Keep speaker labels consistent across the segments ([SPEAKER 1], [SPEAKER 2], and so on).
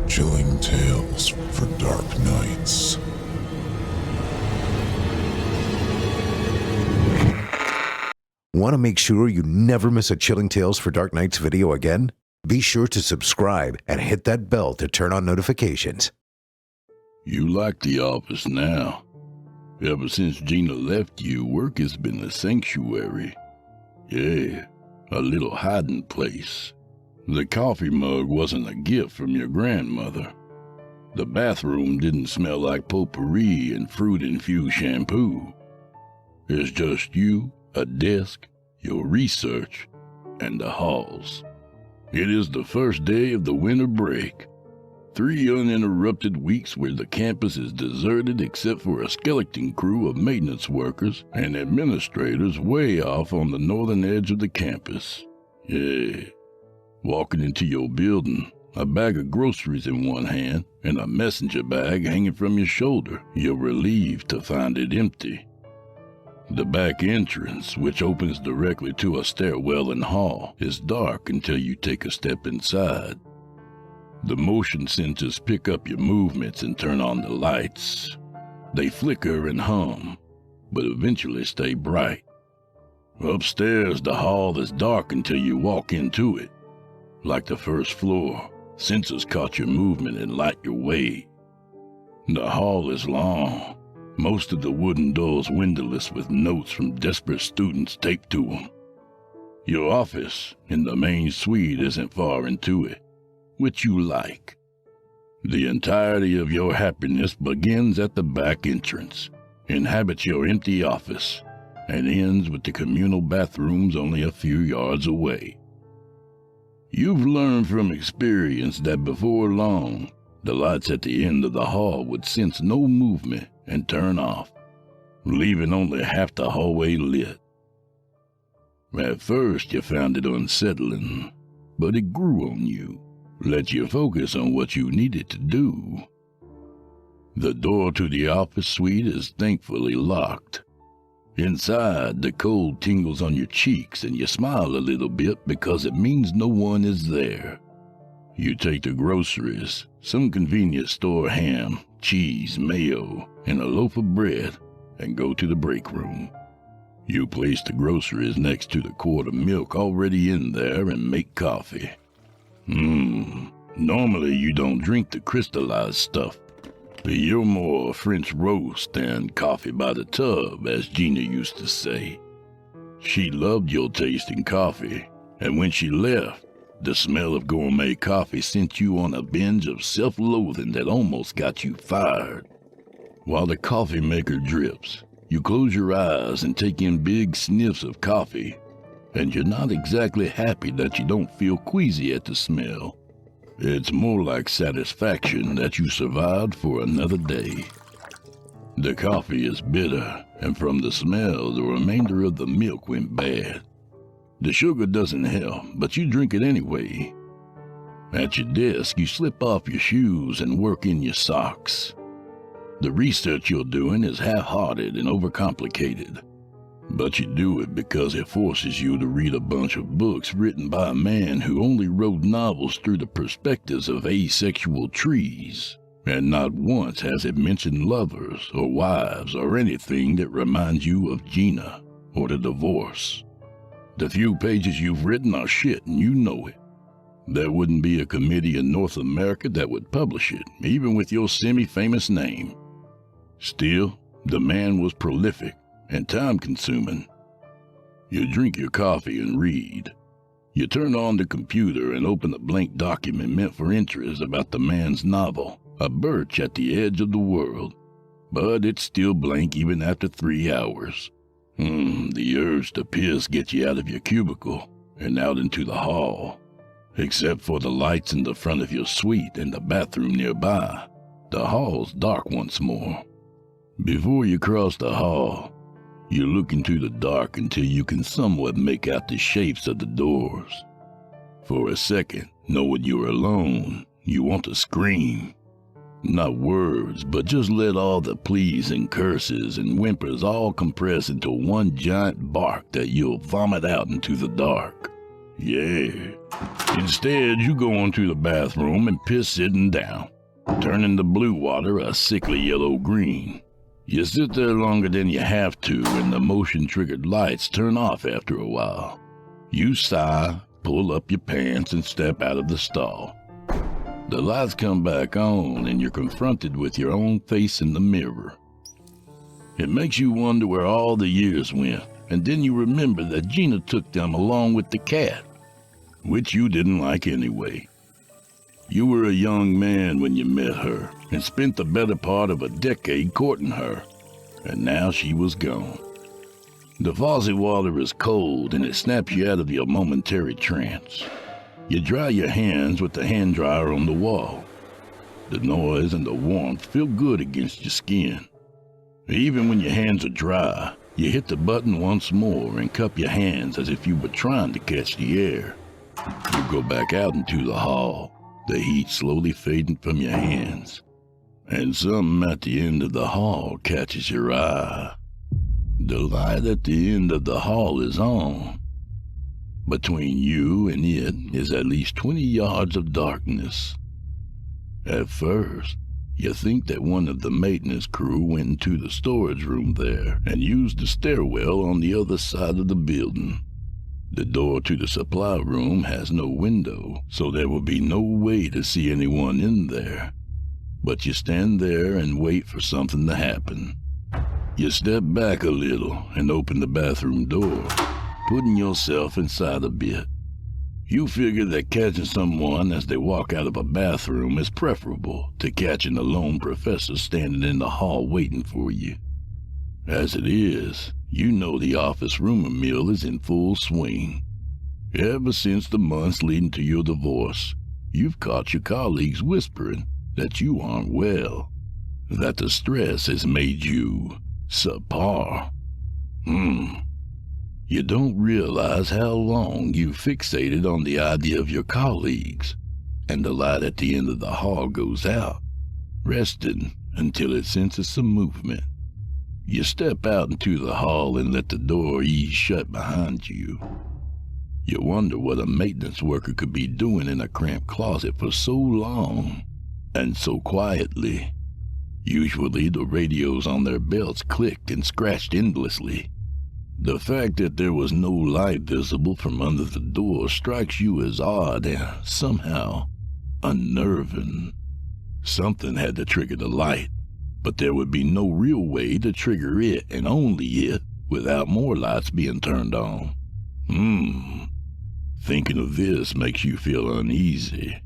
[SPEAKER 1] Chilling tales for dark nights.
[SPEAKER 2] Want to make sure you never miss a Chilling Tales for Dark Nights video again? Be sure to subscribe and hit that bell to turn on notifications.
[SPEAKER 3] You like the office now. Ever since Gina left you, work has been a sanctuary. Yeah, a little hiding place. The coffee mug wasn't a gift from your grandmother. The bathroom didn't smell like potpourri and fruit-infused shampoo. It's just you, a desk, your research, and the halls. It is the first day of the winter break. 3 uninterrupted weeks where the campus is deserted except for a skeleton crew of maintenance workers and administrators way off on the northern edge of the campus. Yeah. Walking into your building, a bag of groceries in one hand and a messenger bag hanging from your shoulder, you're relieved to find it empty. The back entrance, which opens directly to a stairwell and hall, is dark until you take a step inside. The motion sensors pick up your movements and turn on the lights. They flicker and hum, but eventually stay bright. Upstairs, the hall is dark until you walk into it. Like the first floor, sensors caught your movement and light your way. The hall is long. Most of the wooden doors windowless with notes from desperate students taped to them. Your office in the main suite isn't far into it, which you like. The entirety of your happiness begins at the back entrance, inhabits your empty office, and ends with the communal bathrooms only a few yards away. You've learned from experience that before long, the lights at the end of the hall would sense no movement and turn off, leaving only half the hallway lit. At first you found it unsettling, but it grew on you, let you focus on what you needed to do. The door to the office suite is thankfully locked. Inside, the cold tingles on your cheeks and you smile a little bit because it means no one is there. You take the groceries, some convenience store ham, cheese, mayo, and a loaf of bread, and go to the break room. You place the groceries next to the quart of milk already in there and make coffee. Normally you don't drink the crystallized stuff. You're more French roast than coffee by the tub, as Gina used to say. She loved your taste in coffee, and when she left, the smell of gourmet coffee sent you on a binge of self-loathing that almost got you fired. While the coffee maker drips, you close your eyes and take in big sniffs of coffee, and you're not exactly happy that you don't feel queasy at the smell. It's more like satisfaction that you survived for another day. The coffee is bitter, and from the smell, the remainder of the milk went bad. The sugar doesn't help, but you drink it anyway. At your desk, you slip off your shoes and work in your socks. The research you're doing is half-hearted and overcomplicated, but you do it because it forces you to read a bunch of books written by a man who only wrote novels through the perspectives of asexual trees, and not once has it mentioned lovers or wives or anything that reminds you of Gina or the divorce. The few pages you've written are shit and you know it. There wouldn't be a committee in North America that would publish it, even with your semi-famous name. Still, the man was prolific and time-consuming. You drink your coffee and read. You turn on the computer and open a blank document meant for interest about the man's novel, A Birch at the Edge of the World. But it's still blank even after 3 hours. The urge to piss gets you out of your cubicle and out into the hall. Except for the lights in the front of your suite and the bathroom nearby, the hall's dark once more. Before you cross the hall, you look into the dark until you can somewhat make out the shapes of the doors. For a second, knowing you're alone, you want to scream. Not words, but just let all the pleas and curses and whimpers all compress into one giant bark that you'll vomit out into the dark. Yeah. Instead, you go on to the bathroom and piss sitting down, turning the blue water a sickly yellow-green. You sit there longer than you have to, and the motion-triggered lights turn off after a while. You sigh, pull up your pants, and step out of the stall. The lights come back on, and you're confronted with your own face in the mirror. It makes you wonder where all the years went, and then you remember that Gina took them along with the cat, which you didn't like anyway. You were a young man when you met her, and spent the better part of a decade courting her, and now she was gone. The faucet water is cold, and it snaps you out of your momentary trance. You dry your hands with the hand dryer on the wall. The noise and the warmth feel good against your skin. Even when your hands are dry, you hit the button once more and cup your hands as if you were trying to catch the air. You go back out into the hall, the heat slowly fading from your hands, and something at the end of the hall catches your eye. The light at the end of the hall is on. Between you and it is at least 20 yards of darkness. At first, you think that one of the maintenance crew went into the storage room there and used the stairwell on the other side of the building. The door to the supply room has no window, so there will be no way to see anyone in there. But you stand there and wait for something to happen. You step back a little and open the bathroom door, putting yourself inside a bit. You figure that catching someone as they walk out of a bathroom is preferable to catching a lone professor standing in the hall waiting for you. As it is, you know the office rumor mill is in full swing. Ever since the months leading to your divorce, you've caught your colleagues whispering that you aren't well, that the stress has made you subpar. You don't realize how long you fixated on the idea of your colleagues, and the light at the end of the hall goes out, resting until it senses some movement. You step out into the hall and let the door ease shut behind you. You wonder what a maintenance worker could be doing in a cramped closet for so long, and so quietly. Usually the radios on their belts clicked and scratched endlessly. The fact that there was no light visible from under the door strikes you as odd and somehow unnerving. Something had to trigger the light, but there would be no real way to trigger it, and only it, without more lights being turned on. Thinking of this makes you feel uneasy.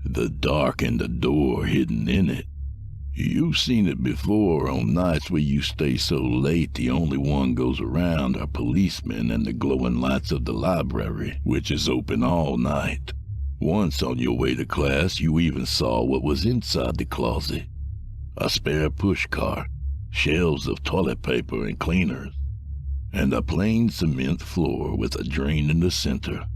[SPEAKER 3] The dark and the door hidden in it. You've seen it before on nights where you stay so late the only one goes around are policemen and the glowing lights of the library, which is open all night. Once on your way to class, you even saw what was inside the closet. A spare pushcart, shelves of toilet paper and cleaners, and a plain cement floor with a drain in the center.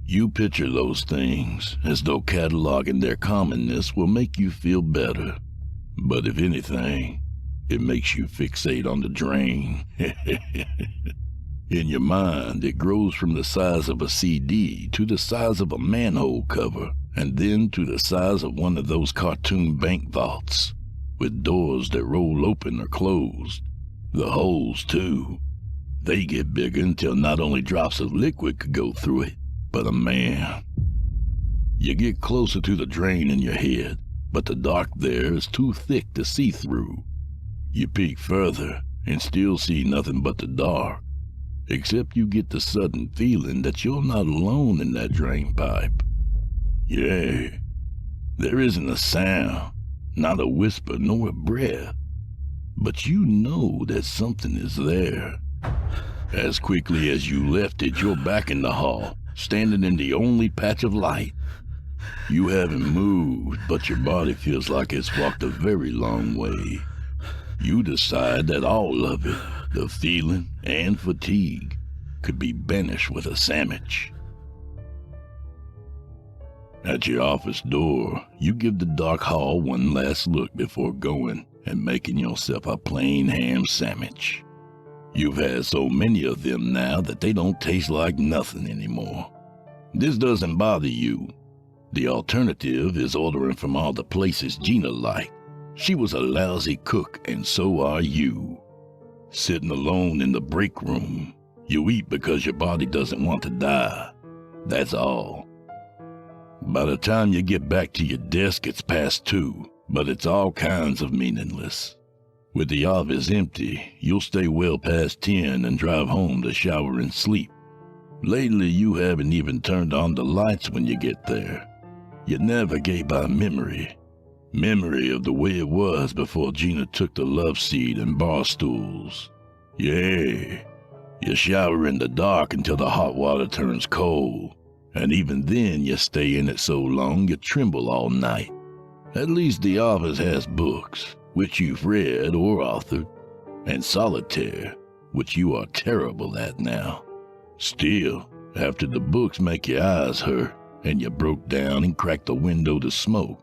[SPEAKER 3] You picture those things as though cataloging their commonness will make you feel better. But if anything, it makes you fixate on the drain. In your mind, it grows from the size of a CD to the size of a manhole cover, and then to the size of one of those cartoon bank vaults, with doors that roll open or closed. The holes, too. They get bigger until not only drops of liquid could go through it, but a man. You get closer to the drain in your head, but the dark there is too thick to see through. You peek further and still see nothing but the dark, except you get the sudden feeling that you're not alone in that drain pipe. Yeah, there isn't a sound, not a whisper nor a breath, but you know that something is there. As quickly as you left it, you're back in the hall, standing in the only patch of light. You haven't moved, but your body feels like it's walked a very long way. You decide that all of it, the feeling and fatigue, could be banished with a sandwich. At your office door, you give the dark hall one last look before going and making yourself a plain ham sandwich. You've had so many of them now that they don't taste like nothing anymore. This doesn't bother you. The alternative is ordering from all the places Gina liked. She was a lousy cook, and so are you. Sitting alone in the break room, you eat because your body doesn't want to die. That's all. By the time you get back to your desk, it's past 2, but it's all kinds of meaningless. With the office empty, you'll stay well past 10 and drive home to shower and sleep. Lately, you haven't even turned on the lights when you get there. You navigate by memory. Memory of the way it was before Gina took the love seat and bar stools. Yeah, you shower in the dark until the hot water turns cold. And even then you stay in it so long you tremble all night. At least the office has books, which you've read or authored, and solitaire, which you are terrible at now. Still, after the books make your eyes hurt, and you broke down and cracked the window to smoke,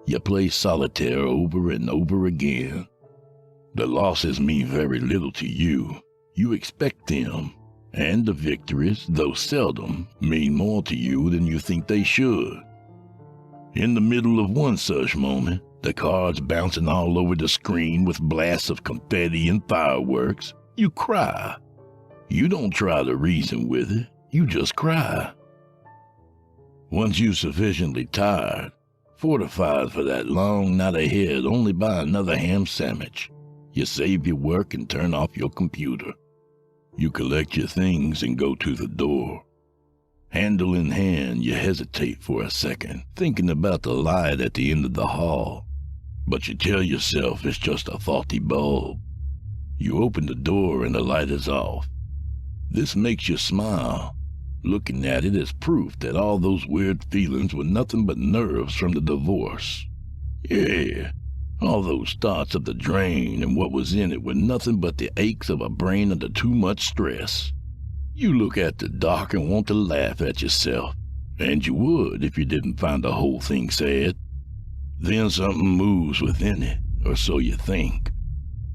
[SPEAKER 3] you play solitaire over and over again. The losses mean very little to you. You expect them. And the victories, though seldom, mean more to you than you think they should. In the middle of one such moment, the cards bouncing all over the screen with blasts of confetti and fireworks, you cry. You don't try to reason with it, you just cry. Once you're sufficiently tired, fortified for that long night ahead only by another ham sandwich, you save your work and turn off your computer. You collect your things and go to the door. Handle in hand, you hesitate for a second, thinking about the light at the end of the hall. But you tell yourself it's just a faulty bulb. You open the door and the light is off. This makes you smile. Looking at it as proof that all those weird feelings were nothing but nerves from the divorce. Yeah. All those thoughts of the drain and what was in it were nothing but the aches of a brain under too much stress. You look at the dock and want to laugh at yourself, and you would if you didn't find the whole thing sad. Then something moves within it, or so you think.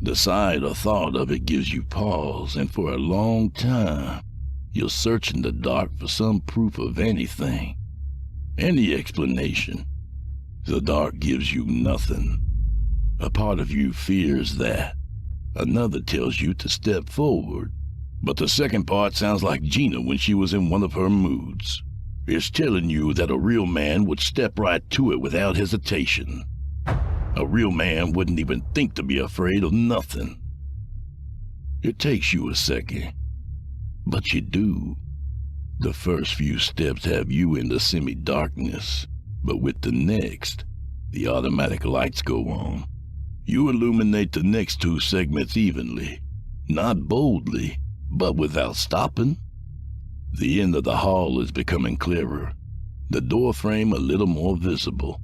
[SPEAKER 3] The sight or thought of it gives you pause, and for a long time, you'll search in the dark for some proof of anything, any explanation. The dark gives you nothing. A part of you fears that. Another tells you to step forward. But the second part sounds like Gina when she was in one of her moods. It's telling you that a real man would step right to it without hesitation. A real man wouldn't even think to be afraid of nothing. It takes you a second, but you do. The first few steps have you in the semi-darkness, but with the next, the automatic lights go on. You illuminate the next 2 segments evenly, not boldly, but without stopping. The end of the hall is becoming clearer, the door frame a little more visible.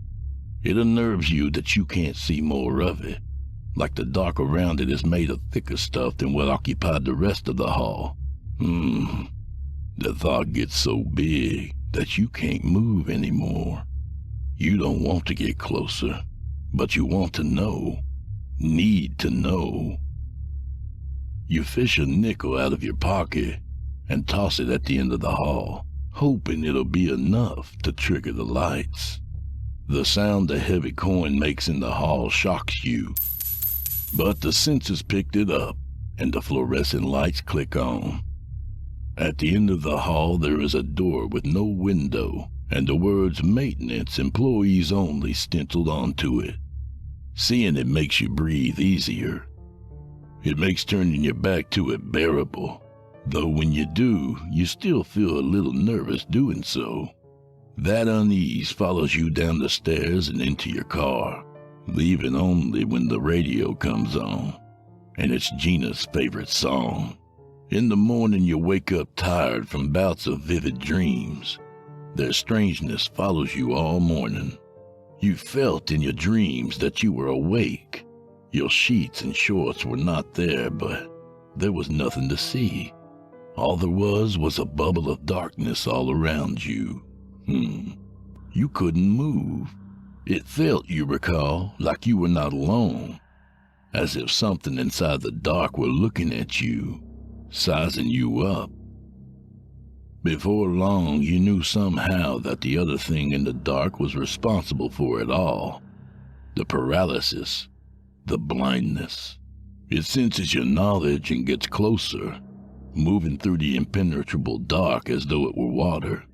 [SPEAKER 3] It unnerves you that you can't see more of it, like the dark around it is made of thicker stuff than what occupied the rest of the hall. The thought gets so big that you can't move anymore. You don't want to get closer, but you want to know. Need to know. You fish a nickel out of your pocket and toss it at the end of the hall, hoping it'll be enough to trigger the lights. The sound the heavy coin makes in the hall shocks you, but the sensors picked it up and the fluorescent lights click on. At the end of the hall there is a door with no window and the words "Maintenance, Employees Only" stenciled onto it. Seeing it makes you breathe easier. It makes turning your back to it bearable, though when you do, you still feel a little nervous doing so. That unease follows you down the stairs and into your car, leaving only when the radio comes on, and it's Gina's favorite song. In the morning you wake up tired from bouts of vivid dreams. Their strangeness follows you all morning. You felt in your dreams that you were awake. Your sheets and shorts were not there, but there was nothing to see. All there was a bubble of darkness all around you. You couldn't move. It felt, you recall, like you were not alone, as if something inside the dark were looking at you, sizing you up. Before long, you knew somehow that the other thing in the dark was responsible for it all. The paralysis, the blindness. It senses your knowledge and gets closer, moving through the impenetrable dark as though it were water.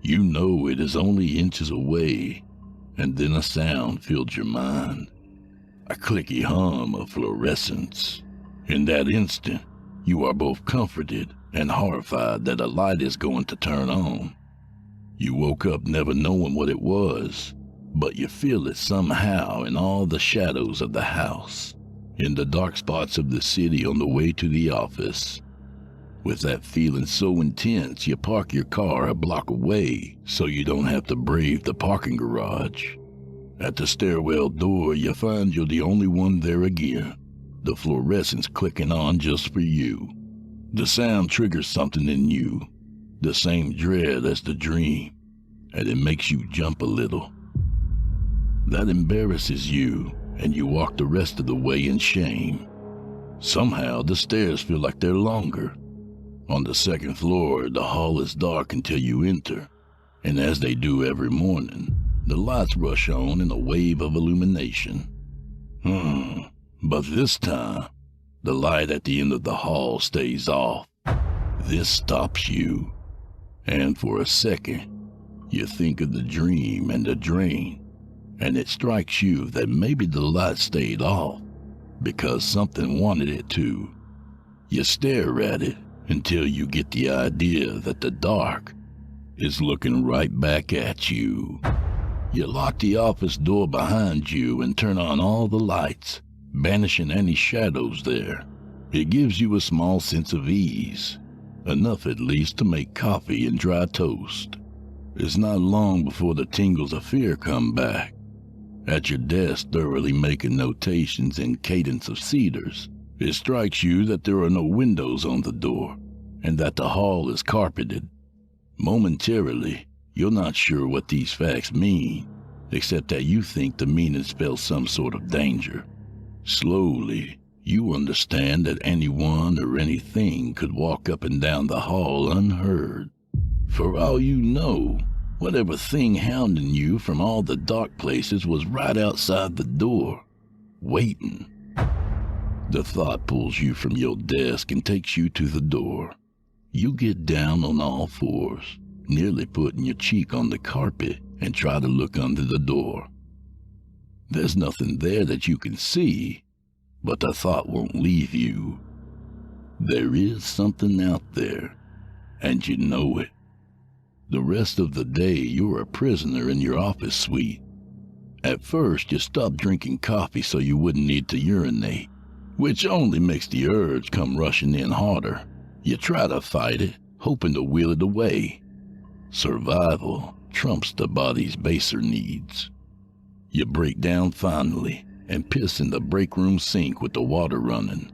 [SPEAKER 3] You know it is only inches away, and then a sound filled your mind. A clicky hum of fluorescence. In that instant, you are both comforted and horrified that a light is going to turn on. You woke up never knowing what it was, but you feel it somehow in all the shadows of the house, in the dark spots of the city on the way to the office. With that feeling so intense, you park your car a block away so you don't have to brave the parking garage. At the stairwell door, you find you're the only one there again, the fluorescence clicking on just for you. The sound triggers something in you, the same dread as the dream, and it makes you jump a little. That embarrasses you, and you walk the rest of the way in shame. Somehow, the stairs feel like they're longer. On the second floor, the hall is dark until you enter, and as they do every morning, the lights rush on in a wave of illumination. But this time, the light at the end of the hall stays off. This stops you, and for a second, you think of the dream and the drain, and it strikes you that maybe the light stayed off because something wanted it to. You stare at it until you get the idea that the dark is looking right back at you. You lock the office door behind you and turn on all the lights, banishing any shadows there. It gives you a small sense of ease, enough at least to make coffee and dry toast. It's not long before the tingles of fear come back. At your desk, thoroughly making notations in cadence of cedars, it strikes you that there are no windows on the door, and that the hall is carpeted. Momentarily, you're not sure what these facts mean, except that you think the meaning spells some sort of danger. Slowly, you understand that anyone or anything could walk up and down the hall unheard. For all you know, whatever thing hounding you from all the dark places was right outside the door, waiting. The thought pulls you from your desk and takes you to the door. You get down on all fours, nearly putting your cheek on the carpet, and try to look under the door. There's nothing there that you can see, but the thought won't leave you. There is something out there, and you know it. The rest of the day, you're a prisoner in your office suite. At first, you stopped drinking coffee so you wouldn't need to urinate, which only makes the urge come rushing in harder. You try to fight it, hoping to wheel it away. Survival trumps the body's baser needs. You break down finally and piss in the break room sink with the water running.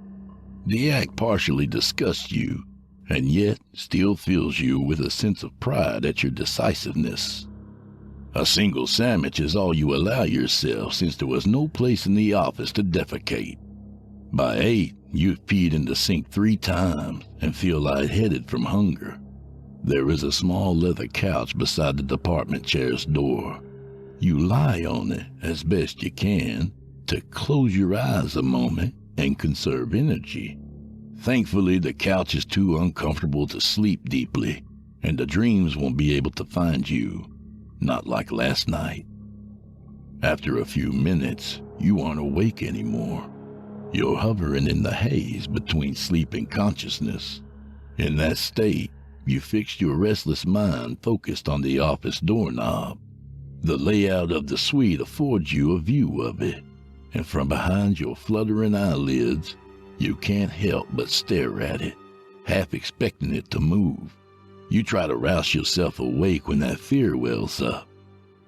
[SPEAKER 3] The act partially disgusts you, and yet still fills you with a sense of pride at your decisiveness. A single sandwich is all you allow yourself since there was no place in the office to defecate. By 8, you've peed in the sink 3 times and feel lightheaded from hunger. There is a small leather couch beside the department chair's door. You lie on it as best you can to close your eyes a moment and conserve energy. Thankfully, the couch is too uncomfortable to sleep deeply, and the dreams won't be able to find you, not like last night. After a few minutes, you aren't awake anymore. You're hovering in the haze between sleep and consciousness. In that state, you fixed your restless mind focused on the office doorknob. The layout of the suite affords you a view of it, and from behind your fluttering eyelids, you can't help but stare at it, half expecting it to move. You try to rouse yourself awake when that fear wells up,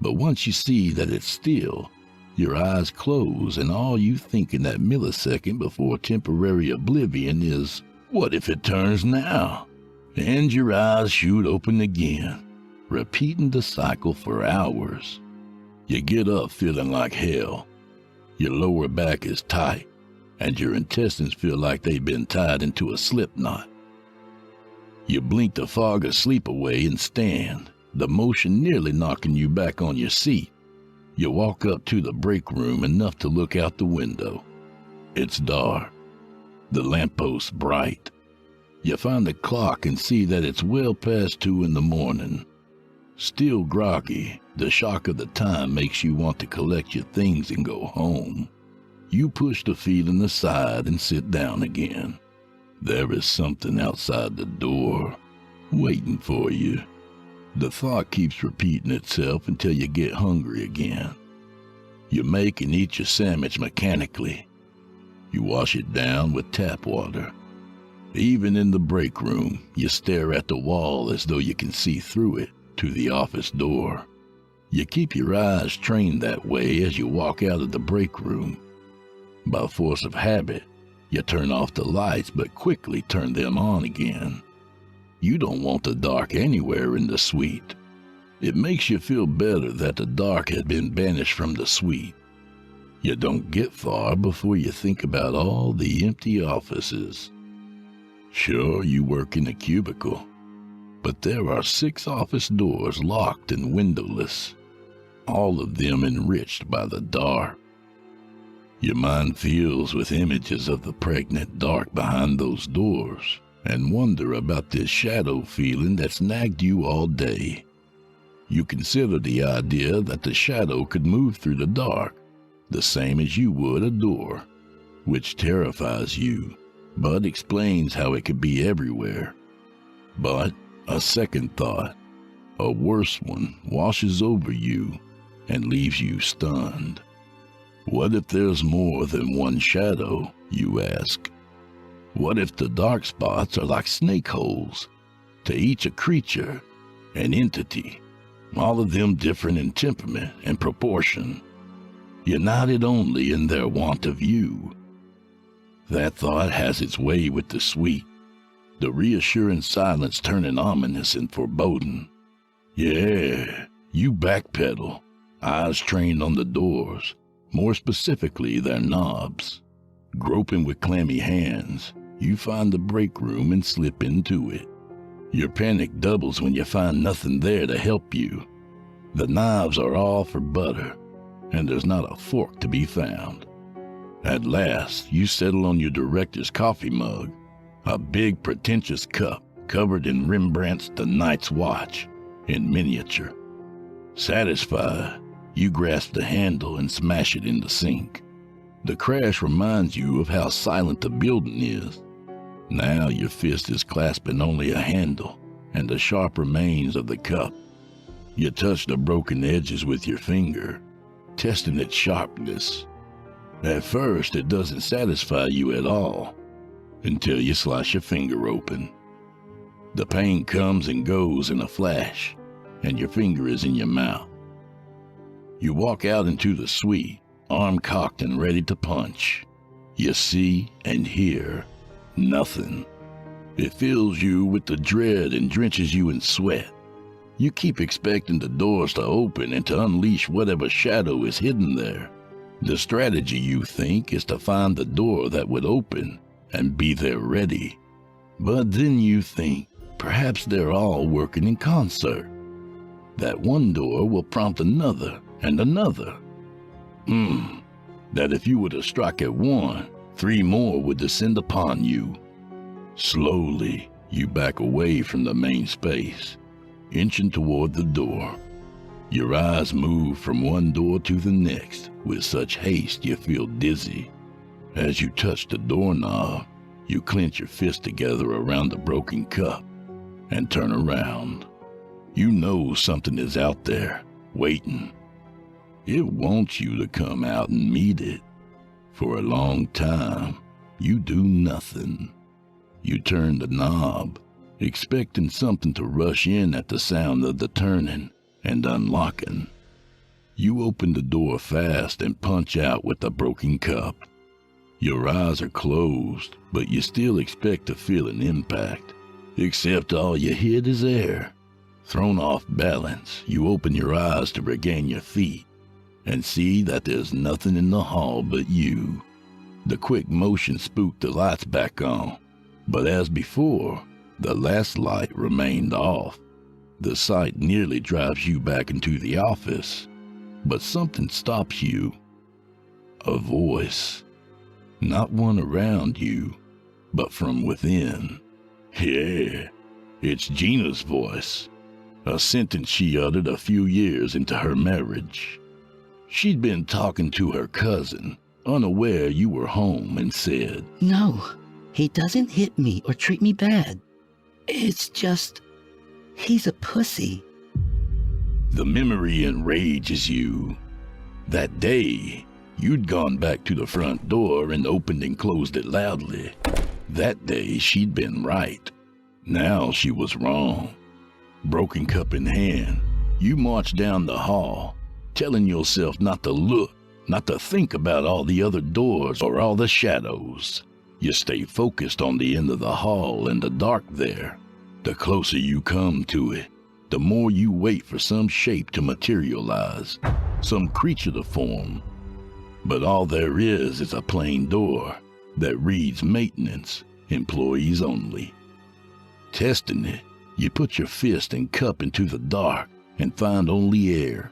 [SPEAKER 3] but once you see that it's still, your eyes close and all you think in that millisecond before temporary oblivion is, what if it turns now? And your eyes shoot open again, repeating the cycle for hours. You get up feeling like hell. Your lower back is tight, and your intestines feel like they've been tied into a slip knot. You blink the fog of sleep away and stand, the motion nearly knocking you back on your seat. You walk up to the break room enough to look out the window. It's dark. The lamppost bright. You find the clock and see that it's well past 2 in the morning. Still groggy, the shock of the time makes you want to collect your things and go home. You push the feeling aside and sit down again. There is something outside the door, waiting for you. The thought keeps repeating itself until you get hungry again. You make and eat your sandwich mechanically. You wash it down with tap water. Even in the break room, you stare at the wall as though you can see through it to the office door. You keep your eyes trained that way as you walk out of the break room. By force of habit, you turn off the lights but quickly turn them on again. You don't want the dark anywhere in the suite. It makes you feel better that the dark had been banished from the suite. You don't get far before you think about all the empty offices. Sure, you work in a cubicle, but there are 6 office doors locked and windowless, all of them enriched by the dark. Your mind fills with images of the pregnant dark behind those doors, and wonder about this shadow feeling that's nagged you all day. You consider the idea that the shadow could move through the dark, the same as you would a door, which terrifies you, but explains how it could be everywhere. But a second thought, a worse one, washes over you and leaves you stunned. What if there's more than one shadow, you ask? What if the dark spots are like snake holes, to each a creature, an entity, all of them different in temperament and proportion, united only in their want of you? That thought has its way with the suite, the reassuring silence turning ominous and foreboding. Yeah, you backpedal, eyes trained on the doors, more specifically their knobs. Groping with clammy hands, you find the break room and slip into it. Your panic doubles when you find nothing there to help you. The knives are all for butter, and there's not a fork to be found. At last, you settle on your director's coffee mug, a big pretentious cup covered in Rembrandt's The Night's Watch in miniature. Satisfied, you grasp the handle and smash it in the sink. The crash reminds you of how silent the building is. Now your fist is clasping only a handle and the sharp remains of the cup. You touch the broken edges with your finger, testing its sharpness. At first, it doesn't satisfy you at all, until you slice your finger open. The pain comes and goes in a flash, and your finger is in your mouth. You walk out into the suite, arm cocked and ready to punch. You see and hear nothing. It fills you with the dread and drenches you in sweat. You keep expecting the doors to open and to unleash whatever shadow is hidden there. The strategy, you think, is to find the door that would open and be there ready. But then you think, perhaps they're all working in concert. That one door will prompt another and another. That if you were to strike at one, 3 more would descend upon you. Slowly, you back away from the main space, inching toward the door. Your eyes move from one door to the next with such haste you feel dizzy. As you touch the doorknob, you clench your fist together around the broken cup and turn around. You know something is out there, waiting. It wants you to come out and meet it. For a long time, you do nothing. You turn the knob, expecting something to rush in at the sound of the turning and unlocking. You open the door fast and punch out with the broken cup. Your eyes are closed, but you still expect to feel an impact, except all you hit is air. Thrown off balance, you open your eyes to regain your feet and see that there's nothing in the hall but you. The quick motion spooked the lights back on, but as before, The last light remained off. The sight nearly drives you back into the office, but something stops you. A voice. Not one around you, but from within. Yeah, it's Gina's voice. A sentence she uttered a few years into her marriage. She'd been talking to her cousin, unaware you were home, and said,
[SPEAKER 4] "No, he doesn't hit me or treat me bad. It's just, he's a pussy."
[SPEAKER 3] The memory enrages you. That day, you'd gone back to the front door and opened and closed it loudly. That day, she'd been right. Now she was wrong. Broken cup in hand, you marched down the hall, telling yourself not to look, not to think about all the other doors or all the shadows. You stay focused on the end of the hall and the dark there. The closer you come to it, the more you wait for some shape to materialize, some creature to form. But all there is a plain door that reads maintenance, employees only. Testing it, you put your fist and cup into the dark and find only air,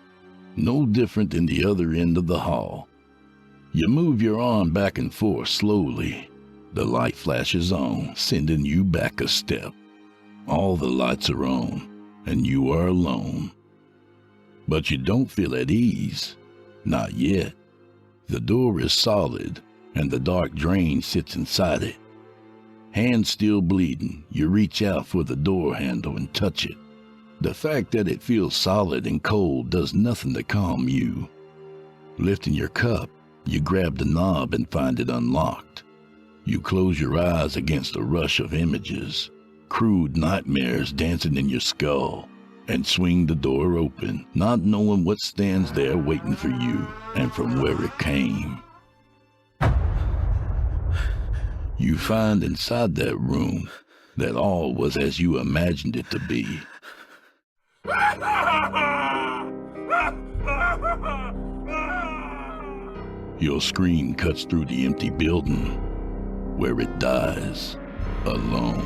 [SPEAKER 3] no different than the other end of the hall. You move your arm back and forth slowly. The light flashes on, sending you back a step. All the lights are on, and you are alone. But you don't feel at ease. Not yet. The door is solid, and the dark drain sits inside it. Hands still bleeding, you reach out for the door handle and touch it. The fact that it feels solid and cold does nothing to calm you. Lifting your cup, you grab the knob and find it unlocked. You close your eyes against a rush of images, crude nightmares dancing in your skull, and swing the door open, not knowing what stands there waiting for you and from where it came. You find inside that room that all was as you imagined it to be. Your scream cuts through the empty building, where it dies, alone.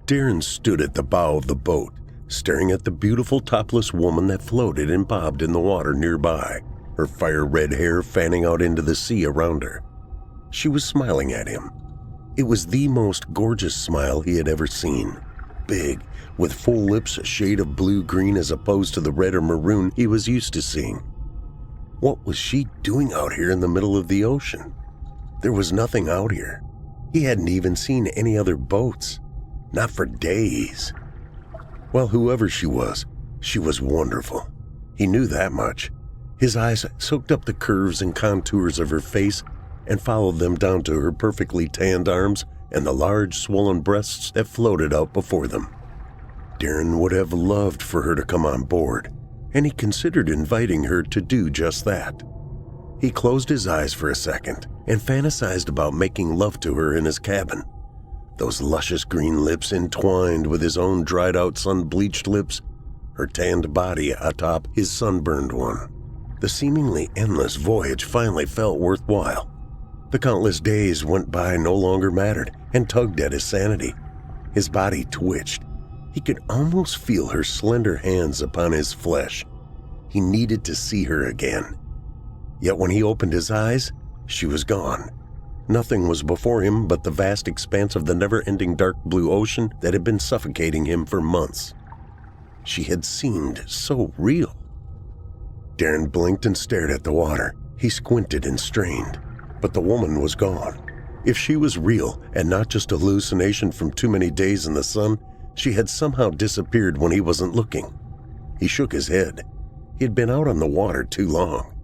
[SPEAKER 5] Darren stood at the bow of the boat, staring at the beautiful topless woman that floated and bobbed in the water nearby, her fire-red hair fanning out into the sea around her. She was smiling at him. It was the most gorgeous smile he had ever seen. Big, with full lips a shade of blue-green as opposed to the red or maroon he was used to seeing. What was she doing out here in the middle of the ocean? There was nothing out here. He hadn't even seen any other boats. Not for days. Well, whoever she was wonderful. He knew that much. His eyes soaked up the curves and contours of her face and followed them down to her perfectly tanned arms and the large swollen breasts that floated out before them. Darren would have loved for her to come on board, and he considered inviting her to do just that. He closed his eyes for a second and fantasized about making love to her in his cabin. Those luscious green lips entwined with his own dried-out sun-bleached lips, her tanned body atop his sunburned one. The seemingly endless voyage finally felt worthwhile. The countless days went by no longer mattered and tugged at his sanity. His body twitched. He could almost feel her slender hands upon his flesh. He needed to see her again. Yet when he opened his eyes, she was gone. Nothing was before him but the vast expanse of the never-ending dark blue ocean that had been suffocating him for months. She had seemed so real. Darren blinked and stared at the water. He squinted and strained, but the woman was gone. If she was real and not just a hallucination from too many days in the sun, she had somehow disappeared when he wasn't looking. He shook his head. He had been out on the water too long.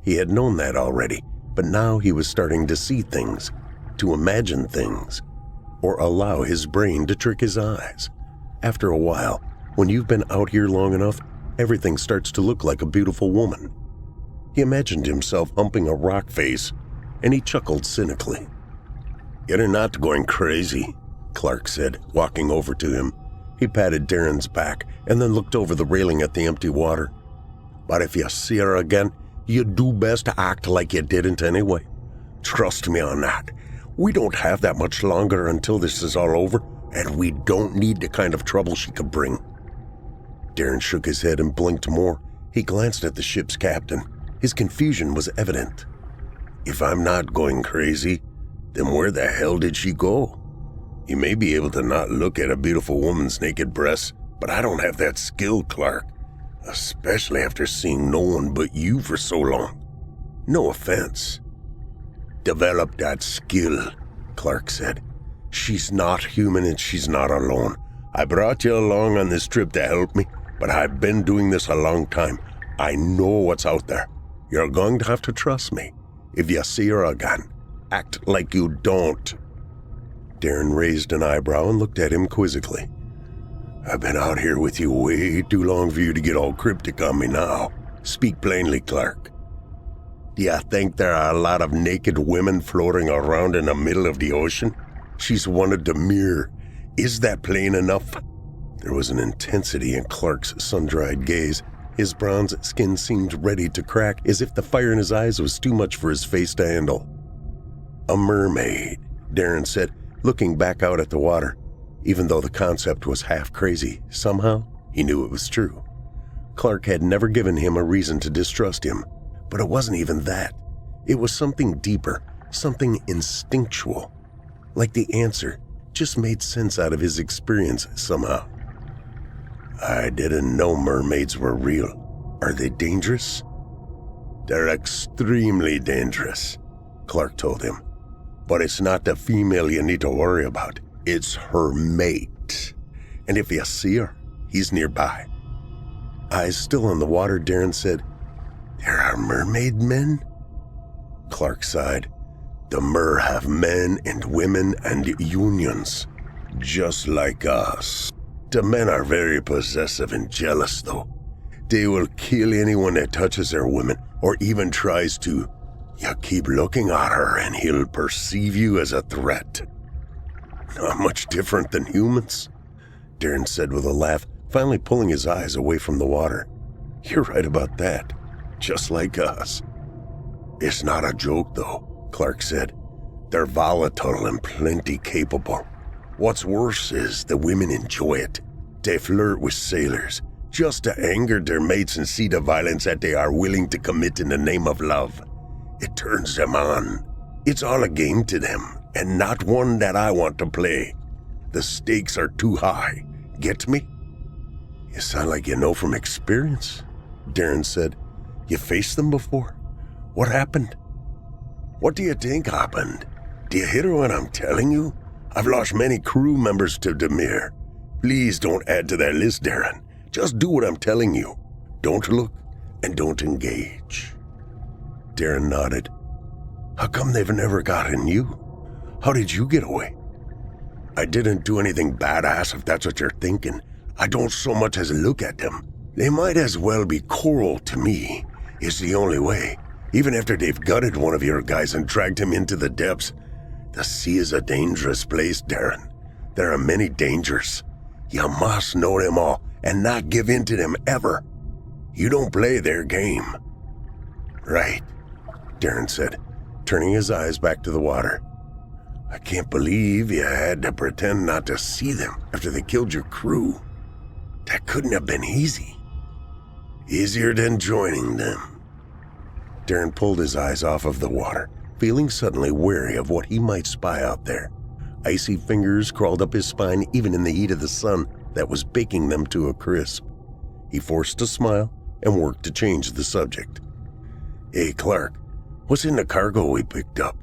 [SPEAKER 5] He had known that already, but now he was starting to see things, to imagine things, or allow his brain to trick his eyes. After a while, when you've been out here long enough, everything starts to look like a beautiful woman. He imagined himself humping a rock face, and he chuckled cynically. "You're not going crazy," Clark said, walking over to him. He patted Darren's back and then looked over the railing at the empty water. But if you see her again, you do best to act like you didn't anyway. Trust me on that. We don't have that much longer until this is all over, and we don't need the kind of trouble she could bring." Darren shook his head and blinked more. He glanced at the ship's captain. His confusion was evident. "If I'm not going crazy, then where the hell did she go? You may be able to not look at a beautiful woman's naked breasts, but I don't have that skill, Clark. Especially after seeing no one but you for so long. No offense." "Develop that skill," Clark said. "She's not human and she's not alone. I brought you along on this trip to help me, but I've been doing this a long time. I know what's out there. You're going to have to trust me. If you see her again, act like you don't." Darren raised an eyebrow and looked at him quizzically. "I've been out here with you way too long for you to get all cryptic on me now. Speak plainly, Clark. Do you think there are a lot of naked women floating around in the middle of the ocean? She's one of the mirror. Is that plain enough?" There was an intensity in Clark's sun-dried gaze. His bronze skin seemed ready to crack, as if the fire in his eyes was too much for his face to handle. "A mermaid," Darren said, looking back out at the water. Even though the concept was half crazy, somehow he knew it was true. Clark had never given him a reason to distrust him, but it wasn't even that. It was something deeper, something instinctual. Like the answer just made sense out of his experience somehow. "I didn't know mermaids were real. Are they dangerous?" "They're extremely dangerous," Clark told him. "But it's not the female you need to worry about. It's her mate. And if you see her, he's nearby." Eyes still on the water, Darren said, "There are mermaid men?" Clark sighed. "The mer have men and women and unions, just like us. The men are very possessive and jealous, though. They will kill anyone that touches their women or even tries to. You keep looking at her and he'll perceive you as a threat." "Not much different than humans," Darren said with a laugh, finally pulling his eyes away from the water. "You're right about that. Just like us." "It's not a joke, though," Clark said. "They're volatile and plenty capable. What's worse is the women enjoy it. They flirt with sailors, just to anger their mates and see the violence that they are willing to commit in the name of love. It turns them on. It's all a game to them, and not one that I want to play. The stakes are too high. Get me?" "You sound like you know from experience," Darren said. "You faced them before? What happened?" "What do you think happened? Do you hear what I'm telling you? I've lost many crew members to Demir. Please don't add to that list, Darren. Just do what I'm telling you. Don't look and don't engage." Darren nodded. "How come they've never gotten you? How did you get away?" "I didn't do anything badass, if that's what you're thinking. I don't so much as look at them. They might as well be coral to me. It's the only way. Even after they've gutted one of your guys and dragged him into the depths. The sea is a dangerous place, Darren. There are many dangers. You must know them all and not give in to them ever. You don't play their game." "Right," Darren said, turning his eyes back to the water. "I can't believe you had to pretend not to see them after they killed your crew. That couldn't have been easy." "Easier than joining them." Darren pulled his eyes off of the water, feeling suddenly wary of what he might spy out there. Icy fingers crawled up his spine even in the heat of the sun that was baking them to a crisp. He forced a smile and worked to change the subject. "Hey, Clark, what's in the cargo we picked up?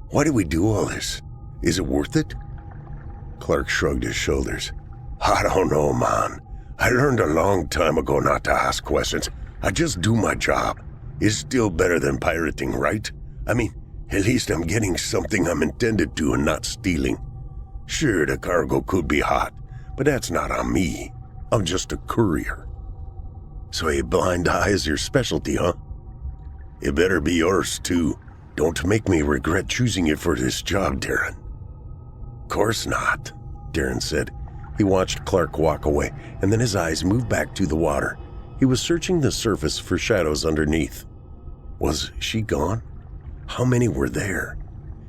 [SPEAKER 5] Why did we do all this? Is it worth it?" Clark shrugged his shoulders. "I don't know, man. I learned a long time ago not to ask questions. I just do my job. It's still better than pirating, right? I mean, at least I'm getting something I'm intended to and not stealing. Sure, the cargo could be hot, but that's not on me. I'm just a courier." "So a blind eye is your specialty, huh?" "It better be yours, too. Don't make me regret choosing you for this job, Darren." "Course not," Darren said. He watched Clark walk away, and then his eyes moved back to the water. He was searching the surface for shadows underneath. Was she gone? How many were there?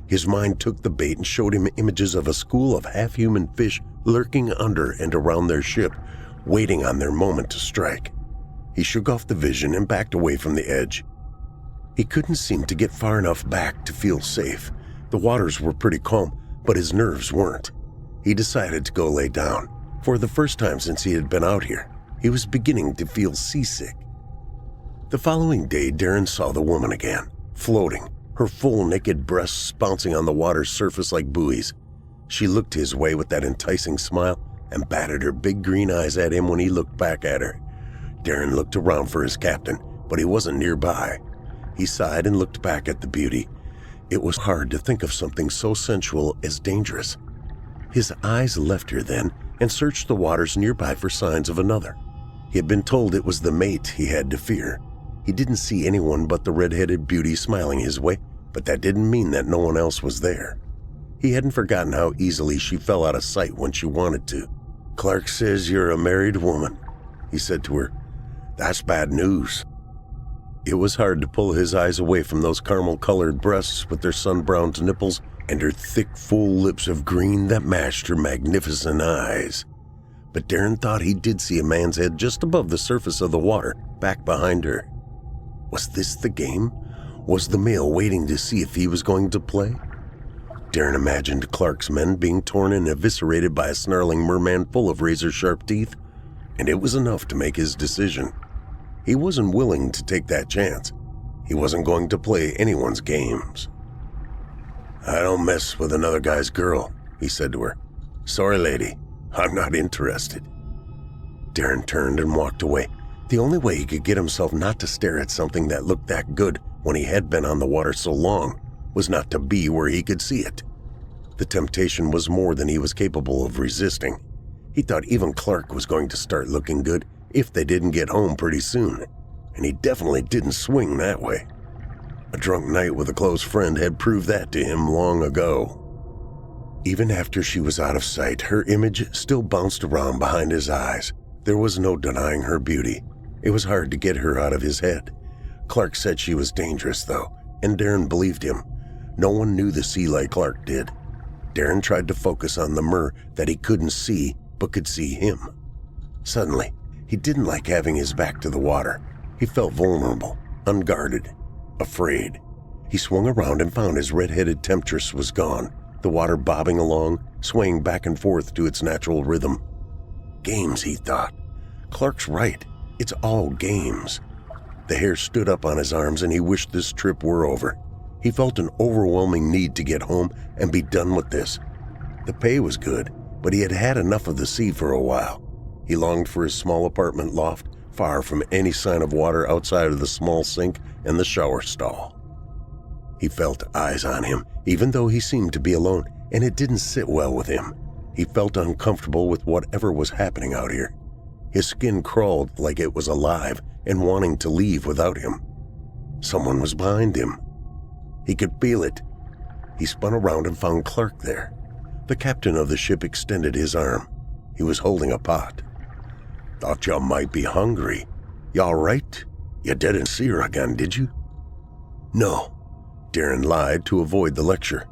[SPEAKER 5] His mind took the bait and showed him images of a school of half-human fish lurking under and around their ship, waiting on their moment to strike. He shook off the vision and backed away from the edge. He couldn't seem to get far enough back to feel safe. The waters were pretty calm, but his nerves weren't. He decided to go lay down. For the first time since he had been out here, he was beginning to feel seasick. The following day, Darren saw the woman again, floating, her full naked breasts bouncing on the water's surface like buoys. She looked his way with that enticing smile and batted her big green eyes at him when he looked back at her. Darren looked around for his captain, but he wasn't nearby. He sighed and looked back at the beauty. It was hard to think of something so sensual as dangerous. His eyes left her then and searched the waters nearby for signs of another. He had been told it was the mate he had to fear. He didn't see anyone but the red-headed beauty smiling his way, but that didn't mean that no one else was there. He hadn't forgotten how easily she fell out of sight when she wanted to. "Clark says you're a married woman," he said to her. "That's bad news." It was hard to pull his eyes away from those caramel-colored breasts with their sun-browned nipples and her thick, full lips of green that matched her magnificent eyes. But Darren thought he did see a man's head just above the surface of the water, back behind her. Was this the game? Was the male waiting to see if he was going to play? Darren imagined Clark's men being torn and eviscerated by a snarling merman full of razor-sharp teeth, and it was enough to make his decision. He wasn't willing to take that chance. He wasn't going to play anyone's games. "I don't mess with another guy's girl," he said to her. "Sorry, lady, I'm not interested." Darren turned and walked away. The only way he could get himself not to stare at something that looked that good when he had been on the water so long was not to be where he could see it. The temptation was more than he was capable of resisting. He thought even Clark was going to start looking good if they didn't get home pretty soon, and he definitely didn't swing that way. A drunk night with a close friend had proved that to him long ago. Even after she was out of sight, her image still bounced around behind his eyes. There was no denying her beauty. It was hard to get her out of his head. Clark said she was dangerous, though, and Darren believed him. No one knew the sea like Clark did. Darren tried to focus on the mer that he couldn't see, but could see him. Suddenly, he didn't like having his back to the water. He felt vulnerable, unguarded, afraid. He swung around and found his red-headed temptress was gone, the water bobbing along, swaying back and forth to its natural rhythm. Games, he thought. Clark's right. It's all games. The hair stood up on his arms and he wished this trip were over. He felt an overwhelming need to get home and be done with this. The pay was good, but he had had enough of the sea for a while. He longed for his small apartment loft, far from any sign of water outside of the small sink and the shower stall. He felt eyes on him, even though he seemed to be alone, and it didn't sit well with him. He felt uncomfortable with whatever was happening out here. His skin crawled like it was alive and wanting to leave without him. Someone was behind him. He could feel it. He spun around and found Clark there. The captain of the ship extended his arm. He was holding a pot. "Thought y'all might be hungry. Y'all right? You didn't see her again, did you?" "No," Darren lied to avoid the lecture.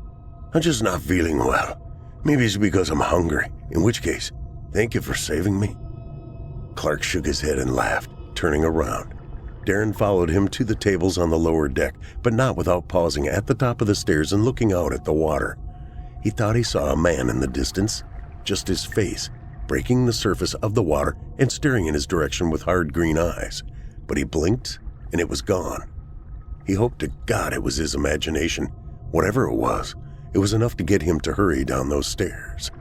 [SPEAKER 5] "I'm just not feeling well. Maybe it's because I'm hungry, in which case, thank you for saving me." Clark shook his head and laughed, turning around. Darren followed him to the tables on the lower deck, but not without pausing at the top of the stairs and looking out at the water. He thought he saw a man in the distance, just his face, breaking the surface of the water and staring in his direction with hard green eyes. But he blinked, and it was gone. He hoped to God it was his imagination. Whatever it was enough to get him to hurry down those stairs.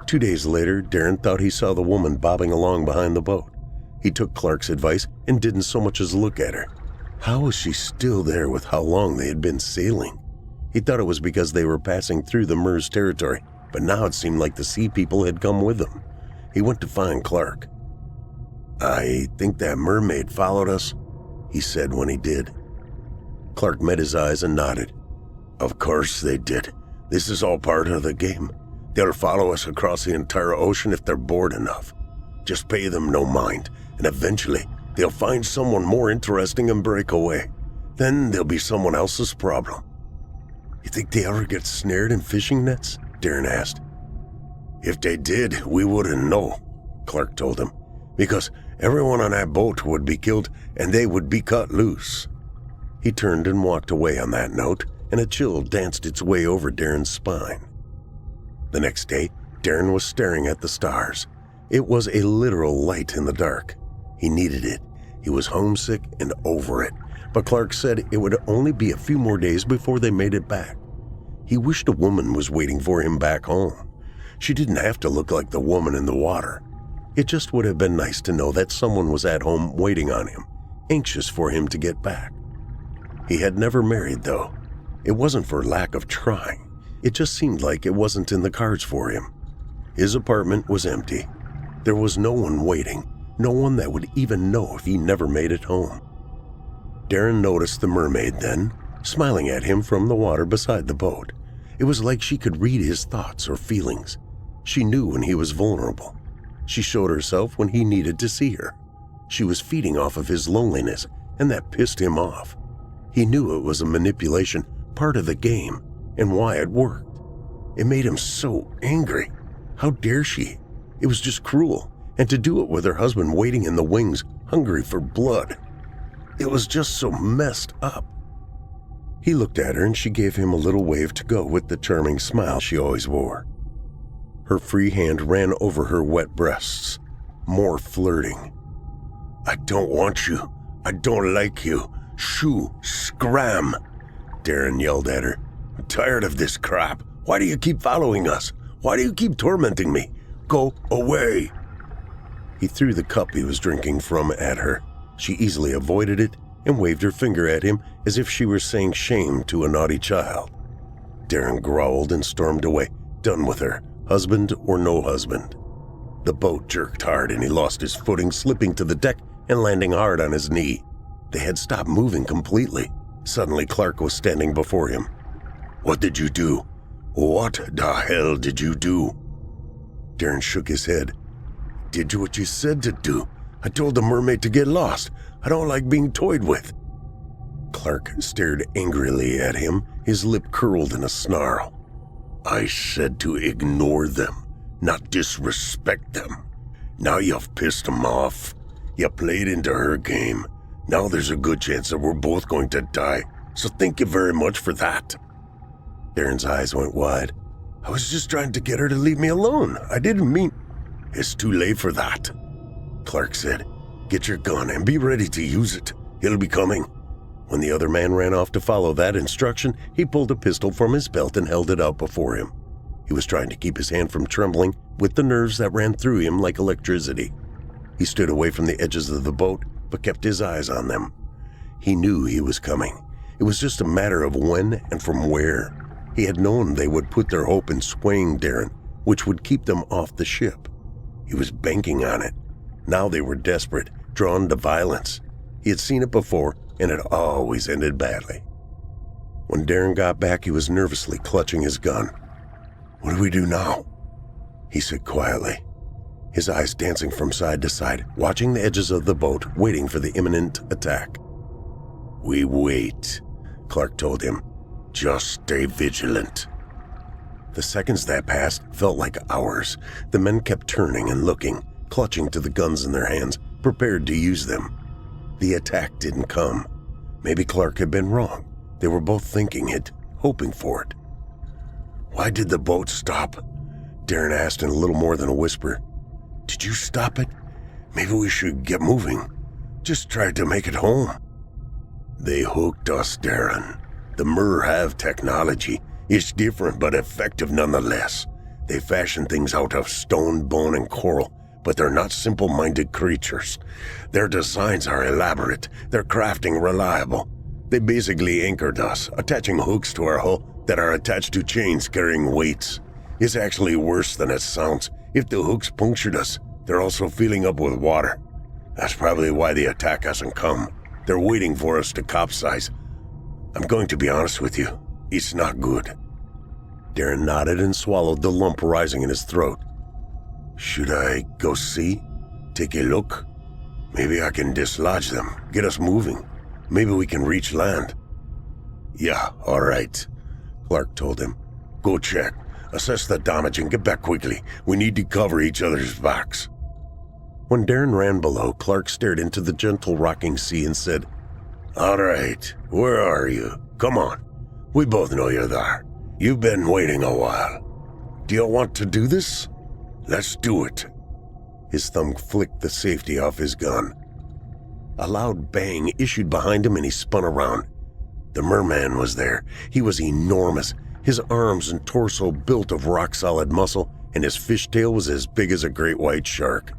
[SPEAKER 5] 2 days later, Darren thought he saw the woman bobbing along behind the boat. He took Clark's advice and didn't so much as look at her. How was she still there with how long they had been sailing? He thought it was because they were passing through the Mer's territory, but now it seemed like the sea people had come with them. He went to find Clark. "I think that mermaid followed us," he said when he did. Clark met his eyes and nodded. "Of course they did. This is all part of the game. They'll follow us across the entire ocean if they're bored enough. Just pay them no mind, and eventually They'll find someone more interesting and break away. Then they'll be someone else's problem. You think they ever get snared in fishing nets? Darren asked. If they did, we wouldn't know, Clark told him, because everyone on that boat would be killed and they would be cut loose. He turned and walked away on that note, and a chill danced its way over Darren's spine. The next day, Darren was staring at the stars. It was a literal light in the dark. He needed it. He was homesick and over it, but Clark said it would only be a few more days before they made it back. He wished a woman was waiting for him back home. She didn't have to look like the woman in the water. It just would have been nice to know that someone was at home waiting on him, anxious for him to get back. He had never married, though. It wasn't for lack of trying. It just seemed like it wasn't in the cards for him. His apartment was empty. There was no one waiting, no one that would even know if he never made it home. Darren noticed the mermaid then, smiling at him from the water beside the boat. It was like she could read his thoughts or feelings. She knew when he was vulnerable. She showed herself when he needed to see her. She was feeding off of his loneliness, and that pissed him off. He knew it was a manipulation, part of the game, and why it worked. It made him so angry. How dare she? It was just cruel, and to do it with her husband waiting in the wings, hungry for blood. It was just so messed up. He looked at her and she gave him a little wave to go with the charming smile she always wore. Her free hand ran over her wet breasts, more flirting. I don't want you. I don't like you. Shoo, scram, Darren yelled at her. I'm tired of this crap. Why do you keep following us? Why do you keep tormenting me? Go away. He threw the cup he was drinking from at her. She easily avoided it and waved her finger at him as if she were saying shame to a naughty child. Darren growled and stormed away, done with her, husband or no husband. The boat jerked hard and he lost his footing, slipping to the deck and landing hard on his knee. They had stopped moving completely. Suddenly Clark was standing before him. What did you do? What the hell did you do? Darren shook his head. Did what you said to do. I told the mermaid to get lost. I don't like being toyed with. Clark stared angrily at him, his lip curled in a snarl. I said to ignore them, not disrespect them. Now you've pissed them off. You played into her game. Now there's a good chance that we're both going to die, so thank you very much for that. Darren's eyes went wide. I was just trying to get her to leave me alone. I didn't mean... It's too late for that, Clark said. Get your gun and be ready to use it. He'll be coming. When the other man ran off to follow that instruction, he pulled a pistol from his belt and held it out before him. He was trying to keep his hand from trembling with the nerves that ran through him like electricity. He stood away from the edges of the boat, but kept his eyes on them. He knew he was coming. It was just a matter of when and from where. He had known they would put their hope in swaying Darren, which would keep them off the ship. He was banking on it. Now they were desperate, drawn to violence. He had seen it before, and it always ended badly. When Darren got back, he was nervously clutching his gun. What do we do now? He said quietly, his eyes dancing from side to side, watching the edges of the boat, waiting for the imminent attack. We wait, Clark told him. Just stay vigilant. The seconds that passed felt like hours. The men kept turning and looking, clutching to the guns in their hands, prepared to use them. The attack didn't come. Maybe Clark had been wrong. They were both thinking it, hoping for it. Why did the boat stop? Darren asked in a little more than a whisper. Did you stop it? Maybe we should get moving. Just tried to make it home. They hooked us, Darren. The Mer have technology. It's different but effective nonetheless. They fashion things out of stone, bone, and coral, but they're not simple-minded creatures. Their designs are elaborate, their crafting reliable. They basically anchored us, attaching hooks to our hull that are attached to chains carrying weights. It's actually worse than it sounds. If the hooks punctured us, they're also filling up with water. That's probably why the attack hasn't come. They're waiting for us to capsize. I'm going to be honest with you. It's not good. Darren nodded and swallowed the lump rising in his throat. Should I go see? Take a look? Maybe I can dislodge them, get us moving. Maybe we can reach land. Yeah, all right, Clark told him. Go check, assess the damage, and get back quickly. We need to cover each other's backs. When Darren ran below, Clark stared into the gentle rocking sea and said, All right, where are you? Come on. We both know you're there. You've been waiting a while. Do you want to do this? Let's do it. His thumb flicked the safety off his gun. A loud bang issued behind him and he spun around. The merman was there. He was enormous. His arms and torso built of rock-solid muscle, and his fishtail was as big as a great white shark.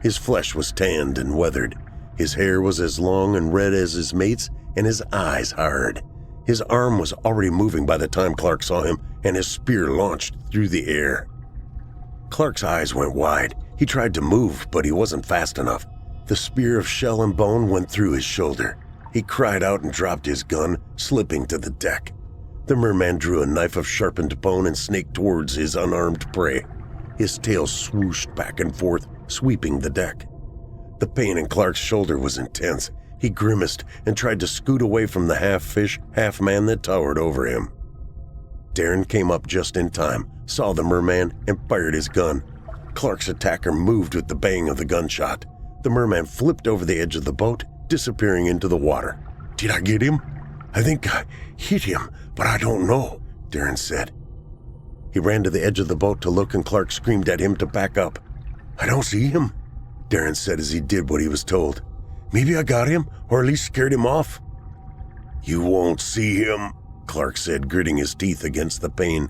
[SPEAKER 5] His flesh was tanned and weathered. His hair was as long and red as his mate's, and his eyes hard. His arm was already moving by the time Clark saw him, and his spear launched through the air. Clark's eyes went wide. He tried to move, but he wasn't fast enough. The spear of shell and bone went through his shoulder. He cried out and dropped his gun, slipping to the deck. The merman drew a knife of sharpened bone and snaked towards his unarmed prey. His tail swooshed back and forth, sweeping the deck. The pain in Clark's shoulder was intense. He grimaced and tried to scoot away from the half-fish, half-man that towered over him. Darren came up just in time, saw the merman, and fired his gun. Clark's attacker moved with the bang of the gunshot. The merman flipped over the edge of the boat, disappearing into the water. Did I get him? I think I hit him, but I don't know, Darren said. He ran to the edge of the boat to look, and Clark screamed at him to back up. I don't see him, Darren said as he did what he was told. Maybe I got him, or at least scared him off. You won't see him, Clark said, gritting his teeth against the pain.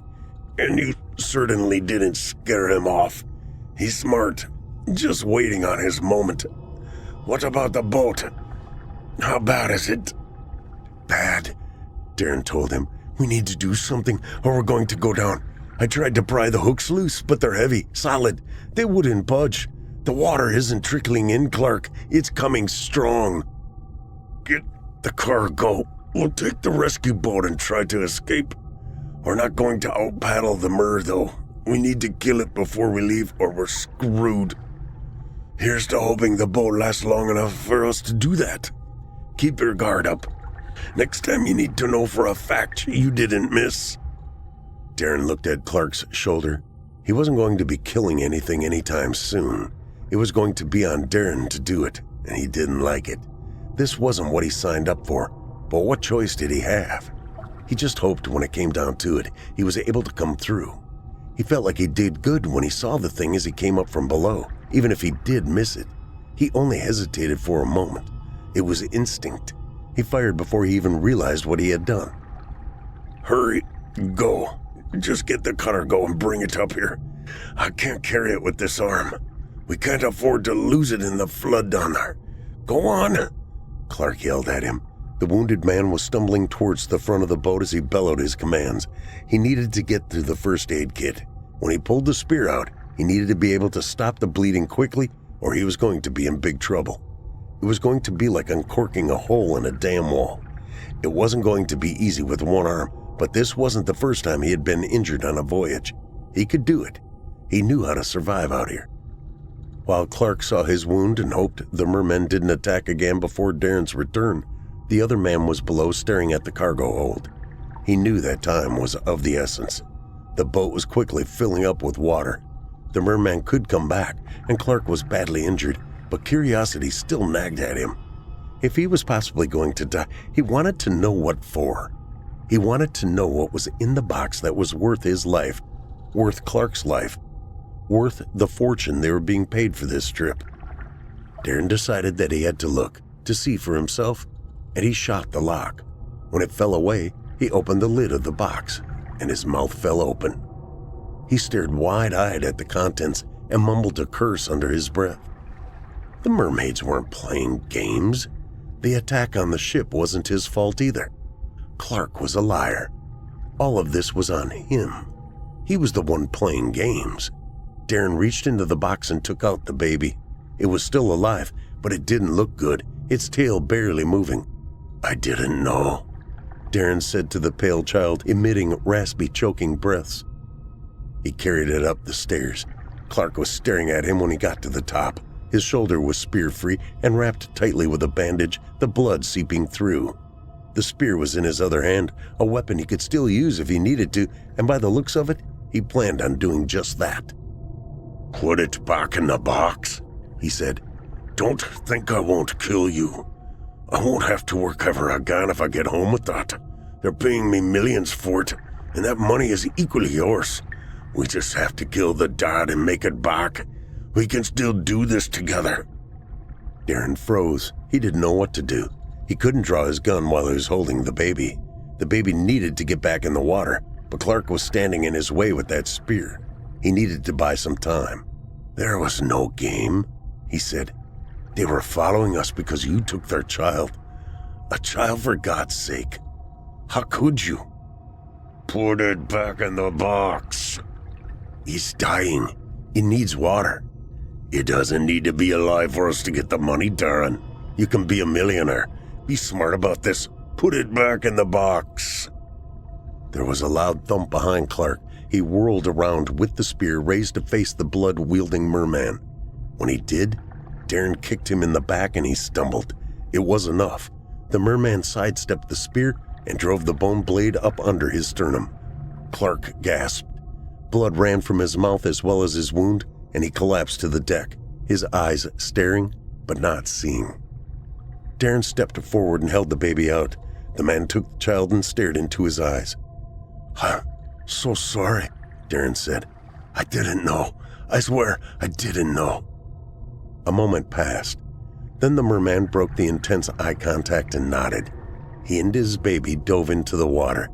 [SPEAKER 5] And you certainly didn't scare him off. He's smart, just waiting on his moment. What about the boat? How bad is it? Bad, Darren told him. We need to do something, or we're going to go down. I tried to pry the hooks loose, but they're heavy, solid. They wouldn't budge. The water isn't trickling in, Clark. It's coming strong. Get the cargo. We'll take the rescue boat and try to escape. We're not going to out-paddle the Mer, though. We need to kill it before we leave, or we're screwed. Here's to hoping the boat lasts long enough for us to do that. Keep your guard up. Next time you need to know for a fact you didn't miss. Darren looked at Clark's shoulder. He wasn't going to be killing anything anytime soon. It was going to be on Darren to do it, and he didn't like it. This wasn't what he signed up for, but what choice did he have? He just hoped when it came down to it, he was able to come through. He felt like he did good when he saw the thing as he came up from below, even if he did miss it. He only hesitated for a moment. It was instinct. He fired before he even realized what he had done. Hurry, go. Just get the cargo and bring it up here. I can't carry it with this arm. We can't afford to lose it in the flood down there. Go on, Clark yelled at him. The wounded man was stumbling towards the front of the boat as he bellowed his commands. He needed to get through the first aid kit. When he pulled the spear out, he needed to be able to stop the bleeding quickly, or he was going to be in big trouble. It was going to be like uncorking a hole in a dam wall. It wasn't going to be easy with one arm, but this wasn't the first time he had been injured on a voyage. He could do it. He knew how to survive out here. While Clark saw his wound and hoped the mermen didn't attack again before Darren's return, the other man was below staring at the cargo hold. He knew that time was of the essence. The boat was quickly filling up with water. The merman could come back, and Clark was badly injured, but curiosity still nagged at him. If he was possibly going to die, he wanted to know what for. He wanted to know what was in the box that was worth his life, worth Clark's life, worth the fortune they were being paid for this trip. Darren decided that he had to look, to see for himself, and he shot the lock. When it fell away, he opened the lid of the box, and his mouth fell open. He stared wide-eyed at the contents and mumbled a curse under his breath. The mermaids weren't playing games. The attack on the ship wasn't his fault either. Clark was a liar. All of this was on him. He was the one playing games. Darren reached into the box and took out the baby. It was still alive, but it didn't look good, its tail barely moving. I didn't know, Darren said to the pale child, emitting raspy, choking breaths. He carried it up the stairs. Clark was staring at him when he got to the top. His shoulder was spear-free and wrapped tightly with a bandage, the blood seeping through. The spear was in his other hand, a weapon he could still use if he needed to, and by the looks of it, he planned on doing just that. "Put it back in the box," he said. "Don't think I won't kill you. I won't have to work ever again if I get home with that. They're paying me millions for it, and that money is equally yours. We just have to kill the dad and make it back. We can still do this together." Darren froze. He didn't know what to do. He couldn't draw his gun while he was holding the baby. The baby needed to get back in the water, but Clark was standing in his way with that spear. He needed to buy some time. "There was no game," he said. "They were following us because you took their child. A child, for God's sake. How could you?" "Put it back in the box." "He's dying. He needs water." "It doesn't need to be alive for us to get the money, Darren. You can be a millionaire. Be smart about this. Put it back in the box." There was a loud thump behind Clark. He whirled around with the spear raised to face the blood-wielding merman. When he did, Darren kicked him in the back and he stumbled. It was enough. The merman sidestepped the spear and drove the bone blade up under his sternum. Clark gasped. Blood ran from his mouth as well as his wound, and he collapsed to the deck, his eyes staring but not seeing. Darren stepped forward and held the baby out. The man took the child and stared into his eyes. "I'm so sorry," Darren said. "I didn't know. I swear I didn't know." A moment passed. Then the merman broke the intense eye contact and nodded. He and his baby dove into the water.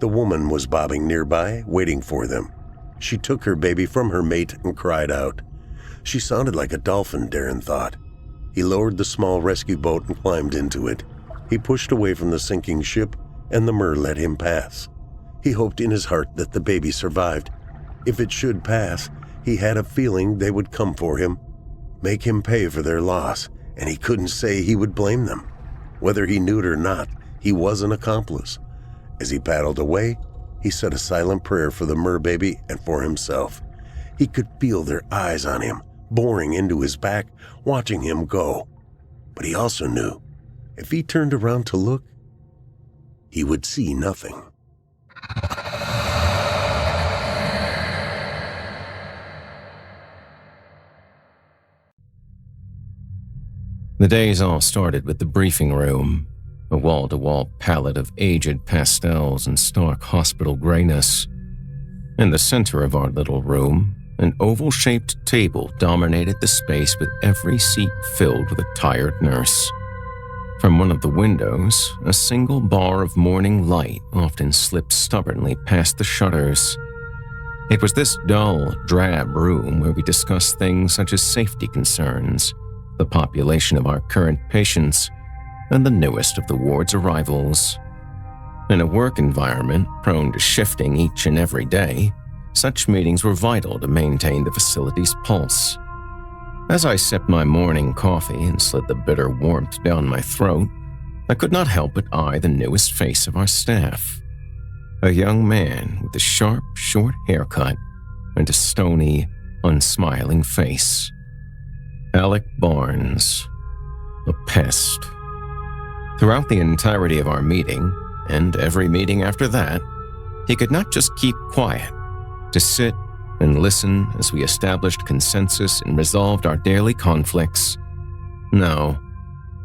[SPEAKER 5] The woman was bobbing nearby, waiting for them. She took her baby from her mate and cried out. She sounded like a dolphin, Darren thought. He lowered the small rescue boat and climbed into it. He pushed away from the sinking ship, and the mer let him pass. He hoped in his heart that the baby survived. If it should pass, he had a feeling they would come for him, make him pay for their loss, and he couldn't say he would blame them. Whether he knew it or not, he was an accomplice. As he paddled away, he said a silent prayer for the mer baby and for himself. He could feel their eyes on him, boring into his back, watching him go. But he also knew, if he turned around to look, he would see nothing.
[SPEAKER 6] The days all started with the briefing room, a wall-to-wall palette of aged pastels and stark hospital grayness. In the center of our little room, an oval-shaped table dominated the space with every seat filled with a tired nurse. From one of the windows, a single bar of morning light often slipped stubbornly past the shutters. It was this dull, drab room where we discussed things such as safety concerns, the population of our current patients, and the newest of the ward's arrivals. In a work environment prone to shifting each and every day, such meetings were vital to maintain the facility's pulse. As I sipped my morning coffee and slid the bitter warmth down my throat, I could not help but eye the newest face of our staff. A young man with a sharp, short haircut and a stony, unsmiling face. Alec Barnes, a pest. Throughout the entirety of our meeting, and every meeting after that, he could not just keep quiet, to sit and listen as we established consensus and resolved our daily conflicts. No,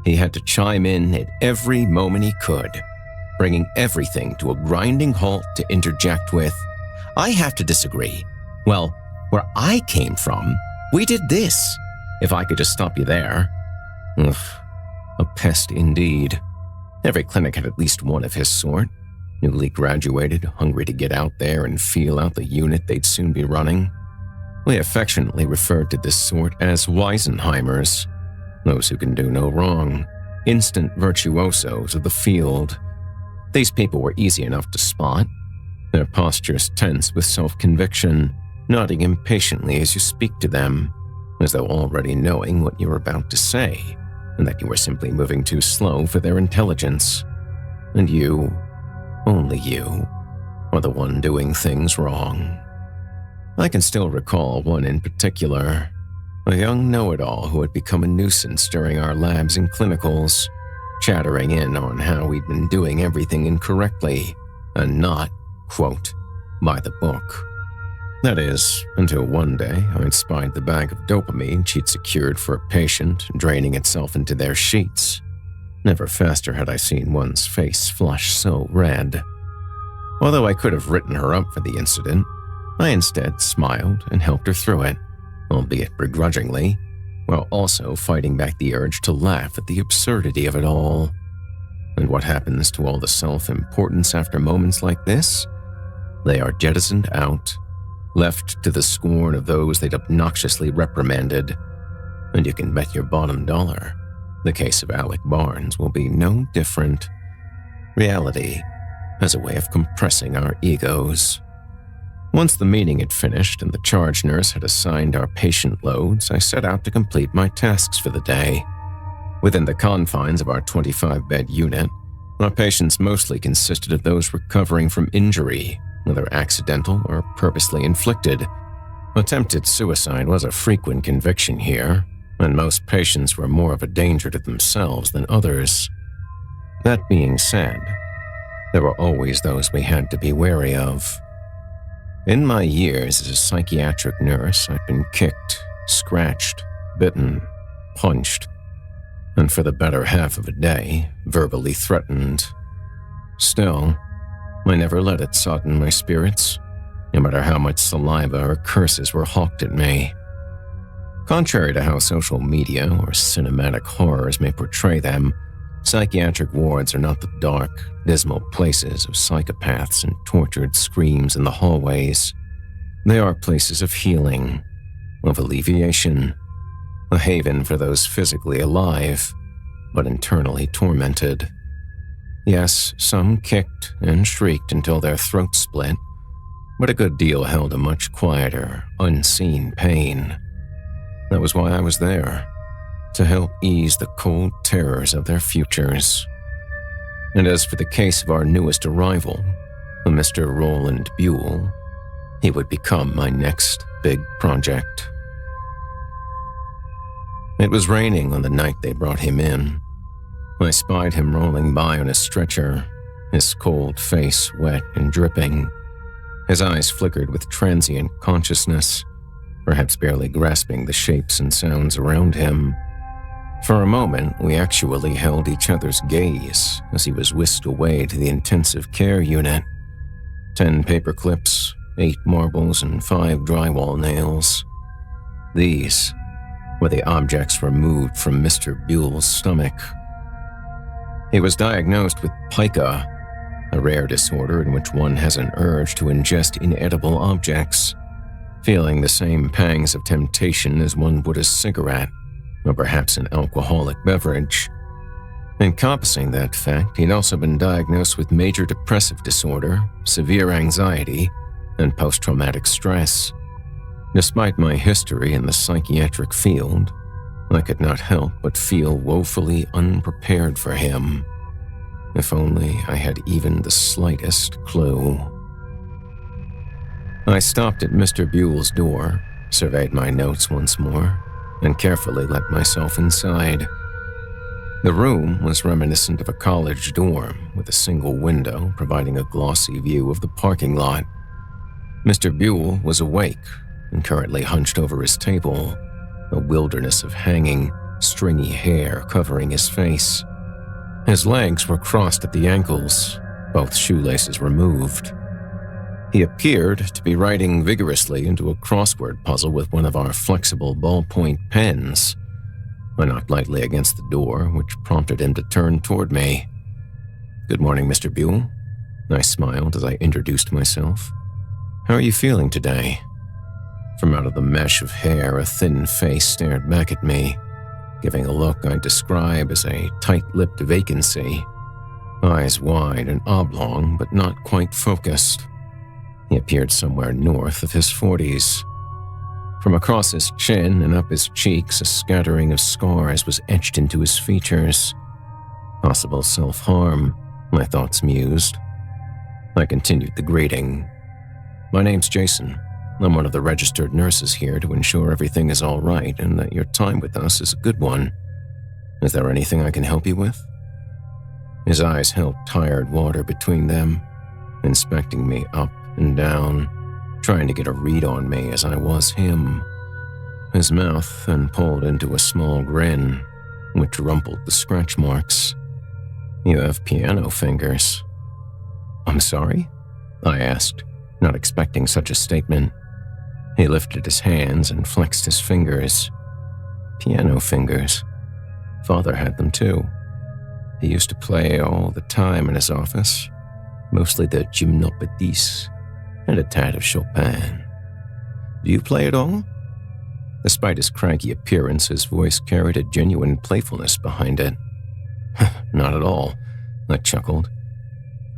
[SPEAKER 6] he had to chime in at every moment he could, bringing everything to a grinding halt to interject with, "I have to disagree. Well, where I came from, we did this. If I could just stop you there." Ugh, a pest indeed. Every clinic had at least one of his sort. Newly graduated, hungry to get out there and feel out the unit they'd soon be running. We affectionately referred to this sort as Weisenheimers, those who can do no wrong, instant virtuosos of the field. These people were easy enough to spot, their postures tense with self-conviction, nodding impatiently as you speak to them, as though already knowing what you were about to say, and that you were simply moving too slow for their intelligence. And you, only you, are the one doing things wrong. I can still recall one in particular, a young know-it-all who had become a nuisance during our labs and clinicals, chattering in on how we'd been doing everything incorrectly and not, quote, by the book. That is, until one day I'd spied the bag of dopamine she'd secured for a patient draining itself into their sheets. Never faster had I seen one's face flush so red. Although I could have written her up for the incident, I instead smiled and helped her through it, albeit begrudgingly, while also fighting back the urge to laugh at the absurdity of it all. And what happens to all the self-importance after moments like this? They are jettisoned out, left to the scorn of those they'd obnoxiously reprimanded, and you can bet your bottom dollar the case of Alec Barnes will be no different. Reality has a way of compressing our egos. Once the meeting had finished and the charge nurse had assigned our patient loads, I set out to complete my tasks for the day. Within the confines of our 25-bed unit, our patients mostly consisted of those recovering from injury, whether accidental or purposely inflicted. Attempted suicide was a frequent conviction here, and most patients were more of a danger to themselves than others. That being said, there were always those we had to be wary of. In my years as a psychiatric nurse, I've been kicked, scratched, bitten, punched, and for the better half of a day, verbally threatened. Still, I never let it sodden my spirits, no matter how much saliva or curses were hawked at me. Contrary to how social media or cinematic horrors may portray them, psychiatric wards are not the dark, dismal places of psychopaths and tortured screams in the hallways. They are places of healing, of alleviation, a haven for those physically alive, but internally tormented. Yes, some kicked and shrieked until their throats split, but a good deal held a much quieter, unseen pain. That was why I was there, to help ease the cold terrors of their futures. And as for the case of our newest arrival, a Mr. Roland Buell, he would become my next big project. It was raining on the night they brought him in. I spied him rolling by on a stretcher, his cold face wet and dripping. His eyes flickered with transient consciousness, perhaps barely grasping the shapes and sounds around him. For a moment, we actually held each other's gaze as he was whisked away to the intensive care unit. 10 paper clips, 8 marbles, and 5 drywall nails. These were the objects removed from Mr. Buell's stomach. He was diagnosed with pica, a rare disorder in which one has an urge to ingest inedible objects, feeling the same pangs of temptation as one would a cigarette, or perhaps an alcoholic beverage. Encompassing that fact, he'd also been diagnosed with major depressive disorder, severe anxiety, and post-traumatic stress. Despite my history in the psychiatric field, I could not help but feel woefully unprepared for him. If only I had even the slightest clue. I stopped at Mr. Buell's door, surveyed my notes once more, and carefully let myself inside. The room was reminiscent of a college dorm, with a single window providing a glossy view of the parking lot. Mr. Buell was awake and currently hunched over his table, a wilderness of hanging, stringy hair covering his face. His legs were crossed at the ankles, both shoelaces removed. He appeared to be writing vigorously into a crossword puzzle with one of our flexible ballpoint pens. I knocked lightly against the door, which prompted him to turn toward me. "Good morning, Mr. Buell." I smiled as I introduced myself. "How are you feeling today?" From out of the mesh of hair, a thin face stared back at me, giving a look I'd describe as a tight-lipped vacancy. Eyes wide and oblong, but not quite focused. He appeared somewhere north of his 40s. From across his chin and up his cheeks, a scattering of scars was etched into his features. Possible self-harm, my thoughts mused. I continued the greeting. "My name's Jason. I'm one of the registered nurses here to ensure everything is all right and that your time with us is a good one. Is there anything I can help you with?" His eyes held tired water between them, inspecting me up and down, trying to get a read on me as I was him. His mouth then pulled into a small grin, which rumpled the scratch marks. "You have piano fingers." "I'm sorry?" I asked, not expecting such a statement. He lifted his hands and flexed his fingers. "Piano fingers. Father had them too. He used to play all the time in his office, mostly the gymnopédie and a tad of Chopin. Do you play at all?" Despite his cranky appearance, his voice carried a genuine playfulness behind it. "Not at all," I chuckled.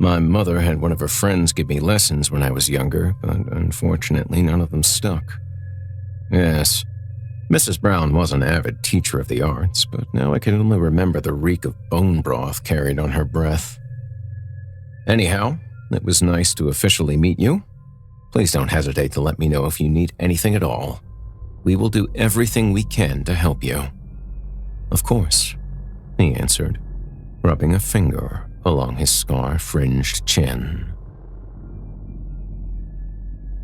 [SPEAKER 6] "My mother had one of her friends give me lessons when I was younger, but unfortunately none of them stuck. Yes, Mrs. Brown was an avid teacher of the arts, but now I can only remember the reek of bone broth carried on her breath. Anyhow, it was nice to officially meet you. Please don't hesitate to let me know if you need anything at all. We will do everything we can to help you." "Of course," he answered, rubbing a finger along his scar-fringed chin.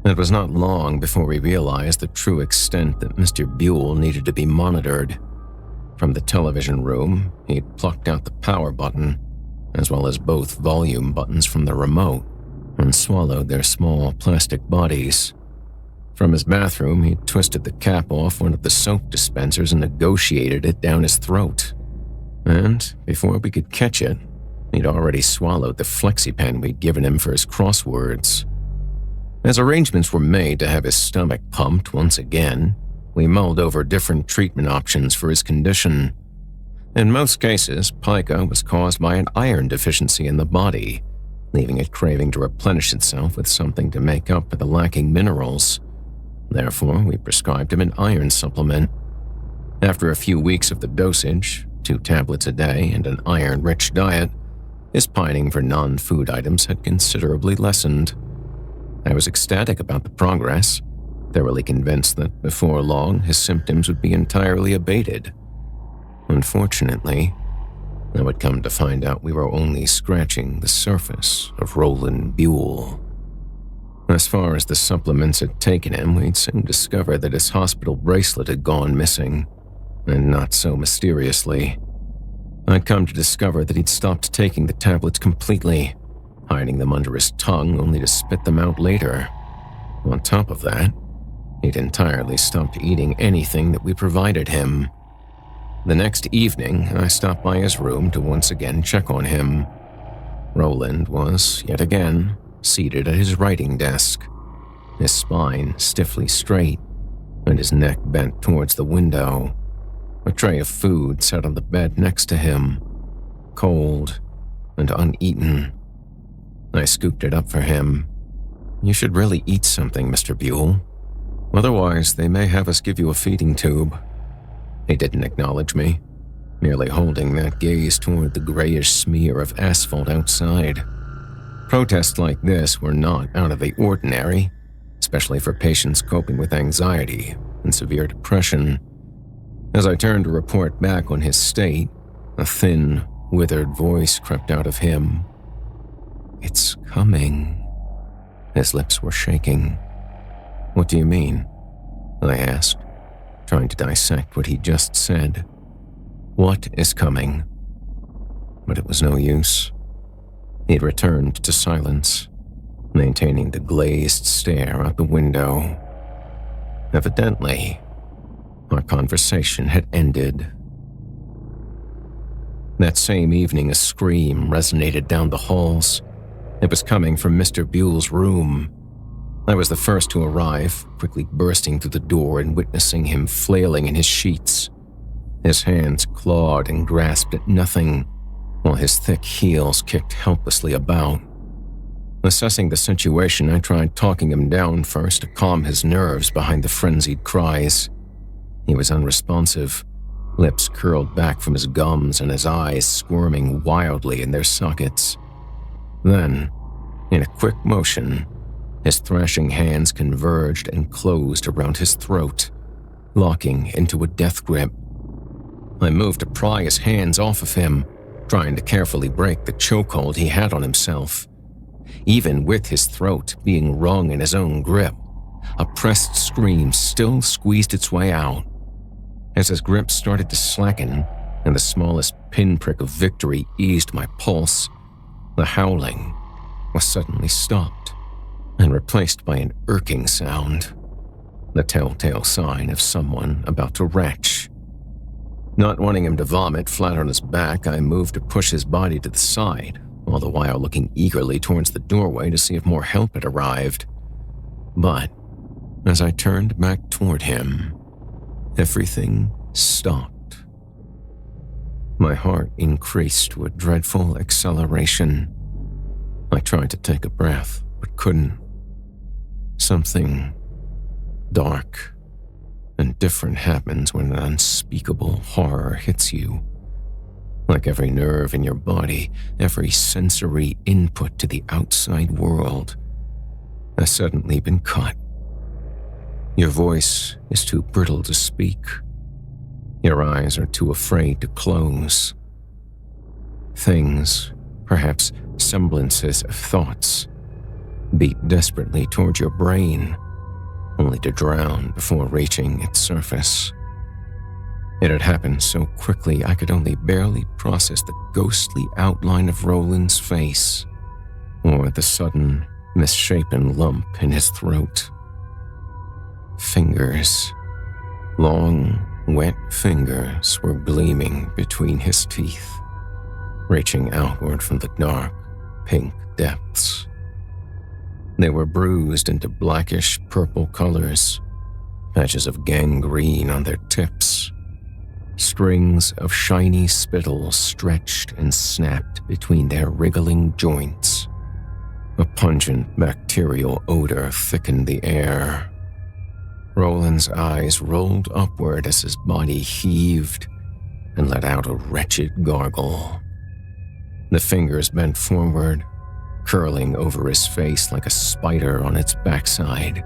[SPEAKER 6] It was not long before we realized the true extent that Mr. Buell needed to be monitored. From the television room, he'd plucked out the power button, as well as both volume buttons from the remote, and swallowed their small plastic bodies. From his bathroom, he twisted the cap off one of the soap dispensers and negotiated it down his throat. And before we could catch it, he'd already swallowed the FlexiPen we'd given him for his crosswords. As arrangements were made to have his stomach pumped once again, we mulled over different treatment options for his condition. In most cases, pica was caused by an iron deficiency in the body, leaving it craving to replenish itself with something to make up for the lacking minerals. Therefore, we prescribed him an iron supplement. After a few weeks of the dosage, 2 tablets a day and an iron-rich diet, his pining for non-food items had considerably lessened. I was ecstatic about the progress, thoroughly convinced that before long his symptoms would be entirely abated. Unfortunately, I would come to find out we were only scratching the surface of Roland Buell. As far as the supplements had taken him, we'd soon discovered that his hospital bracelet had gone missing, and not so mysteriously. I'd come to discover that he'd stopped taking the tablets completely, hiding them under his tongue only to spit them out later. On top of that, he'd entirely stopped eating anything that we provided him. The next evening, I stopped by his room to once again check on him. Roland was, yet again, seated at his writing desk, his spine stiffly straight and his neck bent towards the window. A tray of food sat on the bed next to him, cold and uneaten. I scooped it up for him. "You should really eat something, Mr. Buell. Otherwise, they may have us give you a feeding tube." He didn't acknowledge me, merely holding that gaze toward the grayish smear of asphalt outside. Protests like this were not out of the ordinary, especially for patients coping with anxiety and severe depression. As I turned to report back on his state, a thin, withered voice crept out of him. "It's coming." His lips were shaking. "What do you mean?" I asked, trying to dissect what he just said. "What is coming?" But it was no use. He'd returned to silence, maintaining the glazed stare out the window. Evidently, our conversation had ended. That same evening, a scream resonated down the halls. It was coming from Mr. Buell's room. I was the first to arrive, quickly bursting through the door and witnessing him flailing in his sheets. His hands clawed and grasped at nothing, while his thick heels kicked helplessly about. Assessing the situation, I tried talking him down first to calm his nerves behind the frenzied cries. He was unresponsive, lips curled back from his gums and his eyes squirming wildly in their sockets. Then, in a quick motion, His thrashing hands converged and closed around his throat, locking into a death grip. I moved to pry his hands off of him, trying to carefully break the chokehold he had on himself. Even with his throat being wrung in his own grip, a pressed scream still squeezed its way out. As his grip started to slacken and the smallest pinprick of victory eased my pulse, the howling was suddenly stopped and replaced by an irking sound, the telltale sign of someone about to retch. Not wanting him to vomit flat on his back, I moved to push his body to the side, all the while looking eagerly towards the doorway to see if more help had arrived. But as I turned back toward him, everything stopped. My heart increased to a dreadful acceleration. I tried to take a breath, but couldn't. Something dark and different happens when an unspeakable horror hits you. Like every nerve in your body, every sensory input to the outside world has suddenly been cut. Your voice is too brittle to speak. Your eyes are too afraid to close. Things, perhaps semblances of thoughts, beat desperately toward your brain, only to drown before reaching its surface. It had happened so quickly I could only barely process the ghostly outline of Roland's face, or the sudden, misshapen lump in his throat. Fingers, long, wet fingers were gleaming between his teeth, reaching outward from the dark, pink depths. They were bruised into blackish purple colors, patches of gangrene on their tips. Strings of shiny spittle stretched and snapped between their wriggling joints. A pungent bacterial odor thickened the air. Roland's eyes rolled upward as his body heaved and let out a wretched gargle. The fingers bent forward, curling over his face like a spider on its backside,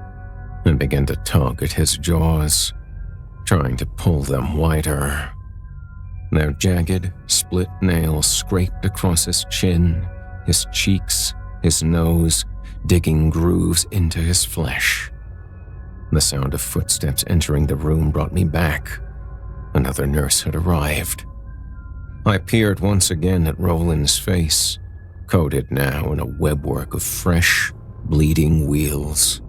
[SPEAKER 6] and began to tug at his jaws, trying to pull them wider. Their jagged, split nails scraped across his chin, his cheeks, his nose, digging grooves into his flesh. The sound of footsteps entering the room brought me back. Another nurse had arrived. I peered once again at Roland's face, coated now in a webwork of fresh, bleeding wheals.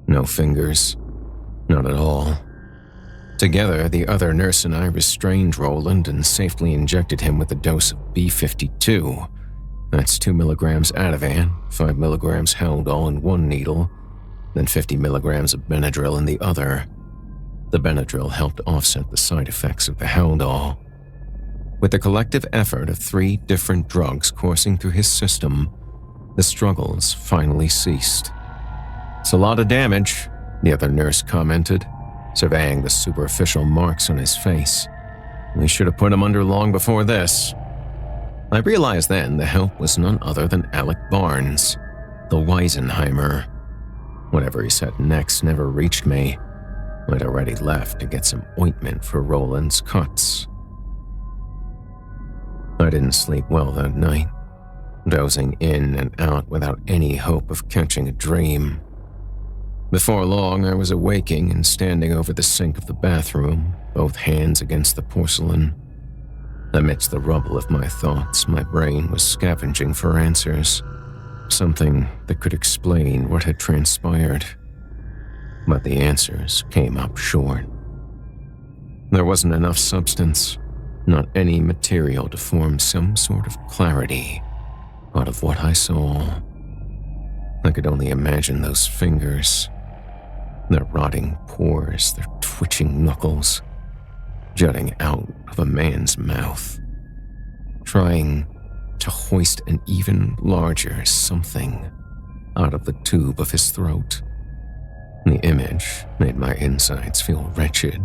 [SPEAKER 6] No fingers, not at all. Together, the other nurse and I restrained Roland and safely injected him with a dose of B-52. That's 2 milligrams Ativan, 5 milligrams Haldol in one needle, then 50 milligrams of Benadryl in the other. The Benadryl helped offset the side effects of the Haldol. With the collective effort of 3 different drugs coursing through his system, the struggles finally ceased. "It's a lot of damage," the other nurse commented, surveying the superficial marks on his face. "We should have put him under long before this." I realized then the help was none other than Alec Barnes, the Weisenheimer. Whatever he said next never reached me. I'd already left to get some ointment for Roland's cuts. I didn't sleep well that night, dozing in and out without any hope of catching a dream. Before long, I was awaking and standing over the sink of the bathroom, both hands against the porcelain. Amidst the rubble of my thoughts, my brain was scavenging for answers, something that could explain what had transpired. But the answers came up short. There wasn't enough substance, not any material to form some sort of clarity out of what I saw. I could only imagine those fingers, their rotting pores, their twitching knuckles, jutting out of a man's mouth, trying to hoist an even larger something out of the tube of his throat. The image made my insides feel wretched,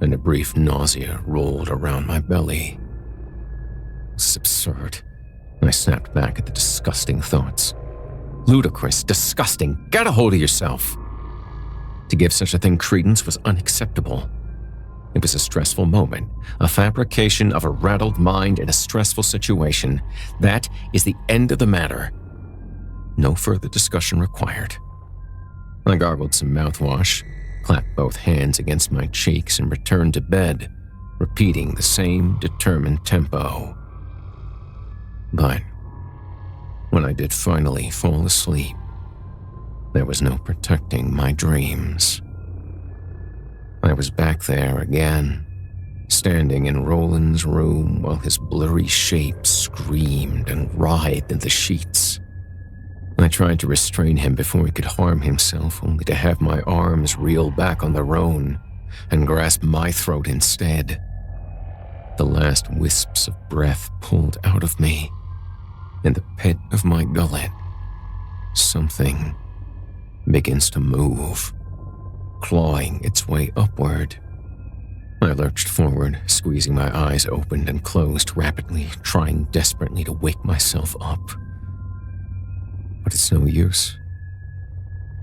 [SPEAKER 6] and a brief nausea rolled around my belly. This is absurd. I snapped back at the disgusting thoughts. Ludicrous, disgusting, get a hold of yourself. To give such a thing credence was unacceptable. It was a stressful moment, a fabrication of a rattled mind in a stressful situation. That is the end of the matter. No further discussion required. I gargled some mouthwash, clapped both hands against my cheeks, and returned to bed, repeating the same determined tempo. But when I did finally fall asleep, there was no protecting my dreams. I was back there again, standing in Roland's room while his blurry shape screamed and writhed in the sheets. I tried to restrain him before he could harm himself, only to have my arms reel back on their own and grasp my throat instead. The last wisps of breath pulled out of me. In the pit of my gullet, something begins to move, clawing its way upward. I lurched forward, squeezing my eyes open and closed rapidly, trying desperately to wake myself up. But it's no use.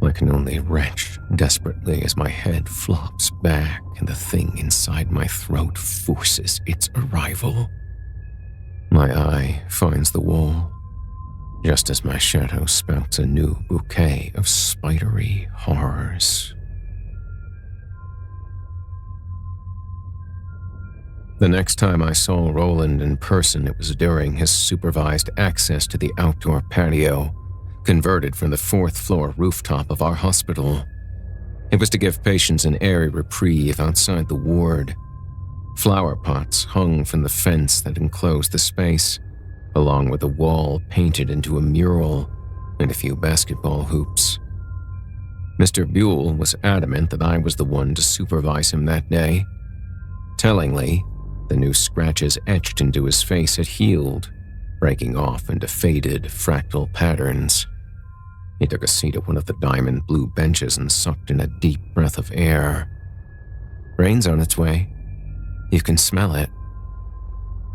[SPEAKER 6] I can only retch desperately as my head flops back and the thing inside my throat forces its arrival. My eye finds the wall, just as my shadow spouts a new bouquet of spidery horrors. The next time I saw Roland in person, it was during his supervised access to the outdoor patio, converted from the fourth-floor rooftop of our hospital. It was to give patients an airy reprieve outside the ward. Flower pots hung from the fence that enclosed the space, along with a wall painted into a mural and a few basketball hoops. Mr. Buell was adamant that I was the one to supervise him that day. Tellingly, the new scratches etched into his face had healed, breaking off into faded, fractal patterns. He took a seat at one of the diamond blue benches and sucked in a deep breath of air. Rain's on its way. You can smell it.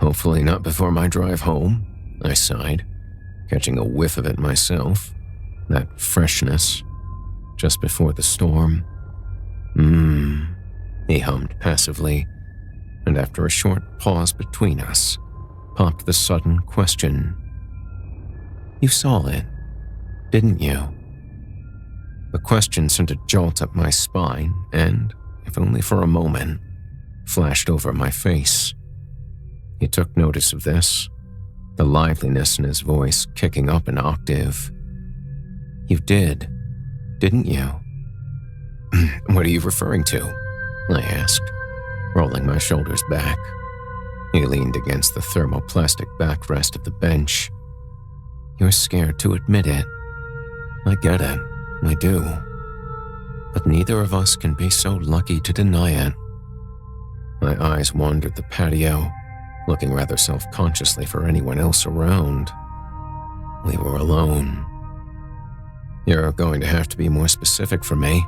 [SPEAKER 6] Hopefully not before my drive home, I sighed, catching a whiff of it myself, that freshness, just before the storm. He hummed passively, and after a short pause between us, popped the sudden question. You saw it, didn't you? The question sent a jolt up my spine and, if only for a moment, flashed over my face. He took notice of this, the liveliness in his voice kicking up an octave. You did, didn't you? What are you referring to? I asked, rolling my shoulders back. He leaned against the thermoplastic backrest of the bench. You're scared to admit it. I get it, I do. But neither of us can be so lucky to deny it. My eyes wandered the patio, looking rather self-consciously for anyone else around. We were alone. You're going to have to be more specific for me.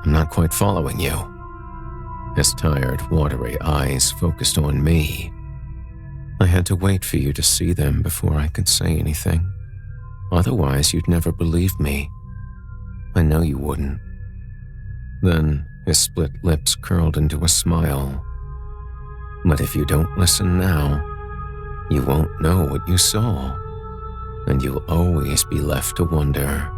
[SPEAKER 6] I'm not quite following you. His tired, watery eyes focused on me. I had to wait for you to see them before I could say anything. Otherwise, you'd never believe me. I know you wouldn't. Then his split lips curled into a smile. But if you don't listen now, you won't know what you saw, and you'll always be left to wonder.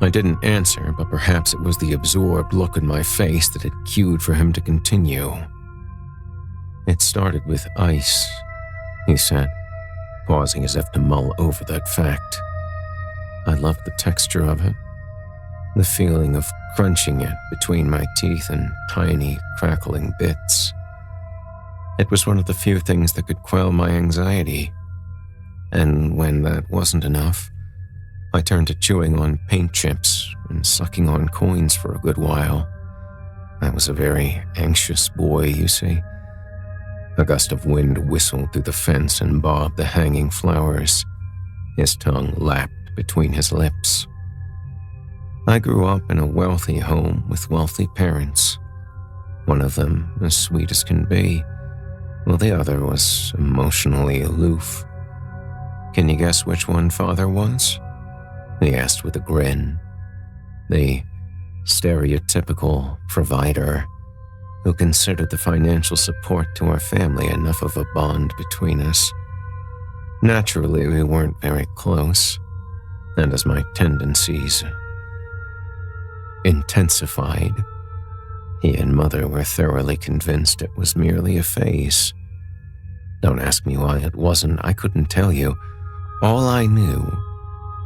[SPEAKER 6] I didn't answer, but perhaps it was the absorbed look in my face that had cued for him to continue. It started with ice, he said, pausing as if to mull over that fact. I loved the texture of it, the feeling of crunching it between my teeth in tiny, crackling bits. It was one of the few things that could quell my anxiety, and when that wasn't enough, I turned to chewing on paint chips and sucking on coins for a good while. I was a very anxious boy, you see. A gust of wind whistled through the fence and bobbed the hanging flowers. His tongue lapped between his lips. I grew up in a wealthy home with wealthy parents. One of them as sweet as can be, while the other was emotionally aloof. Can you guess which one father was? he asked with a grin. The stereotypical provider who considered the financial support to our family enough of a bond between us. Naturally, we weren't very close, and as my tendencies intensified, he and Mother were thoroughly convinced it was merely a phase. Don't ask me why it wasn't, I couldn't tell you. All I knew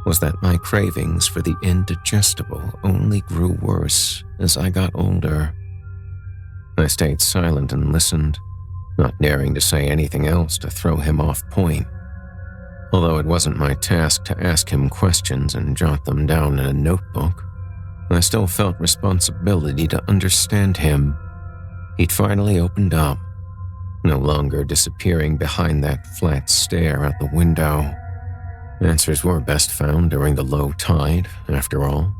[SPEAKER 6] was that my cravings for the indigestible only grew worse as I got older. I stayed silent and listened, not daring to say anything else to throw him off point. Although it wasn't my task to ask him questions and jot them down in a notebook, I still felt responsibility to understand him. He'd finally opened up, no longer disappearing behind that flat stare out the window. Answers were best found during the low tide, after all.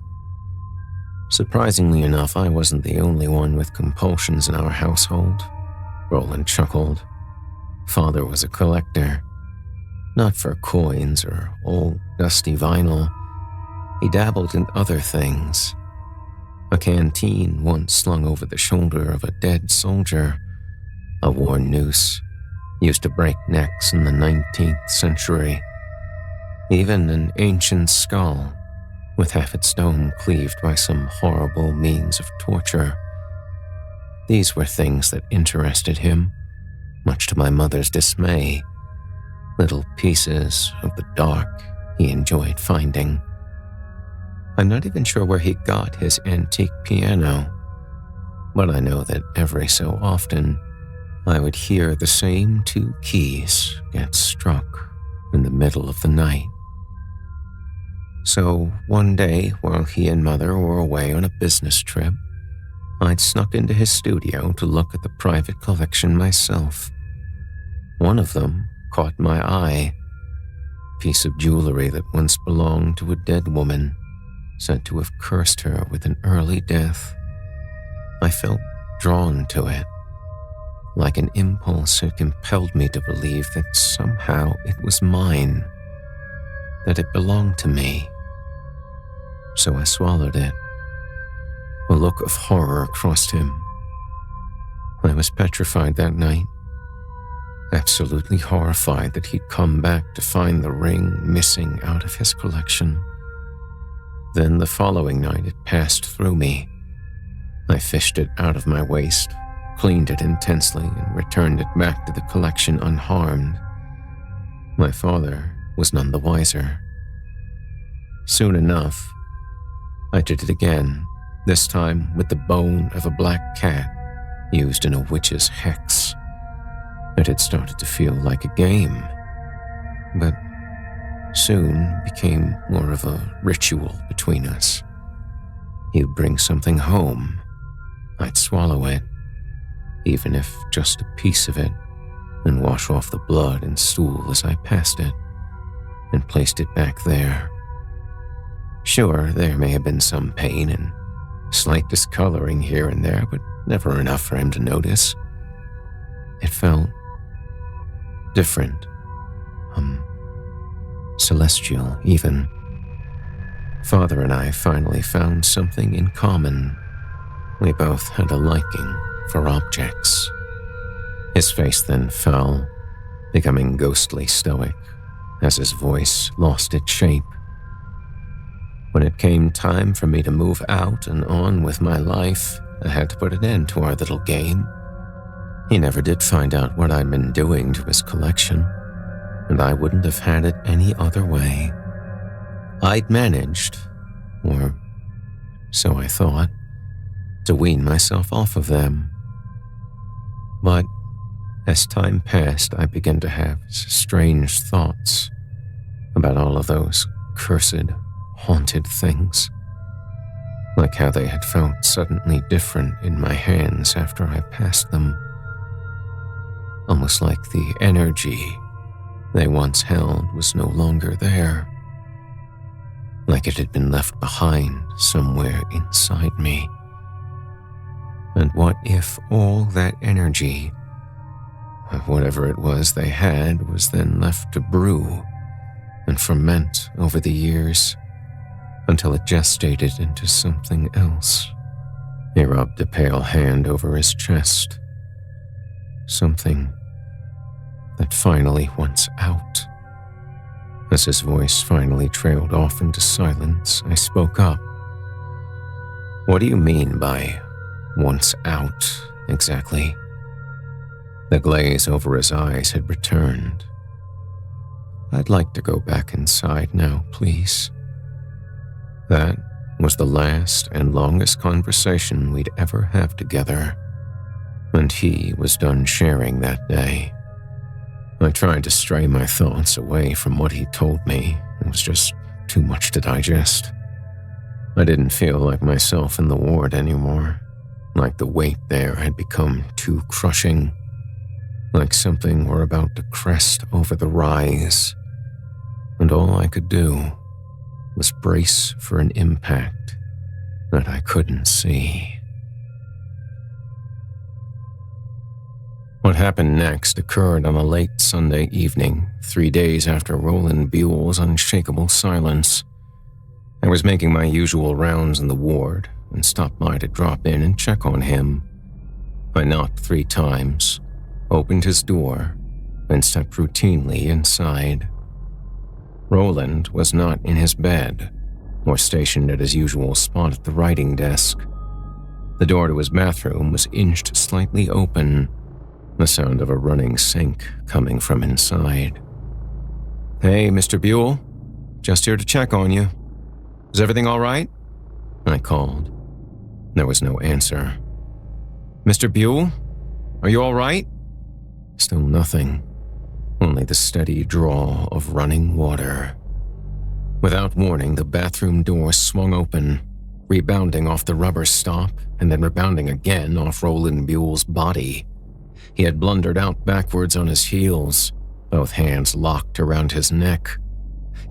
[SPEAKER 6] Surprisingly enough, I wasn't the only one with compulsions in our household. Roland chuckled. Father was a collector. Not for coins or old dusty vinyl. He dabbled in other things. A canteen once slung over the shoulder of a dead soldier. A worn noose used to break necks in the 19th century. Even an ancient skull with half its dome cleaved by some horrible means of torture. These were things that interested him, much to my mother's dismay. Little pieces of the dark he enjoyed finding. I'm not even sure where he got his antique piano, but I know that every so often I would hear the same 2 keys get struck in the middle of the night. So one day, while he and Mother were away on a business trip, I'd snuck into his studio to look at the private collection myself. One of them caught my eye. A piece of jewelry that once belonged to a dead woman, said to have cursed her with an early death. I felt drawn to it. Like an impulse, it compelled me to believe that somehow it was mine, that it belonged to me. So I swallowed it. A look of horror crossed him. I was petrified that night, absolutely horrified that he'd come back to find the ring missing out of his collection. Then the following night it passed through me. I fished it out of my waist, cleaned it intensely, and returned it back to the collection unharmed. My father was none the wiser. Soon enough, I did it again, this time with the bone of a black cat used in a witch's hex. It had started to feel like a game, but soon became more of a ritual between us. He'd bring something home. I'd swallow it, even if just a piece of it, and wash off the blood and stool as I passed it, and placed it back there. Sure, there may have been some pain and slight discoloring here and there, but never enough for him to notice. It felt different, celestial even. Father and I finally found something in common. We both had a liking for objects. His face then fell, becoming ghostly stoic, as his voice lost its shape. When it came time for me to move out and on with my life, I had to put an end to our little game. He never did find out what I'd been doing to his collection, and I wouldn't have had it any other way. I'd managed, or so I thought, to wean myself off of them. But as time passed, I began to have strange thoughts about all of those cursed, haunted things, like how they had felt suddenly different in my hands after I passed them, almost like the energy they once held was no longer there, like it had been left behind somewhere inside me. And what if all that energy, of whatever it was they had, was then left to brew and ferment over the years, until it gestated into something else. He rubbed a pale hand over his chest. Something that finally wants out. As his voice finally trailed off into silence, I spoke up. What do you mean by wants out, exactly? The glaze over his eyes had returned. I'd like to go back inside now, please. That was the last and longest conversation we'd ever have together, and he was done sharing that day. I tried to stray my thoughts away from what he told me. It was just too much to digest. I didn't feel like myself in the ward anymore, like the weight there had become too crushing, like something were about to crest over the rise, and all I could do was brace for an impact that I couldn't see. What happened next occurred on a late Sunday evening, 3 days after Roland Buell's unshakable silence. I was making my usual rounds in the ward and stopped by to drop in and check on him. I knocked 3 times, opened his door, and stepped routinely inside. Roland was not in his bed or stationed at his usual spot at the writing desk. The door to his bathroom was inched slightly open, the sound of a running sink coming from inside. "Hey, Mr. Buell, just here to check on you. Is everything all right?" I called. There was no answer. "Mr. Buell, are you all right?" Still nothing, only the steady drawl of running water. Without warning, the bathroom door swung open, rebounding off the rubber stop and then rebounding again off Roland Buell's body. He had blundered out backwards on his heels, both hands locked around his neck.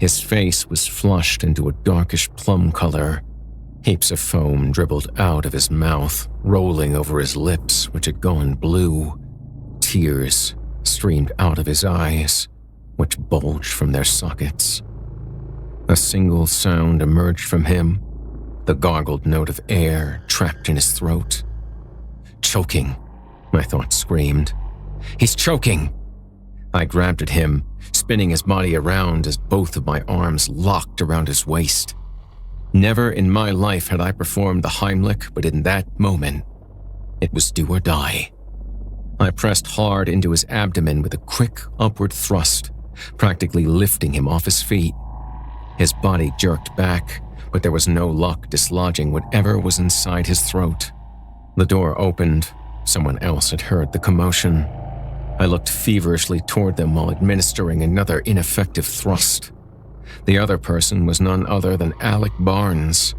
[SPEAKER 6] His face was flushed into a darkish plum color. Heaps of foam dribbled out of his mouth, rolling over his lips, which had gone blue. Tears streamed out of his eyes, which bulged from their sockets. A single sound emerged from him, the gargled note of air trapped in his throat. Choking, my thought screamed. "He's choking!" I grabbed at him, spinning his body around as both of my arms locked around his waist. Never in my life had I performed the Heimlich, but in that moment, it was do or die. I pressed hard into his abdomen with a quick upward thrust, practically lifting him off his feet. His body jerked back, but there was no luck dislodging whatever was inside his throat. The door opened. Someone else had heard the commotion. I looked feverishly toward them while administering another ineffective thrust. The other person was none other than Alec Barnes.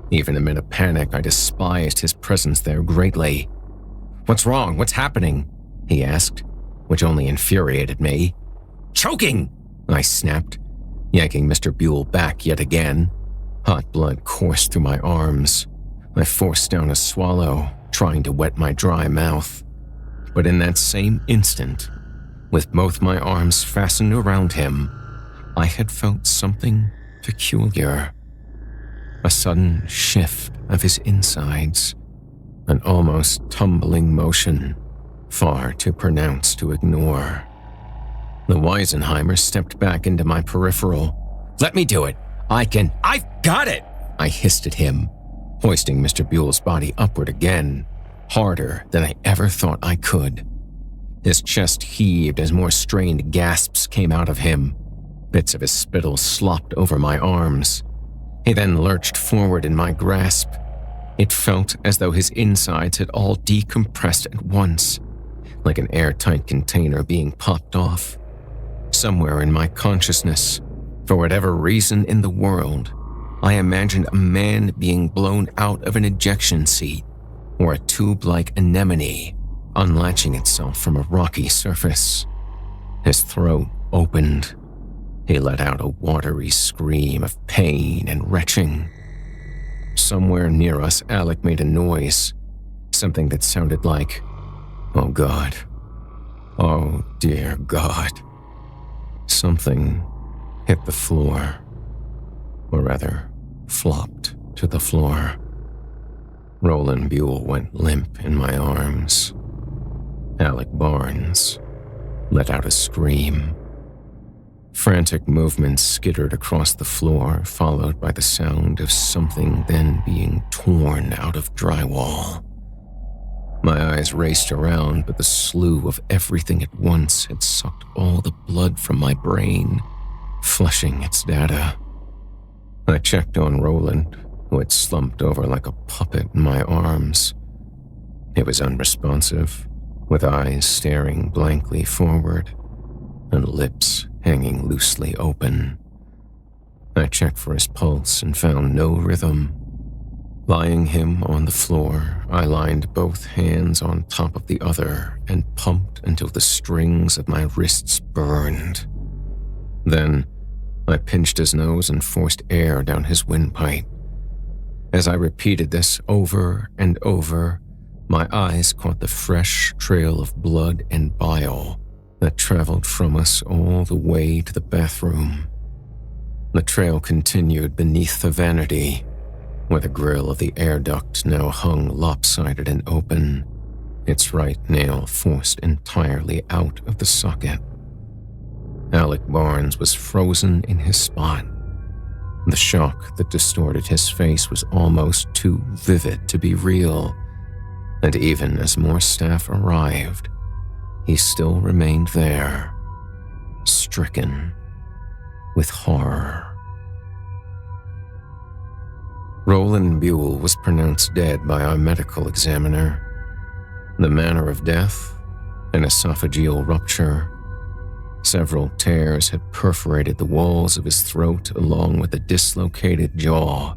[SPEAKER 6] Even amid a panic, I despised his presence there greatly. "What's wrong? What's happening?" he asked, which only infuriated me. "Choking!" I snapped, yanking Mr. Buell back yet again. Hot blood coursed through my arms. I forced down a swallow, trying to wet my dry mouth. But in that same instant, with both my arms fastened around him, I had felt something peculiar. A sudden shift of his insides, an almost tumbling motion, far too pronounced to ignore. The Weisenheimer stepped back into my peripheral. "Let me do it! I've got it!" I hissed at him, hoisting Mr. Buell's body upward again, harder than I ever thought I could. His chest heaved as more strained gasps came out of him. Bits of his spittle slopped over my arms. He then lurched forward in my grasp. It felt as though his insides had all decompressed at once, like an airtight container being popped off. Somewhere in my consciousness, for whatever reason in the world, I imagined a man being blown out of an ejection seat, or a tube-like anemone unlatching itself from a rocky surface. His throat opened. He let out a watery scream of pain and retching. Somewhere near us, Alec made a noise, something that sounded like, "Oh God. Oh dear God." Something hit the floor, or rather, flopped to the floor. Roland Buell went limp in my arms. Alec Barnes let out a scream. Frantic movements skittered across the floor, followed by the sound of something then being torn out of drywall. My eyes raced around, but the slew of everything at once had sucked all the blood from my brain, flushing its data. I checked on Roland, who had slumped over like a puppet in my arms. He was unresponsive, with eyes staring blankly forward and lips hanging loosely open. I checked for his pulse and found no rhythm. Lying him on the floor, I lined both hands on top of the other and pumped until the strings of my wrists burned. Then, I pinched his nose and forced air down his windpipe. As I repeated this over and over, my eyes caught the fresh trail of blood and bile that traveled from us all the way to the bathroom. The trail continued beneath the vanity, where the grill of the air duct now hung lopsided and open, its right nail forced entirely out of the socket. Alec Barnes was frozen in his spot. The shock that distorted his face was almost too vivid to be real, and even as more staff arrived, he still remained there, stricken with horror. Roland Buell was pronounced dead by our medical examiner. The manner of death, an esophageal rupture. Several tears had perforated the walls of his throat along with a dislocated jaw,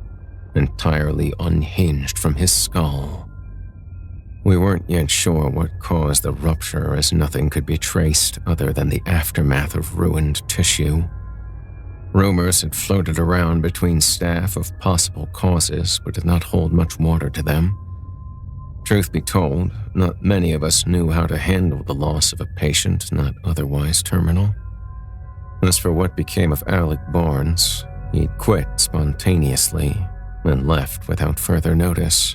[SPEAKER 6] entirely unhinged from his skull. We weren't yet sure what caused the rupture, as nothing could be traced other than the aftermath of ruined tissue. Rumors had floated around between staff of possible causes, but did not hold much water to them. Truth be told, not many of us knew how to handle the loss of a patient not otherwise terminal. As for what became of Alec Barnes, he'd quit spontaneously and left without further notice.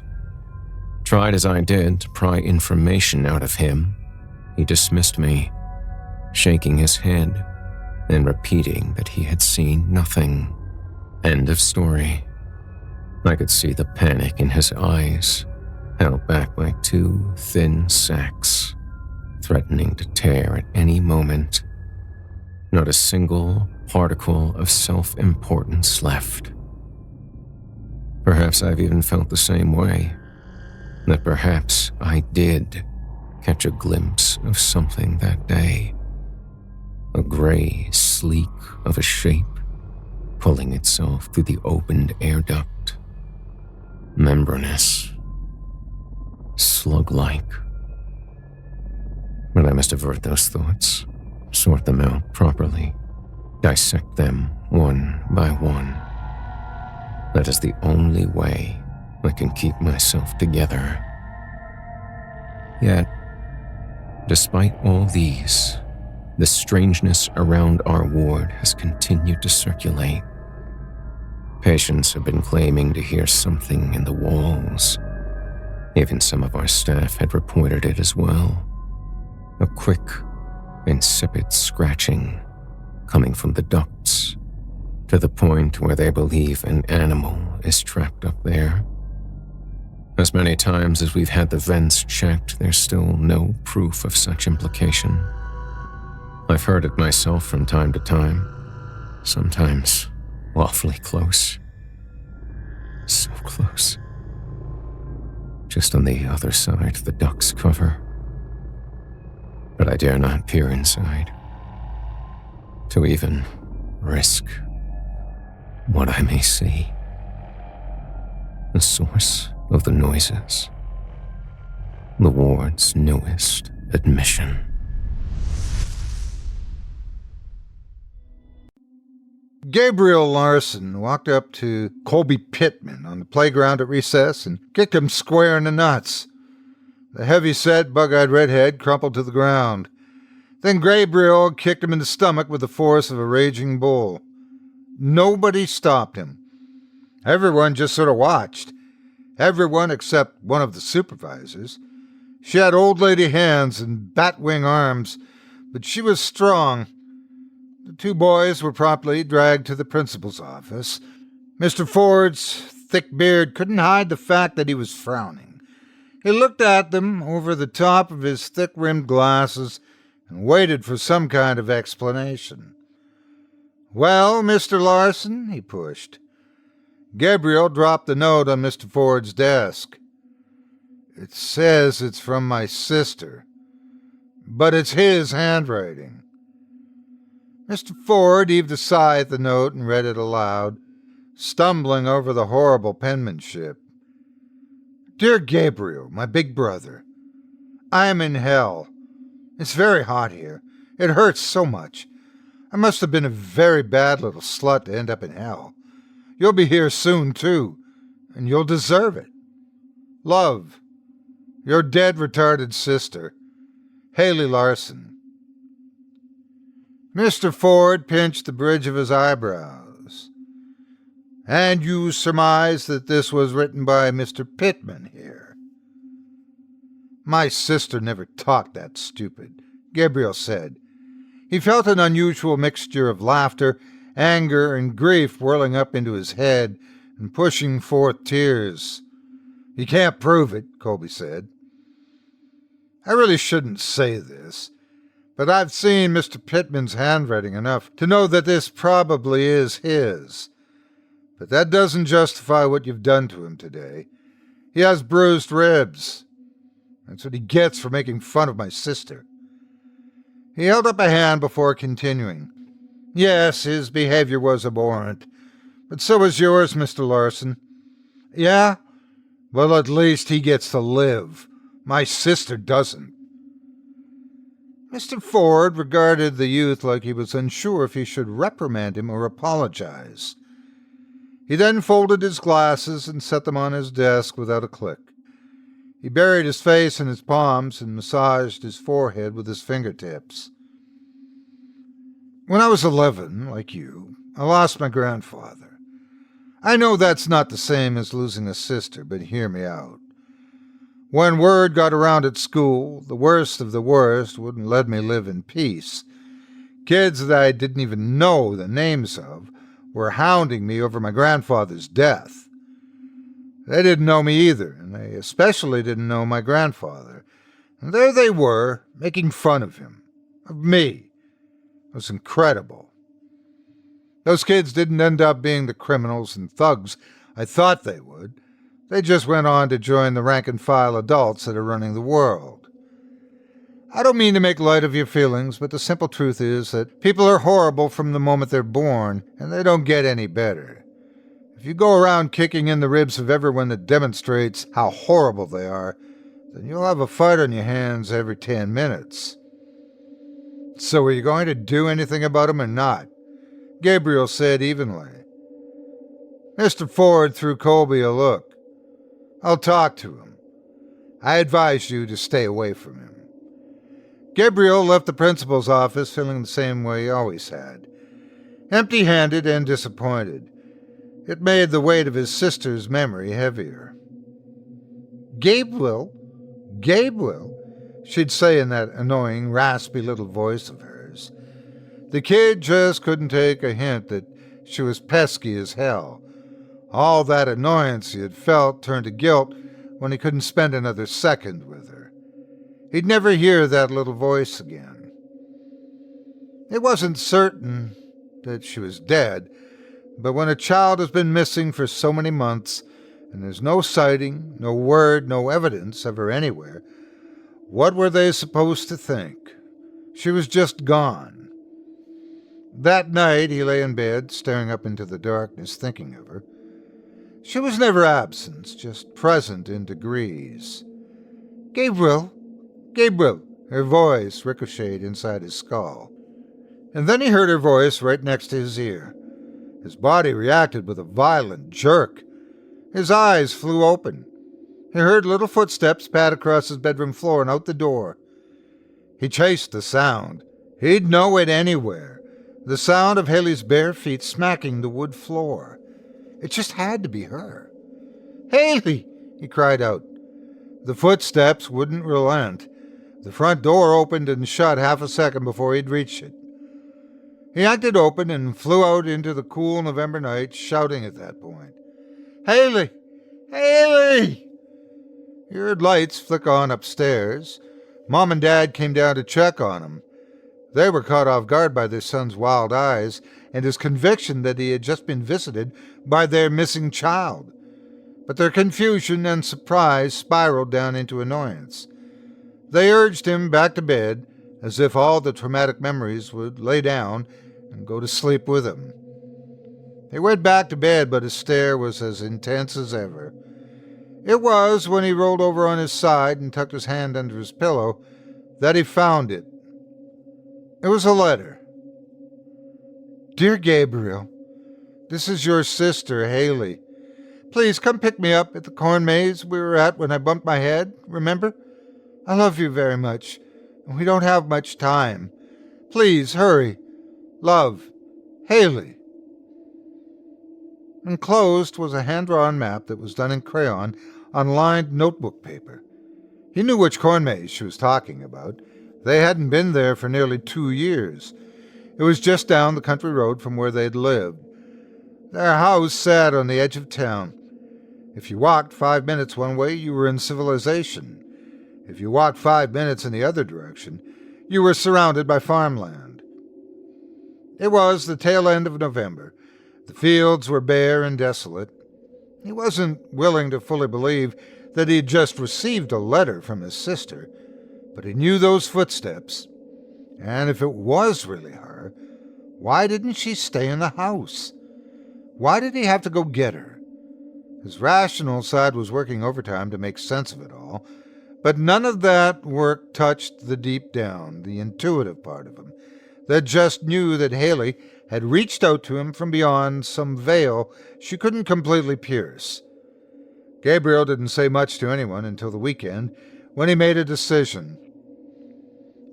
[SPEAKER 6] Tried as I did to pry information out of him, he dismissed me, shaking his head and repeating that he had seen nothing. End of story. I could see the panic in his eyes, held back like two thin sacks, threatening to tear at any moment. Not a single particle of self-importance left. Perhaps I've even felt the same way, that perhaps I did catch a glimpse of something that day. A gray sleek of a shape pulling itself through the opened air duct. Membranous. Slug-like. But I must avert those thoughts, sort them out properly, dissect them one by one. That is the only way I can keep myself together. Yet, despite all these, the strangeness around our ward has continued to circulate. Patients have been claiming to hear something in the walls. Even some of our staff had reported it as well. A quick, insipid scratching coming from the ducts, to the point where they believe an animal is trapped up there. As many times as we've had the vents checked, there's still no proof of such implication. I've heard it myself from time to time, sometimes awfully close. So close. Just on the other side of the duct's cover. But I dare not peer inside, to even risk what I may see. The source of the noises. The ward's newest admission.
[SPEAKER 7] Gabriel Larson walked up to Colby Pittman on the playground at recess and kicked him square in the nuts. The heavy-set, bug-eyed redhead crumpled to the ground. Then Gabriel kicked him in the stomach with the force of a raging bull. Nobody stopped him. Everyone just sort of watched. Everyone except one of the supervisors. She had old lady hands and bat-wing arms, but she was strong. The two boys were promptly dragged to the principal's office. Mr. Ford's thick beard couldn't hide the fact that he was frowning. He looked at them over the top of his thick-rimmed glasses and waited for some kind of explanation. "Well, Mr. Larson," he pushed. Gabriel dropped the note on Mr. Ford's desk. "It says it's from my sister, but it's his handwriting." Mr. Ford heaved a sigh at the note and read it aloud, stumbling over the horrible penmanship. "Dear Gabriel, my big brother, I am in hell. It's very hot here. It hurts so much. I must have been a very bad little slut to end up in hell. You'll be here soon, too, and you'll deserve it. Love, your dead retarded sister, Healy Larson." Mr. Ford pinched the bridge of his eyebrows. "And you surmise that this was written by Mr. Pittman here?" "My sister never talked that stupid," Gabriel said. He felt an unusual mixture of laughter, anger, and grief whirling up into his head and pushing forth tears. "You can't prove it," Colby said. "I really shouldn't say this, but I've seen Mr. Pittman's handwriting enough to know that this probably is his. But that doesn't justify what you've done to him today. He has bruised ribs. That's what he gets for making fun of my sister." He held up a hand before continuing. "Yes, his behavior was abhorrent, but so was yours, Mr. Larson." "Yeah? Well, at least he gets to live. My sister doesn't." Mr. Ford regarded the youth like he was unsure if he should reprimand him or apologize. He then folded his glasses and set them on his desk without a click. He buried his face in his palms and massaged his forehead with his fingertips. "When I was 11, like you, I lost my grandfather. I know that's not the same as losing a sister, but hear me out. When word got around at school, the worst of the worst wouldn't let me live in peace. Kids that I didn't even know the names of were hounding me over my grandfather's death. They didn't know me either, and they especially didn't know my grandfather. And there they were, making fun of him, of me. It was incredible. Those kids didn't end up being the criminals and thugs I thought they would. They just went on to join the rank-and-file adults that are running the world. I don't mean to make light of your feelings, but the simple truth is that people are horrible from the moment they're born, and they don't get any better. If you go around kicking in the ribs of everyone that demonstrates how horrible they are, then you'll have a fight on your hands every 10 minutes. So are you going to do anything about him or not?" Gabriel said evenly. Mr. Ford threw Colby a look. "I'll talk to him. I advise you to stay away from him." Gabriel left the principal's office feeling the same way he always had, empty-handed and disappointed. It made the weight of his sister's memory heavier. Gabriel, she'd say in that annoying, raspy little voice of hers. The kid just couldn't take a hint that she was pesky as hell. All that annoyance he had felt turned to guilt when he couldn't spend another second with her. He'd never hear that little voice again. It wasn't certain that she was dead, but when a child has been missing for so many months, and there's no sighting, no word, no evidence of her anywhere, what were they supposed to think? She was just gone. That night he lay in bed, staring up into the darkness, thinking of her. She was never absent, just present in degrees. Gabriel, her voice ricocheted inside his skull. And then he heard her voice right next to his ear. His body reacted with a violent jerk. His eyes flew open. He heard little footsteps pad across his bedroom floor and out the door. He chased the sound. He'd know it anywhere. The sound of Haley's bare feet smacking the wood floor. It just had to be her. "Healy!" he cried out. The footsteps wouldn't relent. The front door opened and shut half a second before he'd reached it. He yanked it open and flew out into the cool November night, shouting at that point, "Healy! Healy!" He heard lights flick on upstairs. Mom and Dad came down to check on him. They were caught off guard by their son's wild eyes and his conviction that he had just been visited by their missing child. But their confusion and surprise spiraled down into annoyance. They urged him back to bed, as if all the traumatic memories would lay down and go to sleep with him. He went back to bed, but his stare was as intense as ever. It was when he rolled over on his side and tucked his hand under his pillow that he found it. It was a letter. "Dear Gabriel, this is your sister, Healy. Please come pick me up at the corn maze we were at when I bumped my head, remember? I love you very much, and we don't have much time. Please, hurry. Love, Healy." Enclosed was a hand-drawn map that was done in crayon on lined notebook paper. He knew which corn maze she was talking about. They hadn't been there for nearly 2 years. It was just down the country road from where they'd lived. Their house sat on the edge of town. If you walked 5 minutes one way, you were in civilization. If you walked 5 minutes in the other direction, you were surrounded by farmland. It was the tail end of November. The fields were bare and desolate. He wasn't willing to fully believe that he had just received a letter from his sister, but he knew those footsteps. And if it was really her, why didn't she stay in the house? Why did he have to go get her? His rational side was working overtime to make sense of it all, but none of that work touched the deep down, the intuitive part of him, that just knew that Healy had reached out to him from beyond some veil she couldn't completely pierce. Gabriel didn't say much to anyone until the weekend, when he made a decision.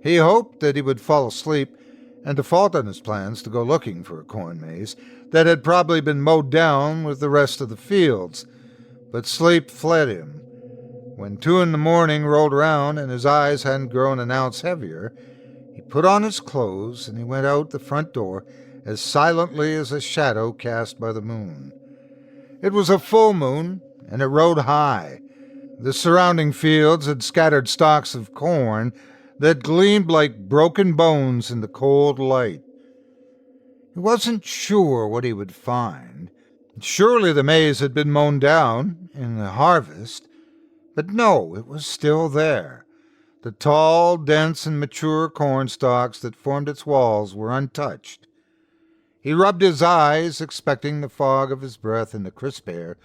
[SPEAKER 7] He hoped that he would fall asleep and default on his plans to go looking for a corn maze that had probably been mowed down with the rest of the fields, but sleep fled him. When 2 a.m. rolled around and his eyes hadn't grown an ounce heavier, he put on his clothes and he went out the front door as silently as a shadow cast by the moon. It was a full moon, and it rode high. The surrounding fields had scattered stalks of corn that gleamed like broken bones in the cold light. He wasn't sure what he would find. Surely the maze had been mown down in the harvest, but no, it was still there. The tall, dense, and mature corn stalks that formed its walls were untouched. He rubbed his eyes, expecting the fog of his breath in the crisp air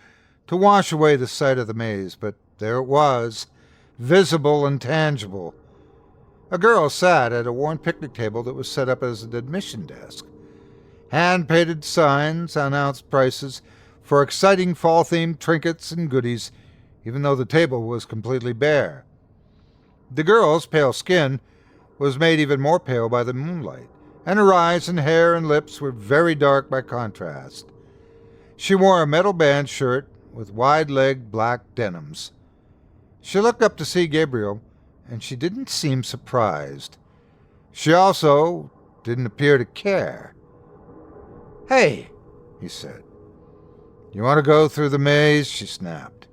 [SPEAKER 7] to wash away the sight of the maze, but there it was, visible and tangible. A girl sat at a worn picnic table that was set up as an admission desk. Hand-painted signs announced prices for exciting fall-themed trinkets and goodies, even though the table was completely bare. The girl's pale skin was made even more pale by the moonlight, and her eyes and hair and lips were very dark by contrast. She wore a metal band shirt with wide-legged black denims. She looked up to see Gabriel, and she didn't seem surprised. She also didn't appear to care. "Hey," he said. "You want to go through the maze?" she snapped.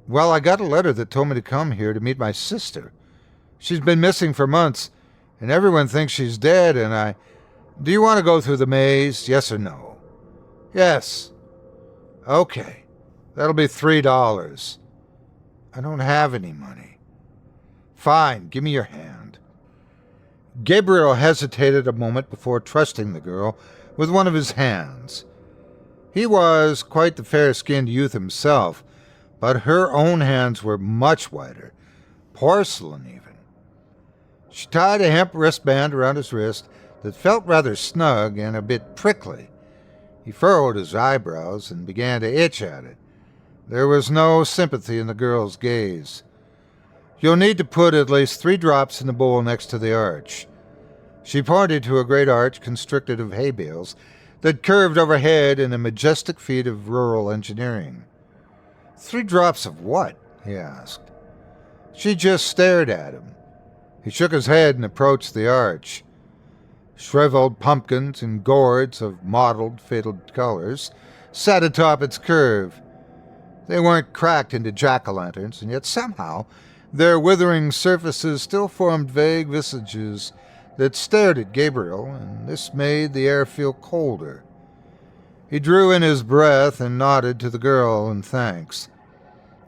[SPEAKER 7] "Well, I got a letter that told me to come here to meet my sister. She's been missing for months, and everyone thinks she's dead, and Do you want to go through the maze, yes or no?" "Yes." "Okay. That'll be $3. "I don't have any money." "Fine, give me your hand." Gabriel hesitated a moment before trusting the girl with one of his hands. He was quite the fair-skinned youth himself, but her own hands were much whiter, porcelain even. She tied a hemp wristband around his wrist that felt rather snug and a bit prickly. He furrowed his eyebrows and began to itch at it. There was no sympathy in the girl's gaze. "You'll need to put at least 3 drops in the bowl next to the arch." She pointed to a great arch constricted of hay bales that curved overhead in a majestic feat of rural engineering. 3 drops of what? He asked. She just stared at him. He shook his head and approached the arch. Shriveled pumpkins and gourds of mottled, faded colors sat atop its curve. They weren't cracked into jack-o'-lanterns, and yet somehow their withering surfaces still formed vague visages that stared at Gabriel, and this made the air feel colder. He drew in his breath and nodded to the girl in thanks.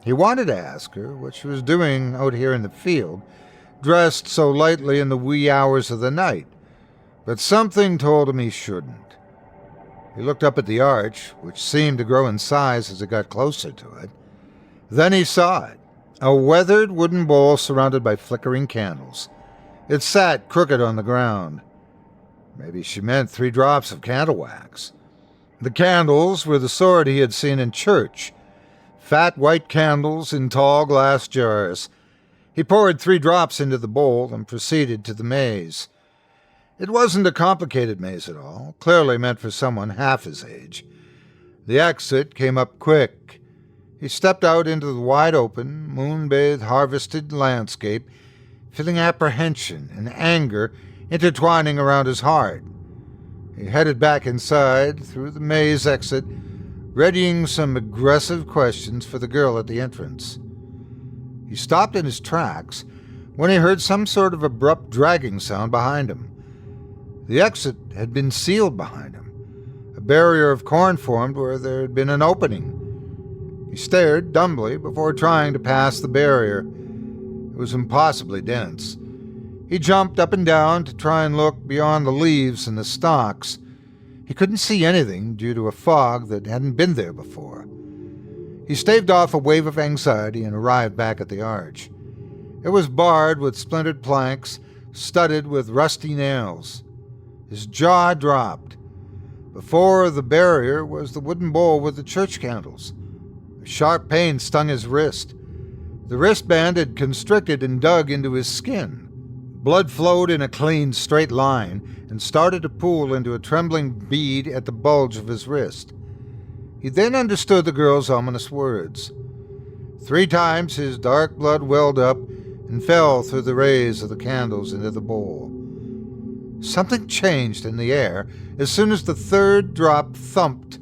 [SPEAKER 7] He wanted to ask her what she was doing out here in the field, dressed so lightly in the wee hours of the night, but something told him he shouldn't. He looked up at the arch, which seemed to grow in size as he got closer to it. Then he saw it, a weathered wooden bowl surrounded by flickering candles. It sat crooked on the ground. Maybe she meant 3 drops of candle wax. The candles were the sort he had seen in church, fat white candles in tall glass jars. He poured 3 drops into the bowl and proceeded to the maze. It wasn't a complicated maze at all, clearly meant for someone half his age. The exit came up quick. He stepped out into the wide-open, moon-bathed, harvested landscape, feeling apprehension and anger intertwining around his heart. He headed back inside, through the maze exit, readying some aggressive questions for the girl at the entrance. He stopped in his tracks when he heard some sort of abrupt dragging sound behind him. The exit had been sealed behind him. A barrier of corn formed where there had been an opening. He stared dumbly before trying to pass the barrier. It was impossibly dense. He jumped up and down to try and look beyond the leaves and the stalks. He couldn't see anything due to a fog that hadn't been there before. He staved off a wave of anxiety and arrived back at the arch. It was barred with splintered planks, studded with rusty nails. His jaw dropped. Before the barrier was the wooden bowl with the church candles. A sharp pain stung his wrist. The wristband had constricted and dug into his skin. Blood flowed in a clean, straight line and started to pool into a trembling bead at the bulge of his wrist. He then understood the girl's ominous words. 3 times his dark blood welled up and fell through the rays of the candles into the bowl. Something changed in the air as soon as the 3rd drop thumped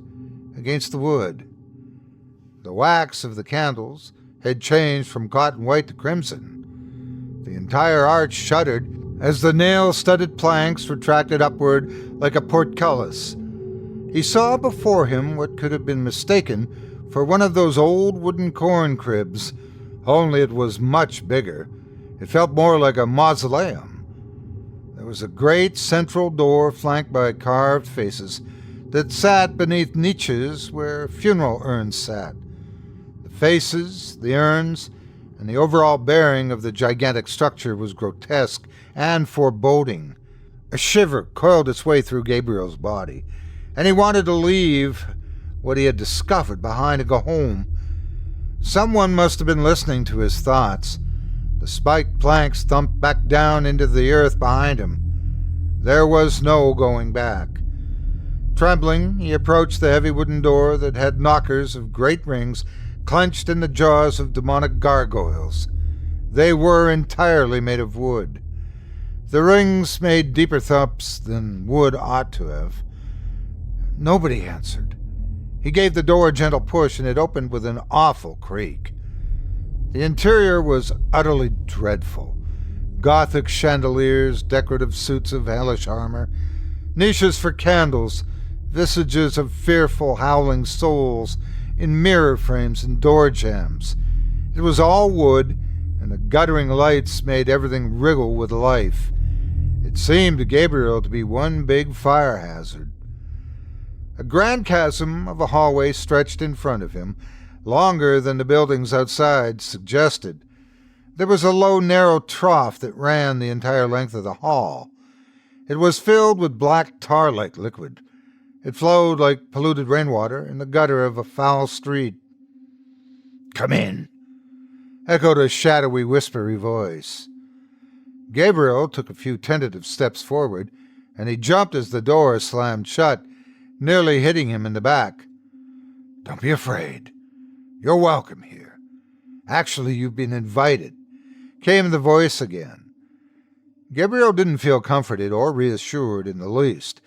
[SPEAKER 7] against the wood. The wax of the candles had changed from cotton white to crimson. The entire arch shuddered as the nail-studded planks retracted upward like a portcullis. He saw before him what could have been mistaken for one of those old wooden corn cribs, only it was much bigger. It felt more like a mausoleum. There was a great central door flanked by carved faces that sat beneath niches where funeral urns sat. The faces, the urns, and the overall bearing of the gigantic structure was grotesque and foreboding. A shiver coiled its way through Gabriel's body, and he wanted to leave what he had discovered behind and go home. Someone must have been listening to his thoughts. The spiked planks thumped back down into the earth behind him. There was no going back. Trembling, he approached the heavy wooden door that had knockers of great rings clenched in the jaws of demonic gargoyles. They were entirely made of wood. The rings made deeper thumps than wood ought to have. Nobody answered. He gave the door a gentle push, and it opened with an awful creak. The interior was utterly dreadful. Gothic chandeliers, decorative suits of hellish armor, niches for candles, visages of fearful, howling souls in mirror frames and door jambs. It was all wood, and the guttering lights made everything wriggle with life. It seemed to Gabriel to be one big fire hazard. A grand chasm of a hallway stretched in front of him, longer than the buildings outside suggested. There was a low, narrow trough that ran the entire length of the hall. It was filled with black tar-like liquid. It flowed like polluted rainwater in the gutter of a foul street. "Come in," echoed a shadowy, whispery voice. Gabriel took a few tentative steps forward, and he jumped as the door slammed shut, nearly hitting him in the back. "Don't be afraid. You're welcome here. Actually, you've been invited," came the voice again. Gabriel didn't feel comforted or reassured in the least.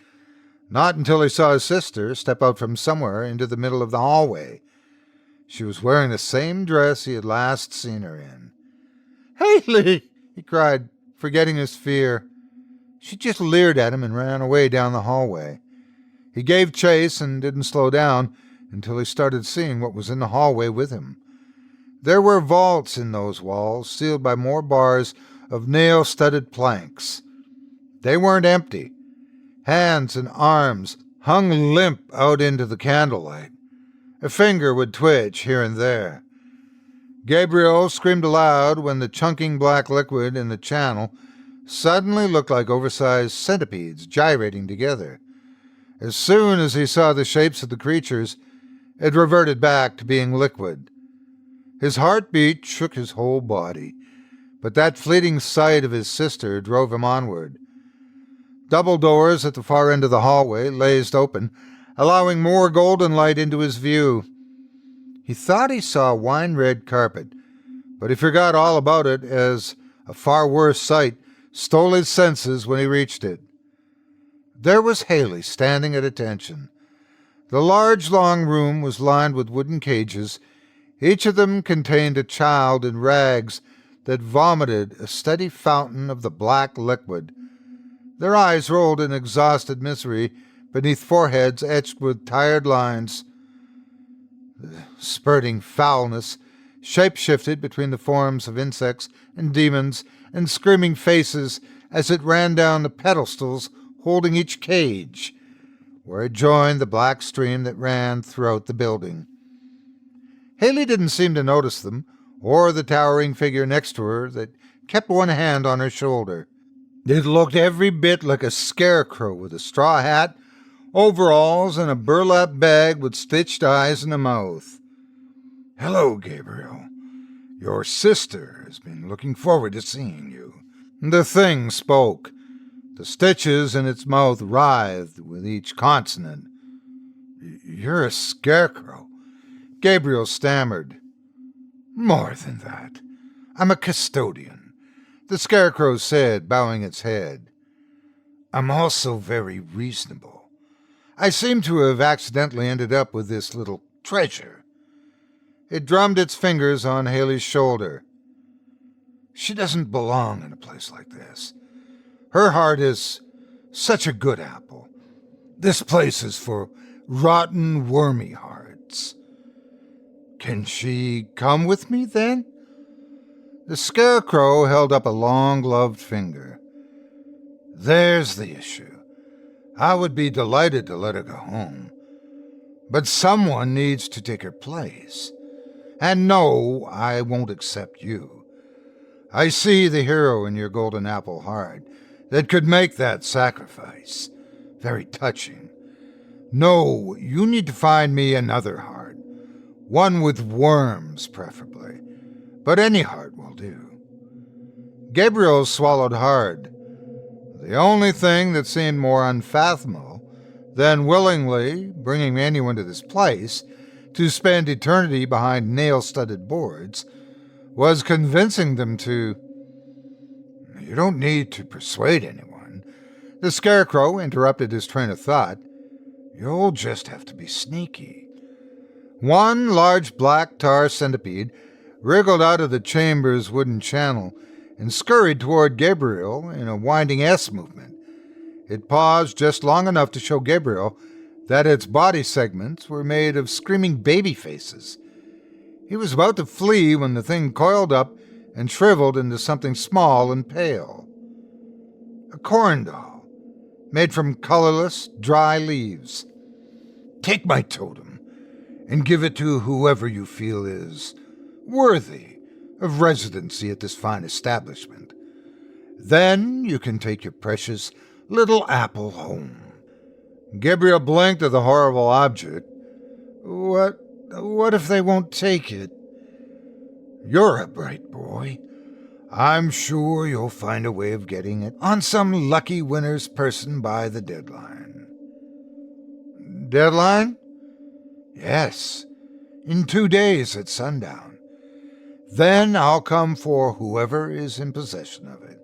[SPEAKER 7] Not until he saw his sister step out from somewhere into the middle of the hallway. She was wearing the same dress he had last seen her in. "Healy!" he cried, forgetting his fear. She just leered at him and ran away down the hallway. He gave chase and didn't slow down until he started seeing what was in the hallway with him. There were vaults in those walls, sealed by more bars of nail-studded planks. They weren't empty. Hands and arms hung limp out into the candlelight. A finger would twitch here and there. Gabriel screamed aloud when the chunking black liquid in the channel suddenly looked like oversized centipedes gyrating together. As soon as he saw the shapes of the creatures, it reverted back to being liquid. His heartbeat shook his whole body, but that fleeting sight of his sister drove him onward. Double doors at the far end of the hallway lazed open, allowing more golden light into his view. He thought he saw wine-red carpet, but he forgot all about it as a far worse sight stole his senses when he reached it. There was Healy standing at attention. The large, long room was lined with wooden cages. Each of them contained a child in rags that vomited a steady fountain of the black liquid. Their eyes rolled in exhausted misery beneath foreheads etched with tired lines. The spurting foulness shape-shifted between the forms of insects and demons and screaming faces as it ran down the pedestals holding each cage, where it joined the black stream that ran throughout the building. Healy didn't seem to notice them, or the towering figure next to her that kept one hand on her shoulder. It looked every bit like a scarecrow with a straw hat, overalls, and a burlap bag with stitched eyes and a mouth. "Hello, Gabriel. Your sister has been looking forward to seeing you." The thing spoke. The stitches in its mouth writhed with each consonant. "You're a scarecrow," Gabriel stammered. "More than that. I'm a custodian," the scarecrow said, bowing its head. "I'm also very reasonable. I seem to have accidentally ended up with this little treasure." It drummed its fingers on Healy's shoulder. "She doesn't belong in a place like this. Her heart is such a good apple. This place is for rotten, wormy hearts. Can she come with me, then?" The scarecrow held up a long, gloved finger. "There's the issue. I would be delighted to let her go home. But someone needs to take her place. And no, I won't accept you. I see the hero in your golden apple heart that could make that sacrifice. Very touching. No, you need to find me another heart. One with worms, preferably. But any heart will do." Gabriel swallowed hard. The only thing that seemed more unfathomable than willingly bringing anyone to this place to spend eternity behind nail-studded boards was convincing them to... "You don't need to persuade anyone." The scarecrow interrupted his train of thought. "You'll just have to be sneaky." One large black tar centipede wriggled out of the chamber's wooden channel and scurried toward Gabriel in a winding S movement. It paused just long enough to show Gabriel that its body segments were made of screaming baby faces. He was about to flee when the thing coiled up and shriveled into something small and pale. A corn doll, made from colorless, dry leaves. "Take my totem and give it to whoever you feel is worthy of residency at this fine establishment. Then you can take your precious little apple home." Gabriel blinked at the horrible object. What if they won't take it?" "You're a bright boy. I'm sure you'll find a way of getting it on some lucky winner's person by the deadline." Deadline? Yes, in 2 days at sundown. Then I'll come for whoever is in possession of it.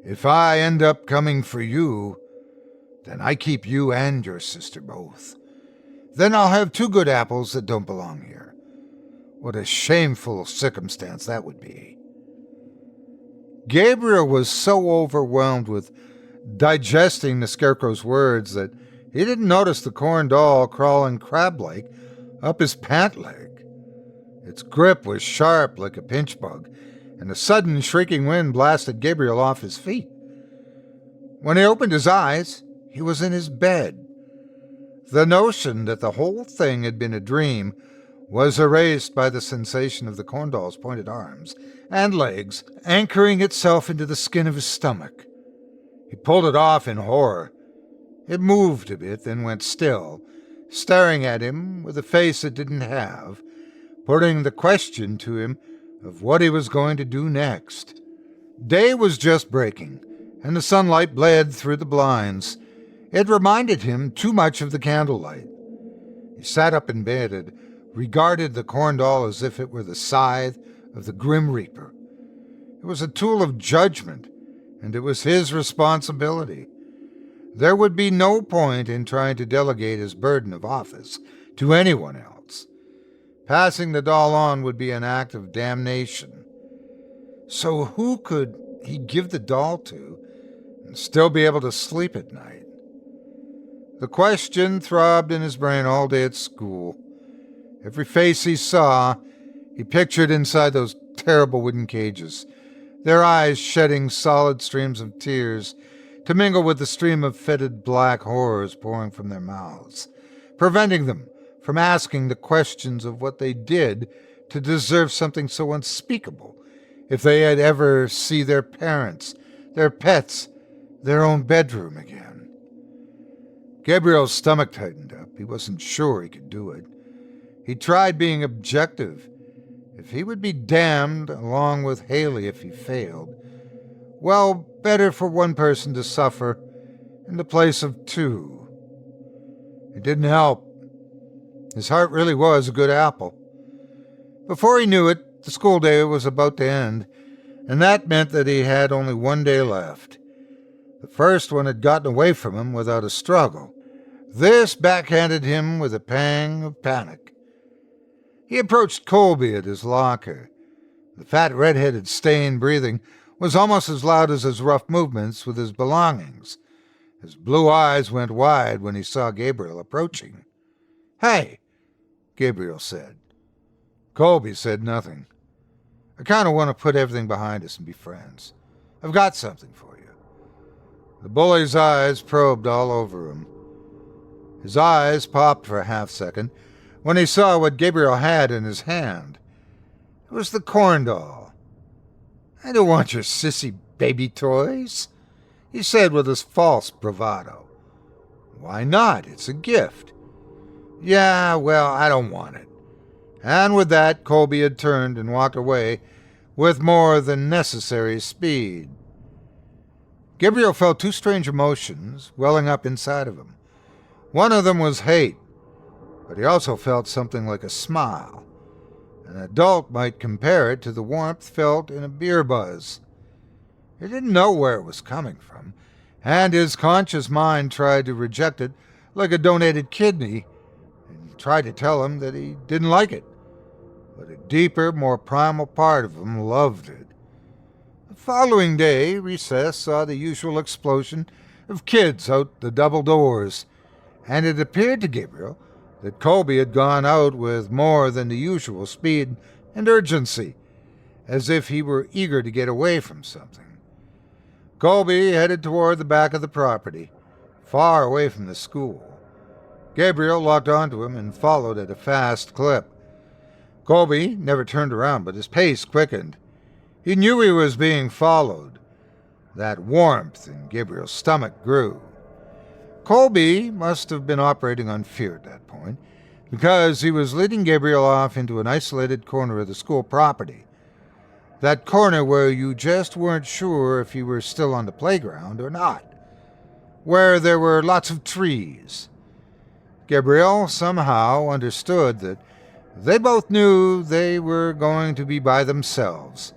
[SPEAKER 7] If I end up coming for you, then I keep you and your sister both. Then I'll have 2 good apples that don't belong here. What a shameful circumstance that would be. Gabriel was so overwhelmed with digesting the Scarecrow's words that he didn't notice the corn doll crawling crab-like up his pant leg. Its grip was sharp like a pinch bug, and a sudden shrieking wind blasted Gabriel off his feet. When he opened his eyes, he was in his bed. The notion that the whole thing had been a dream was erased by the sensation of the corn doll's pointed arms and legs anchoring itself into the skin of his stomach. He pulled it off in horror. It moved a bit, then went still, staring at him with a face it didn't have, putting the question to him of what he was going to do next. Day was just breaking, and the sunlight bled through the blinds. It reminded him too much of the candlelight. He sat up in bed and regarded the corn doll as if it were the scythe of the Grim Reaper. It was a tool of judgment, and it was his responsibility. There would be no point in trying to delegate his burden of office to anyone else. Passing the doll on would be an act of damnation. So who could he give the doll to and still be able to sleep at night? The question throbbed in his brain all day at school. Every face he saw, he pictured inside those terrible wooden cages, their eyes shedding solid streams of tears to mingle with the stream of fetid black horrors pouring from their mouths, preventing them from asking the questions of what they did to deserve something so unspeakable if they had ever see their parents, their pets, their own bedroom again. Gabriel's stomach tightened up. He wasn't sure he could do it. He tried being objective. If he would be damned along with Healy if he failed, well, better for one person to suffer in the place of 2. It didn't help. His heart really was a good apple. Before he knew it, the school day was about to end, and that meant that he had only 1 day left. The first one had gotten away from him without a struggle. This backhanded him with a pang of panic. He approached Colby at his locker. The fat red-headed stained breathing was almost as loud as his rough movements with his belongings. His blue eyes went wide when he saw Gabriel approaching. "Hey," Gabriel said. Colby said nothing. "I kind of want to put everything behind us and be friends. I've got something for you." The bully's eyes probed all over him. His eyes popped for a half-second when he saw what Gabriel had in his hand. It was the corn doll. "I don't want your sissy baby toys," he said with his false bravado. "Why not? It's a gift." "Yeah, well, I don't want it." And with that, Colby had turned and walked away with more than necessary speed. Gabriel felt 2 strange emotions welling up inside of him. One of them was hate, but he also felt something like a smile. An adult might compare it to the warmth felt in a beer buzz. He didn't know where it was coming from, and his conscious mind tried to reject it like a donated kidney and tried to tell him that he didn't like it. But a deeper, more primal part of him loved it. The following day, recess saw the usual explosion of kids out the double doors, and it appeared to Gabriel that Colby had gone out with more than the usual speed and urgency, as if he were eager to get away from something. Colby headed toward the back of the property, far away from the school. Gabriel locked onto him and followed at a fast clip. Colby never turned around, but his pace quickened. He knew he was being followed. That warmth in Gabriel's stomach grew. Colby must have been operating on fear at that point, because he was leading Gabriel off into an isolated corner of the school property. That corner where you just weren't sure if you were still on the playground or not. Where there were lots of trees. Gabriel somehow understood that they both knew they were going to be by themselves.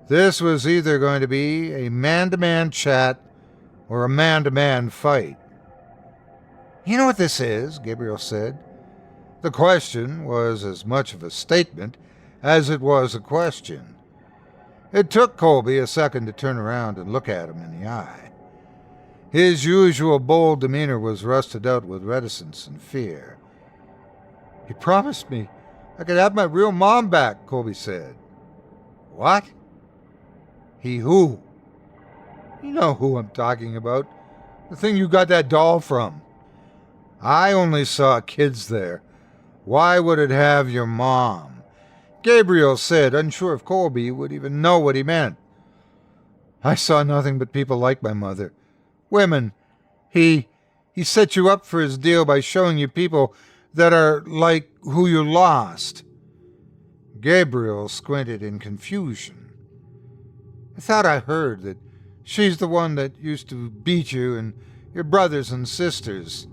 [SPEAKER 7] This was either going to be a man-to-man chat or a man-to-man fight. "You know what this is?" Gabriel said. The question was as much of a statement as it was a question. It took Colby a second to turn around and look at him in the eye. His usual bold demeanor was rusted out with reticence and fear. "He promised me I could have my real mom back," Colby said. "What?" "He who?" "You know who I'm talking about. The thing you got that doll from." "I only saw kids there. Why would it have your mom?" Gabriel said, unsure if Colby would even know what he meant. "I saw nothing but people like my mother. Women. He set you up for his deal by showing you people that are like who you lost." Gabriel squinted in confusion. "I thought I heard that she's the one that used to beat you and your brothers and sisters."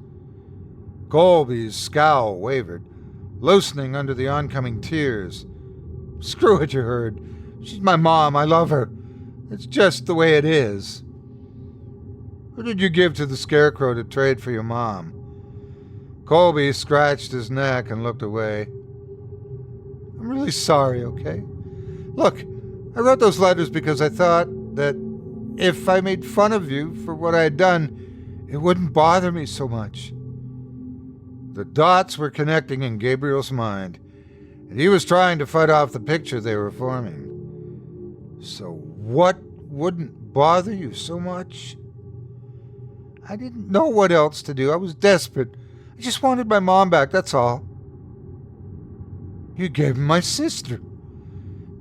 [SPEAKER 7] Colby's scowl wavered, loosening under the oncoming tears. "Screw what you heard. She's my mom. I love her. It's just the way it is." "Who did you give to the Scarecrow to trade for your mom?" Colby scratched his neck and looked away. "I'm really sorry, okay? Look, I wrote those letters because I thought that if I made fun of you for what I had done, it wouldn't bother me so much." The dots were connecting in Gabriel's mind, and he was trying to fight off the picture they were forming. So what wouldn't bother you so much? "I didn't know what else to do. I was desperate. I just wanted my mom back, that's all." "You gave him my sister,"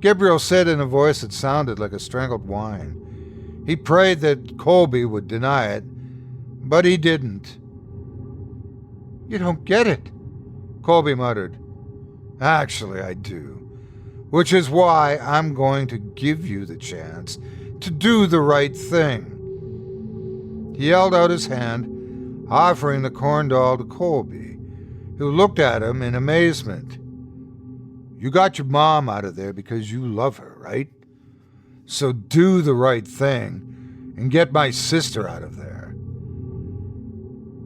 [SPEAKER 7] Gabriel said in a voice that sounded like a strangled whine. He prayed that Colby would deny it, but he didn't. "You don't get it," Colby muttered. "Actually, I do, which is why I'm going to give you the chance to do the right thing." He held out his hand, offering the corn doll to Colby, who looked at him in amazement. "You got your mom out of there because you love her, right? So do the right thing and get my sister out of there."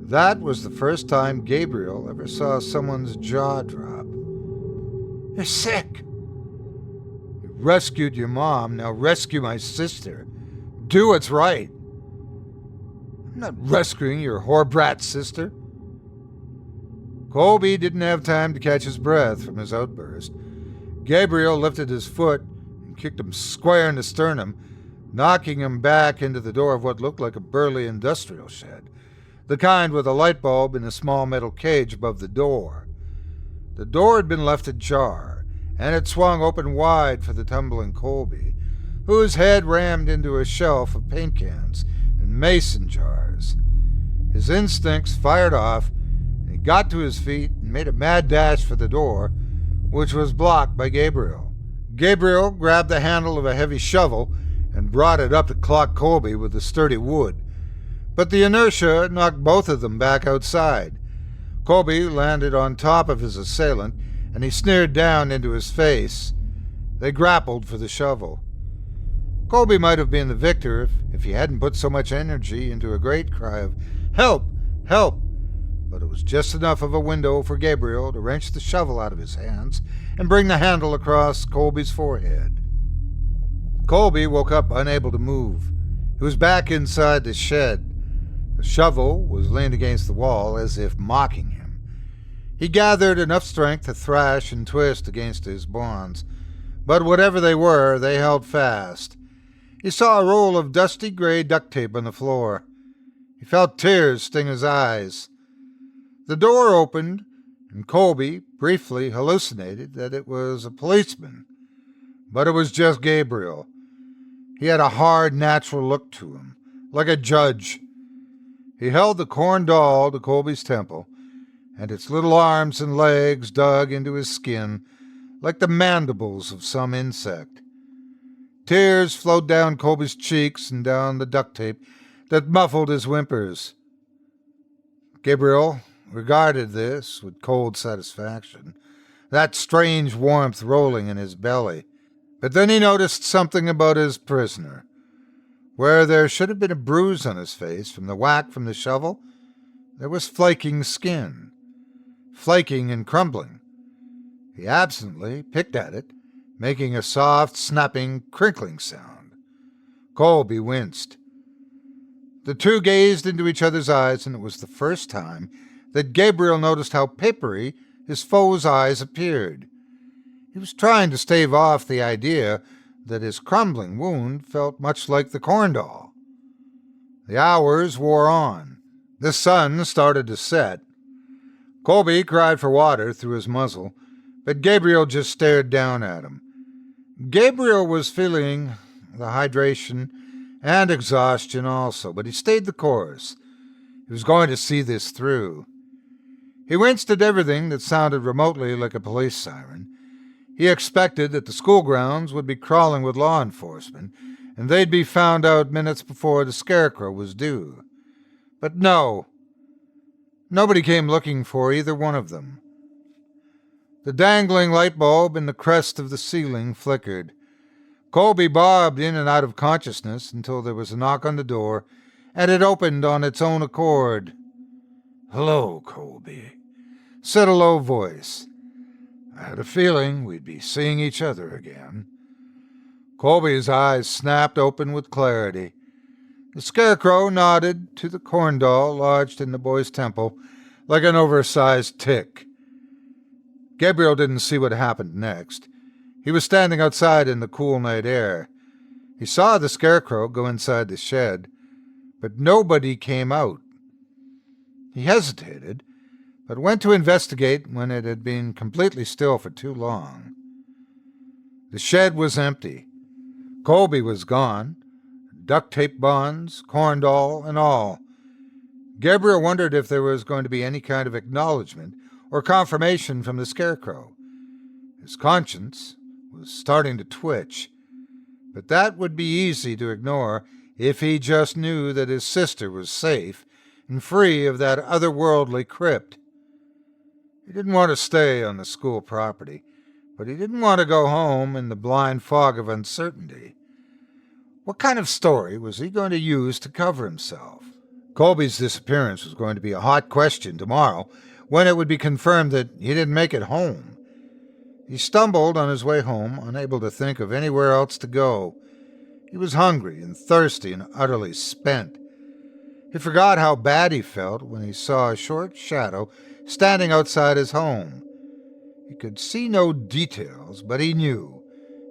[SPEAKER 7] That was the first time Gabriel ever saw someone's jaw drop. "You're sick. You rescued your mom, now rescue my sister. Do what's right." "I'm not rescuing your whore-brat sister." Colby didn't have time to catch his breath from his outburst. Gabriel lifted his foot and kicked him square in the sternum, knocking him back into the door of what looked like a burly industrial shed, the kind with a light bulb in a small metal cage above the door. The door had been left ajar, and it swung open wide for the tumbling Colby, whose head rammed into a shelf of paint cans and mason jars. His instincts fired off, and he got to his feet and made a mad dash for the door, which was blocked by Gabriel. Gabriel grabbed the handle of a heavy shovel and brought it up to clock Colby with the sturdy wood, but the inertia knocked both of them back outside. Colby landed on top of his assailant, and he sneered down into his face. They grappled for the shovel. Colby might have been the victor if he hadn't put so much energy into a great cry of, "Help! Help!" But it was just enough of a window for Gabriel to wrench the shovel out of his hands and bring the handle across Colby's forehead. Colby woke up unable to move. He was back inside the shed. The shovel was leaned against the wall as if mocking him. He gathered enough strength to thrash and twist against his bonds, but whatever they were, they held fast. He saw a roll of dusty gray duct tape on the floor. He felt tears sting his eyes. The door opened, and Colby briefly hallucinated that it was a policeman. But it was just Gabriel. He had a hard, natural look to him, like a judge. He held the corn doll to Colby's temple, and its little arms and legs dug into his skin like the mandibles of some insect. Tears flowed down Colby's cheeks and down the duct tape that muffled his whimpers. "Gabriel, regarded this with cold satisfaction, that strange warmth rolling in his belly. But then he noticed something about his prisoner. Where there should have been a bruise on his face from the whack from the shovel, there was flaking skin. Flaking and crumbling. He absently picked at it, making a soft, snapping, crinkling sound. Colby winced. The two gazed into each other's eyes, and it was the first time that Gabriel noticed how papery his foe's eyes appeared. He was trying to stave off the idea that his crumbling wound felt much like the corn doll. The hours wore on. The sun started to set. Colby cried for water through his muzzle, but Gabriel just stared down at him. Gabriel was feeling the hydration and exhaustion also, but he stayed the course. He was going to see this through. He winced at everything that sounded remotely like a police siren. He expected that the school grounds would be crawling with law enforcement, and they'd be found out minutes before the Scarecrow was due. But no. Nobody came looking for either one of them. The dangling light bulb in the crest of the ceiling flickered. Colby bobbed in and out of consciousness until there was a knock on the door, and it opened on its own accord. "Hello, Colby," said a low voice. "I had a feeling we'd be seeing each other again." Colby's eyes snapped open with clarity. The Scarecrow nodded to the corn doll lodged in the boy's temple like an oversized tick. Gabriel didn't see what happened next. He was standing outside in the cool night air. He saw the Scarecrow go inside the shed, but nobody came out. He hesitated, but went to investigate when it had been completely still for too long. The shed was empty. Colby was gone, duct tape bonds, corn doll, and all. Gabriel wondered if there was going to be any kind of acknowledgement or confirmation from the Scarecrow. His conscience was starting to twitch, but that would be easy to ignore if he just knew that his sister was safe and free of that otherworldly crypt. He didn't want to stay on the school property, but he didn't want to go home in the blind fog of uncertainty. What kind of story was he going to use to cover himself? Colby's disappearance was going to be a hot question tomorrow, when it would be confirmed that he didn't make it home. He stumbled on his way home, unable to think of anywhere else to go. He was hungry and thirsty and utterly spent. He forgot how bad he felt when he saw a short shadow standing outside his home. He could see no details, but he knew.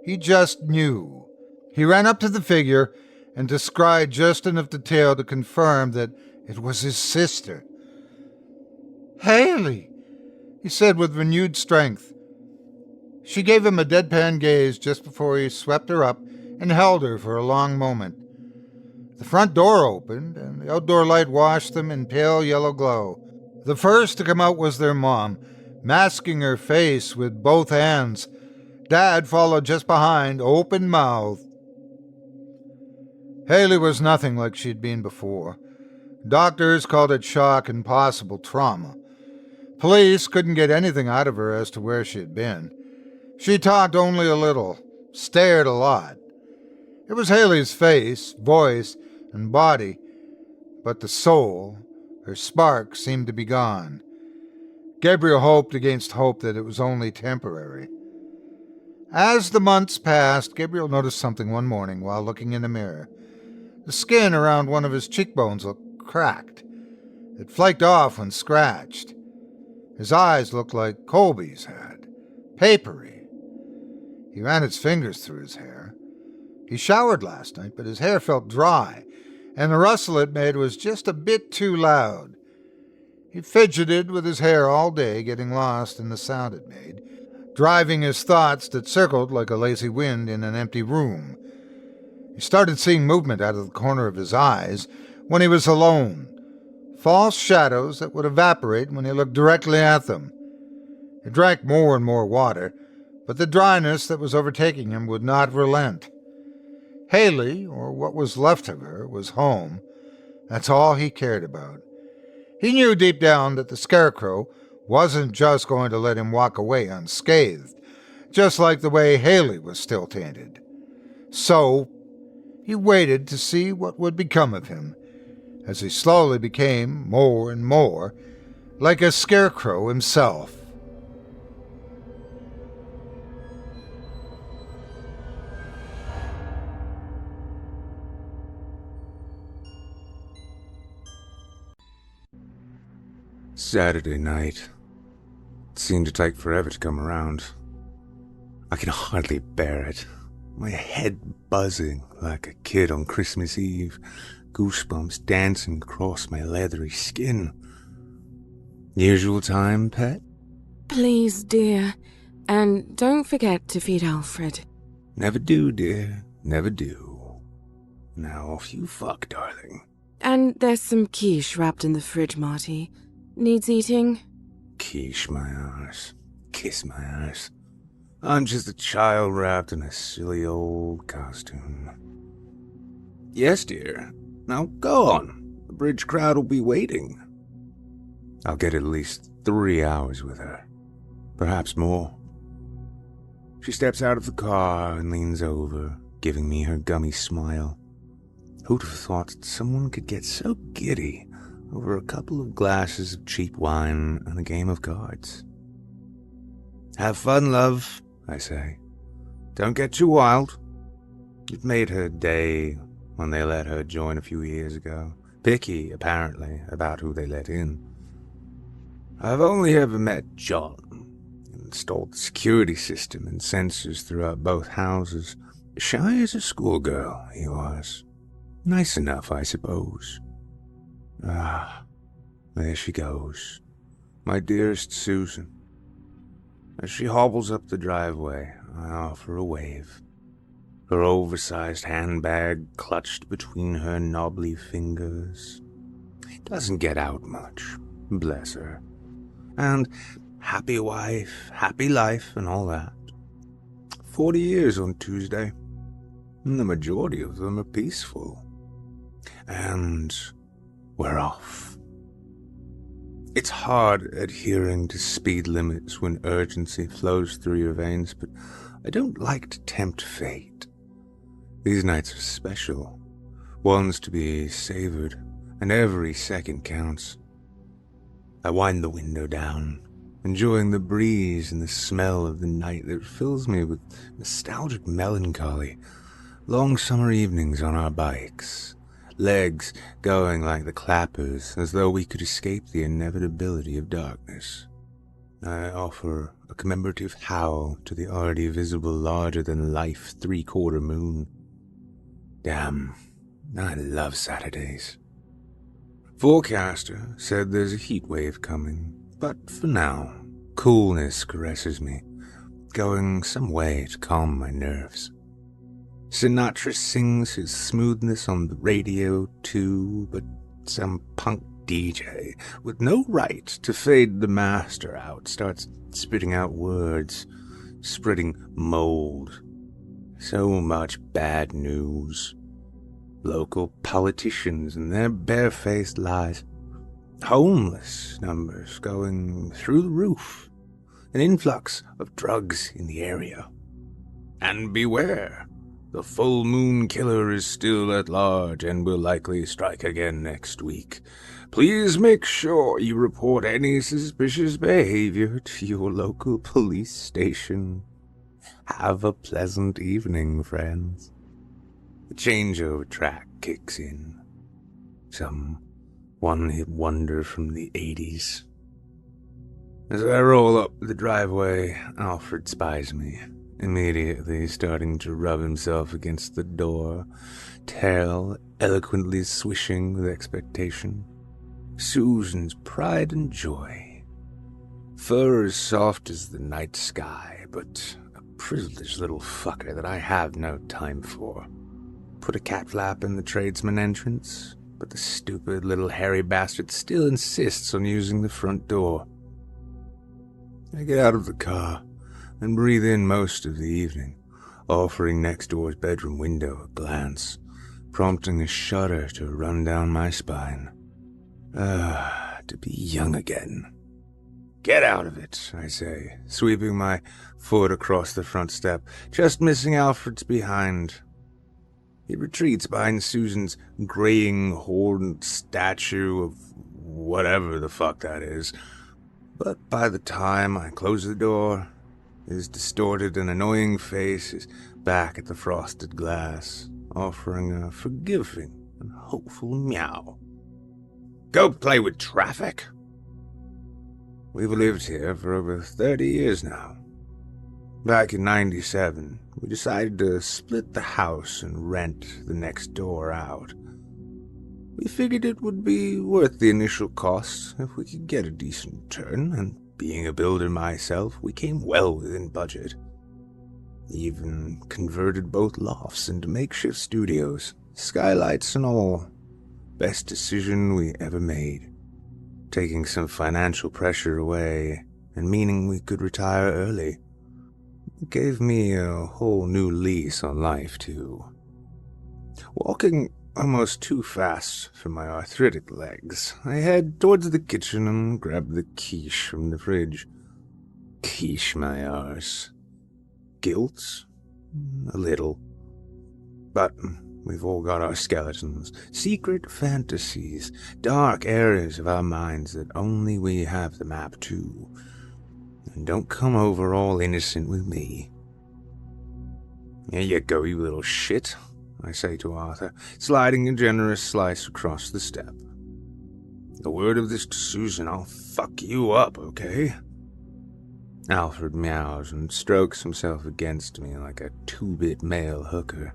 [SPEAKER 7] He just knew. He ran up to the figure and descried just enough detail to confirm that it was his sister. "Healy," he said with renewed strength. She gave him a deadpan gaze just before he swept her up and held her for a long moment. The front door opened, and the outdoor light washed them in pale yellow glow. The first to come out was their mom, masking her face with both hands. Dad followed just behind, open-mouthed. Healy was nothing like she'd been before. Doctors called it shock and possible trauma. Police couldn't get anything out of her as to where she had been. She talked only a little, stared a lot. It was Healy's face, voice, and body, but the soul, her spark, seemed to be gone. Gabriel hoped against hope that it was only temporary. As the months passed, Gabriel noticed something one morning while looking in the mirror. The skin around one of his cheekbones looked cracked. It flaked off when scratched. His eyes looked like Colby's had, papery. He ran his fingers through his hair. He showered last night, but his hair felt dry, and the rustle it made was just a bit too loud. He fidgeted with his hair all day, getting lost in the sound it made, driving his thoughts that circled like a lazy wind in an empty room. He started seeing movement out of the corner of his eyes when he was alone, false shadows that would evaporate when he looked directly at them. He drank more and more water, but the dryness that was overtaking him would not relent. Healy, or what was left of her, was home. That's all he cared about. He knew deep down that the Scarecrow wasn't just going to let him walk away unscathed, just like the way Healy was still tainted. So, he waited to see what would become of him, as he slowly became more and more like a Scarecrow himself.
[SPEAKER 8] Saturday night. It seemed to take forever to come around. I can hardly bear it. My head buzzing like a kid on Christmas Eve, goosebumps dancing across my leathery skin. Usual time, pet?
[SPEAKER 9] Please, dear. And don't forget to feed Alfred.
[SPEAKER 8] Never do, dear. Never do. Now off you fuck, darling.
[SPEAKER 9] And there's some quiche wrapped in the fridge, Marty. Needs eating?
[SPEAKER 8] Quiche my arse. Kiss my arse. I'm just a child wrapped in a silly old costume. Yes, dear. Now go on. The bridge crowd will be waiting. I'll get at least 3 hours with her. Perhaps more. She steps out of the car and leans over, giving me her gummy smile. Who'd have thought that someone could get so giddy over a couple of glasses of cheap wine and a game of cards? Have fun, love, I say. Don't get too wild. It made her day when they let her join a few years ago. Picky, apparently, about who they let in. I've only ever met John. Installed the security system and sensors throughout both houses. Shy as a schoolgirl, he was. Nice enough, I suppose. Ah, there she goes. My dearest Susan. As she hobbles up the driveway, I offer a wave. Her oversized handbag clutched between her knobbly fingers. Doesn't get out much, bless her. And happy wife, happy life, and all that. 40 years on Tuesday. And the majority of them are peaceful. And we're off. It's hard adhering to speed limits when urgency flows through your veins, but I don't like to tempt fate. These nights are special, ones to be savored, and every second counts. I wind the window down, enjoying the breeze and the smell of the night that fills me with nostalgic melancholy. Long summer evenings on our bikes, legs going like the clappers as though we could escape the inevitability of darkness. I offer a commemorative howl to the already visible larger-than-life three-quarter moon. Damn, I love Saturdays. Forecaster said there's a heat wave coming, but for now, coolness caresses me, going some way to calm my nerves. Sinatra sings his smoothness on the radio too, but some punk DJ with no right to fade the master out starts spitting out words, spreading mold. So much bad news. Local politicians and their barefaced lies. Homeless numbers going through the roof. An influx of drugs in the area. And beware, the full moon killer is still at large and will likely strike again next week. Please make sure you report any suspicious behavior to your local police station. Have a pleasant evening, friends. The changeover track kicks in. Some one-hit wonder from the 80s. As I roll up the driveway, Alfred spies me, immediately starting to rub himself against the door, tail eloquently swishing with expectation. Susan's pride and joy. Fur as soft as the night sky, but a privileged little fucker that I have no time for. Put a cat flap in the tradesman entrance, but the stupid little hairy bastard still insists on using the front door. I get out of the car and breathe in most of the evening, offering next door's bedroom window a glance, prompting a shudder to run down my spine. to be young again. Get out of it, I say, sweeping my foot across the front step, just missing Alfred's behind. He retreats behind Susan's graying horned statue of whatever the fuck that is. But by the time I close the door, his distorted and annoying face is back at the frosted glass, offering a forgiving and hopeful meow. Go play with traffic. We've lived here for over 30 years now. Back in '97, we decided to split the house and rent the next door out. We figured it would be worth the initial costs if we could get a decent return, and being a builder myself, we came well within budget. Even converted both lofts into makeshift studios, skylights and all. Best decision we ever made. Taking some financial pressure away, and meaning we could retire early. It gave me a whole new lease on life, too. Walking almost too fast for my arthritic legs, I head towards the kitchen and grab the quiche from the fridge. Quiche my arse. Guilt? A little. But we've all got our skeletons, secret fantasies, dark areas of our minds that only we have the map to. And don't come over all innocent with me. Here you go, you little shit, I say to Arthur, sliding a generous slice across the step. A word of this to Susan, I'll fuck you up, okay? Alfred meows and strokes himself against me like a two-bit male hooker.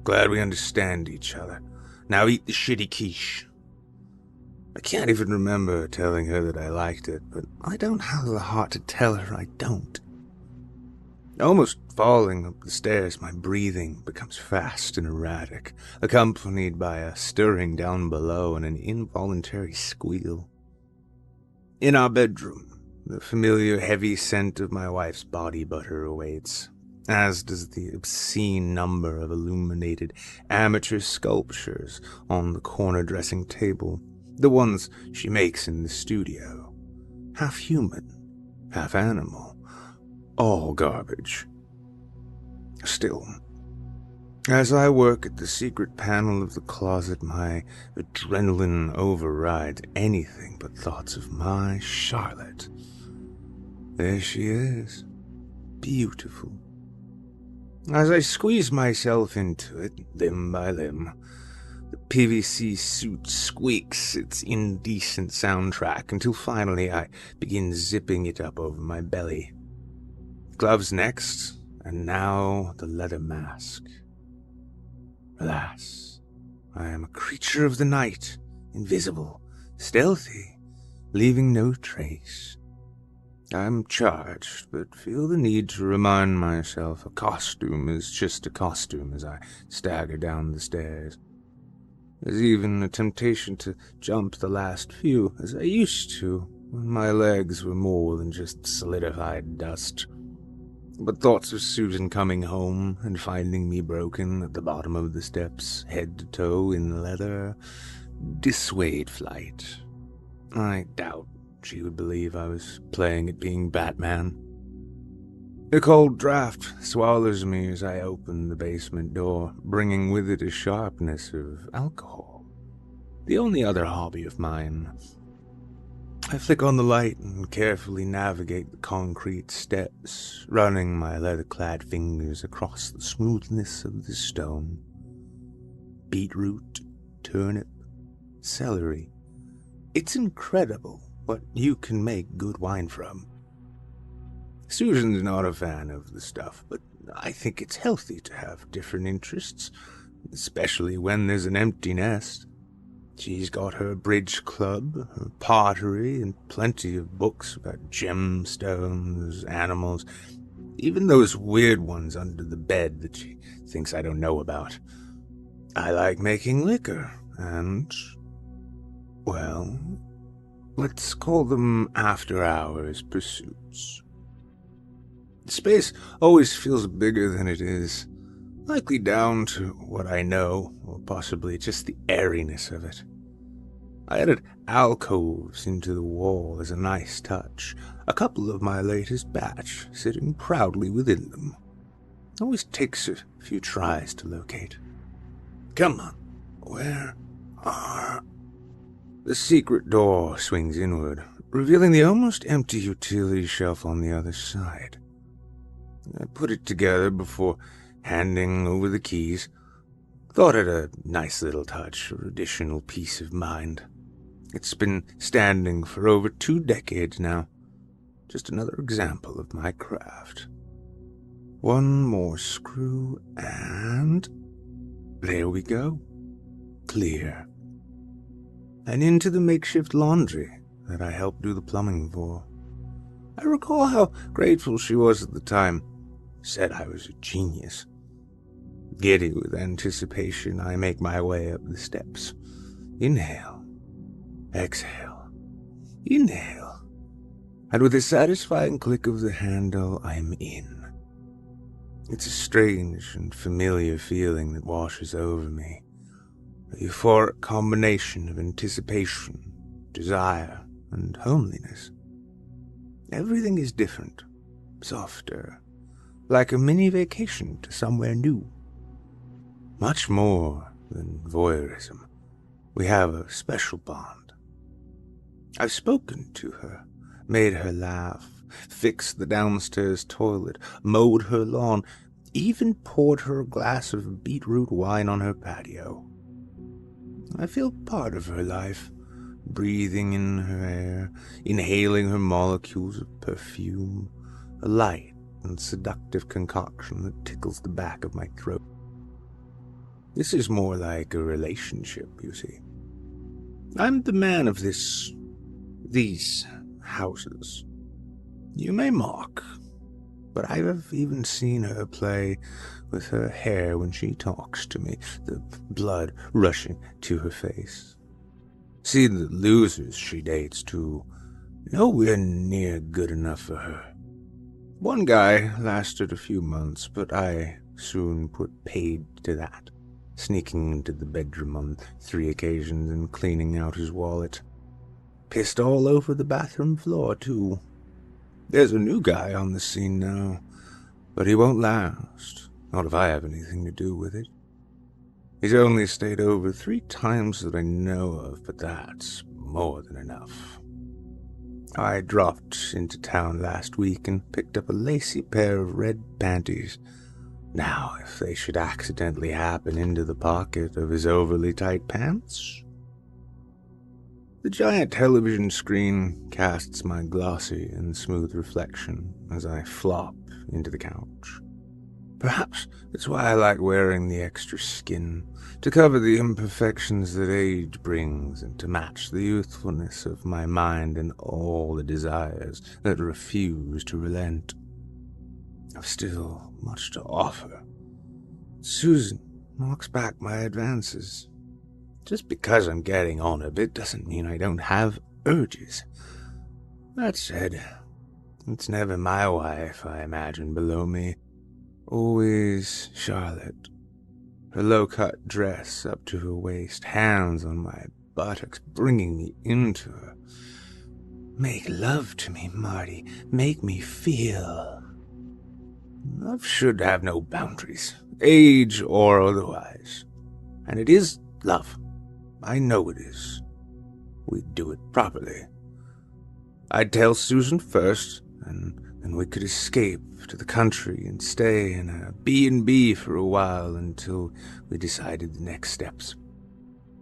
[SPEAKER 8] Glad we understand each other. Now eat the shitty quiche. I can't even remember telling her that I liked it, but I don't have the heart to tell her I don't. Almost falling up the stairs, my breathing becomes fast and erratic, accompanied by a stirring down below and an involuntary squeal. In our bedroom, the familiar heavy scent of my wife's body butter awaits, as does the obscene number of illuminated amateur sculptures on the corner dressing table, the ones she makes in the studio. Half human, half animal, all garbage. Still, as I work at the secret panel of the closet, my adrenaline overrides anything but thoughts of my Charlotte. There she is, beautiful. As I squeeze myself into it, limb by limb, the PVC suit squeaks its indecent soundtrack until finally I begin zipping it up over my belly. Gloves next, and now the leather mask. Alas, I am a creature of the night, invisible, stealthy, leaving no trace. I'm charged, but feel the need to remind myself a costume is just a costume as I stagger down the stairs. There's even a temptation to jump the last few, as I used to, when my legs were more than just solidified dust. But thoughts of Susan coming home and finding me broken at the bottom of the steps, head to toe in leather, dissuade flight. I doubt she would believe I was playing at being Batman. The cold draft swallows me as I open the basement door, bringing with it a sharpness of alcohol. The only other hobby of mine. I flick on the light and carefully navigate the concrete steps, running my leather-clad fingers across the smoothness of the stone. Beetroot, turnip, celery. It's incredible what you can make good wine from. Susan's not a fan of the stuff, but I think it's healthy to have different interests, especially when there's an empty nest. She's got her bridge club, her pottery, and plenty of books about gemstones, animals, even those weird ones under the bed that she thinks I don't know about. I like making liquor, and, well, let's call them after-hours pursuits. Space always feels bigger than it is, likely down to what I know, or possibly just the airiness of it. I added alcoves into the wall as a nice touch, a couple of my latest batch sitting proudly within them. Always takes a few tries to locate. Come on, where are... The secret door swings inward, revealing the almost empty utility shelf on the other side. I put it together before handing over the keys. Thought it a nice little touch for additional peace of mind. It's been standing for over 2 decades now. Just another example of my craft. One more screw and... there we go. Clear. And into the makeshift laundry that I helped do the plumbing for. I recall how grateful she was at the time. Said I was a genius. Giddy with anticipation, I make my way up the steps. Inhale. Exhale. Inhale. And with a satisfying click of the handle, I'm in. It's a strange and familiar feeling that washes over me. A euphoric combination of anticipation, desire, and homeliness. Everything is different, softer, like a mini vacation to somewhere new. Much more than voyeurism. We have a special bond. I've spoken to her, made her laugh, fixed the downstairs toilet, mowed her lawn, even poured her a glass of beetroot wine on her patio. I feel part of her life, breathing in her air, inhaling her molecules of perfume, a light and seductive concoction that tickles the back of my throat. This is more like a relationship, you see. I'm the man of these houses. You may mock, but I have even seen her play with her hair when she talks to me, the blood rushing to her face. See the losers she dates, too. Nowhere near good enough for her. One guy lasted a few months, but I soon put paid to that, sneaking into the bedroom on 3 occasions and cleaning out his wallet. Pissed all over the bathroom floor, too. There's a new guy on the scene now, but he won't last, not if I have anything to do with it. He's only stayed over 3 times that I know of, but that's more than enough. I dropped into town last week and picked up a lacy pair of red panties. Now, if they should accidentally happen into the pocket of his overly tight pants... The giant television screen casts my glossy and smooth reflection as I flop into the couch. Perhaps that's why I like wearing the extra skin, to cover the imperfections that age brings and to match the youthfulness of my mind and all the desires that refuse to relent. I've still much to offer. Susan knocks back my advances. Just because I'm getting on a bit doesn't mean I don't have urges. That said, it's never my wife I imagine below me. Always Charlotte. Her low-cut dress up to her waist, hands on my buttocks, bringing me into her. Make love to me, Marty. Make me feel. Love should have no boundaries, age or otherwise. And it is love. I know it is. We'd do it properly. I'd tell Susan first, and then we could escape to the country and stay in a B&B for a while until we decided the next steps.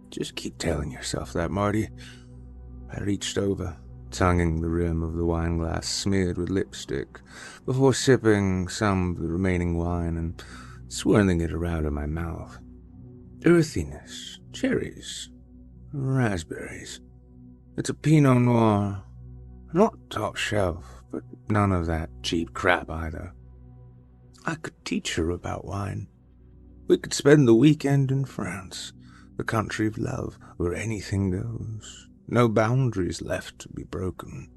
[SPEAKER 8] Just keep telling yourself that, Marty. I reached over, tonguing the rim of the wine glass smeared with lipstick, before sipping some of the remaining wine and swirling it around in my mouth. Earthiness, cherries, raspberries. It's a Pinot Noir. Not top shelf, but none of that cheap crap either. I could teach her about wine. We could spend the weekend in France, the country of love, where anything goes. No boundaries left to be broken.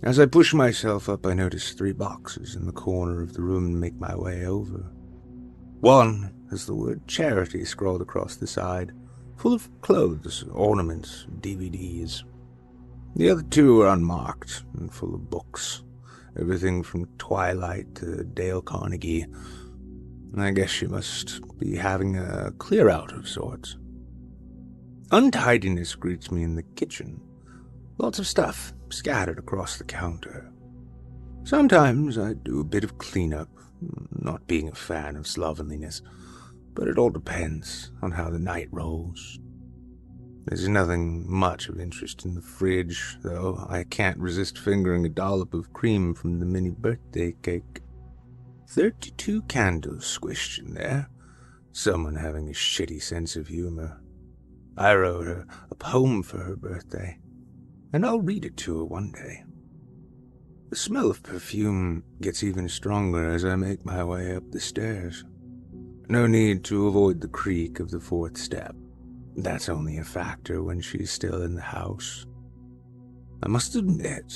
[SPEAKER 8] As I push myself up, I notice 3 boxes in the corner of the room and make my way over. One has the word charity scrawled across the side, full of clothes, ornaments, DVDs. The other two are unmarked and full of books. Everything from Twilight to Dale Carnegie. I guess she must be having a clear-out of sorts. Untidiness greets me in the kitchen. Lots of stuff scattered across the counter. Sometimes I do a bit of cleanup, not being a fan of slovenliness, but it all depends on how the night rolls. There's nothing much of interest in the fridge, though I can't resist fingering a dollop of cream from the mini birthday cake. 32 candles squished in there, someone having a shitty sense of humor. I wrote her a poem for her birthday, and I'll read it to her one day. The smell of perfume gets even stronger as I make my way up the stairs. No need to avoid the creak of the fourth step. That's only a factor when she's still in the house. I must admit,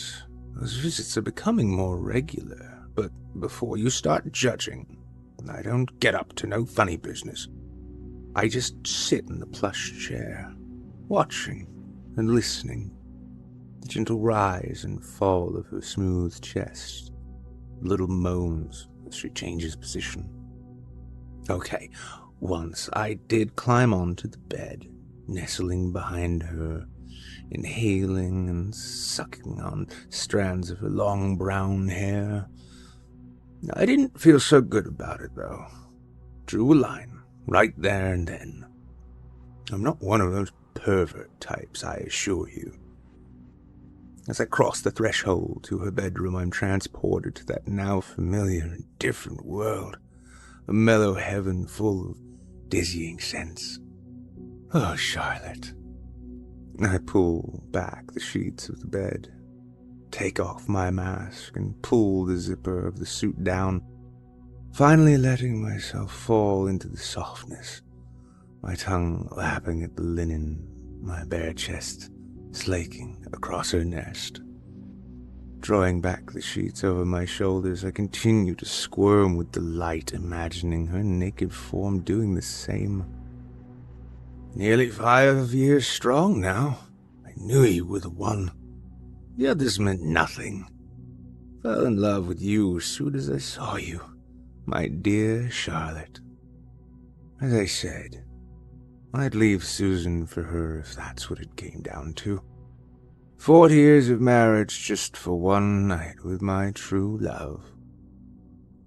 [SPEAKER 8] those visits are becoming more regular, but before you start judging, I don't get up to no funny business. I just sit in the plush chair, watching and listening. The gentle rise and fall of her smooth chest, little moans as she changes position. Okay, once I did climb onto the bed, nestling behind her, inhaling and sucking on strands of her long brown hair. I didn't feel so good about it, though. Drew a line, right there and then. I'm not one of those pervert types, I assure you. As I cross the threshold to her bedroom, I'm transported to that now familiar and different world, a mellow heaven full of dizzying scents. Oh, Charlotte. I pull back the sheets of the bed, take off my mask, and pull the zipper of the suit down, finally letting myself fall into the softness, my tongue lapping at the linen, my bare chest slaking across her nest. Drawing back the sheets over my shoulders, I continue to squirm with delight, imagining her naked form doing the same. Nearly 5 years strong now. I knew you were the one. The others meant nothing. Fell in love with you as soon as I saw you, my dear Charlotte. As I said, I'd leave Susan for her if that's what it came down to. 40 years of marriage just for one night with my true love.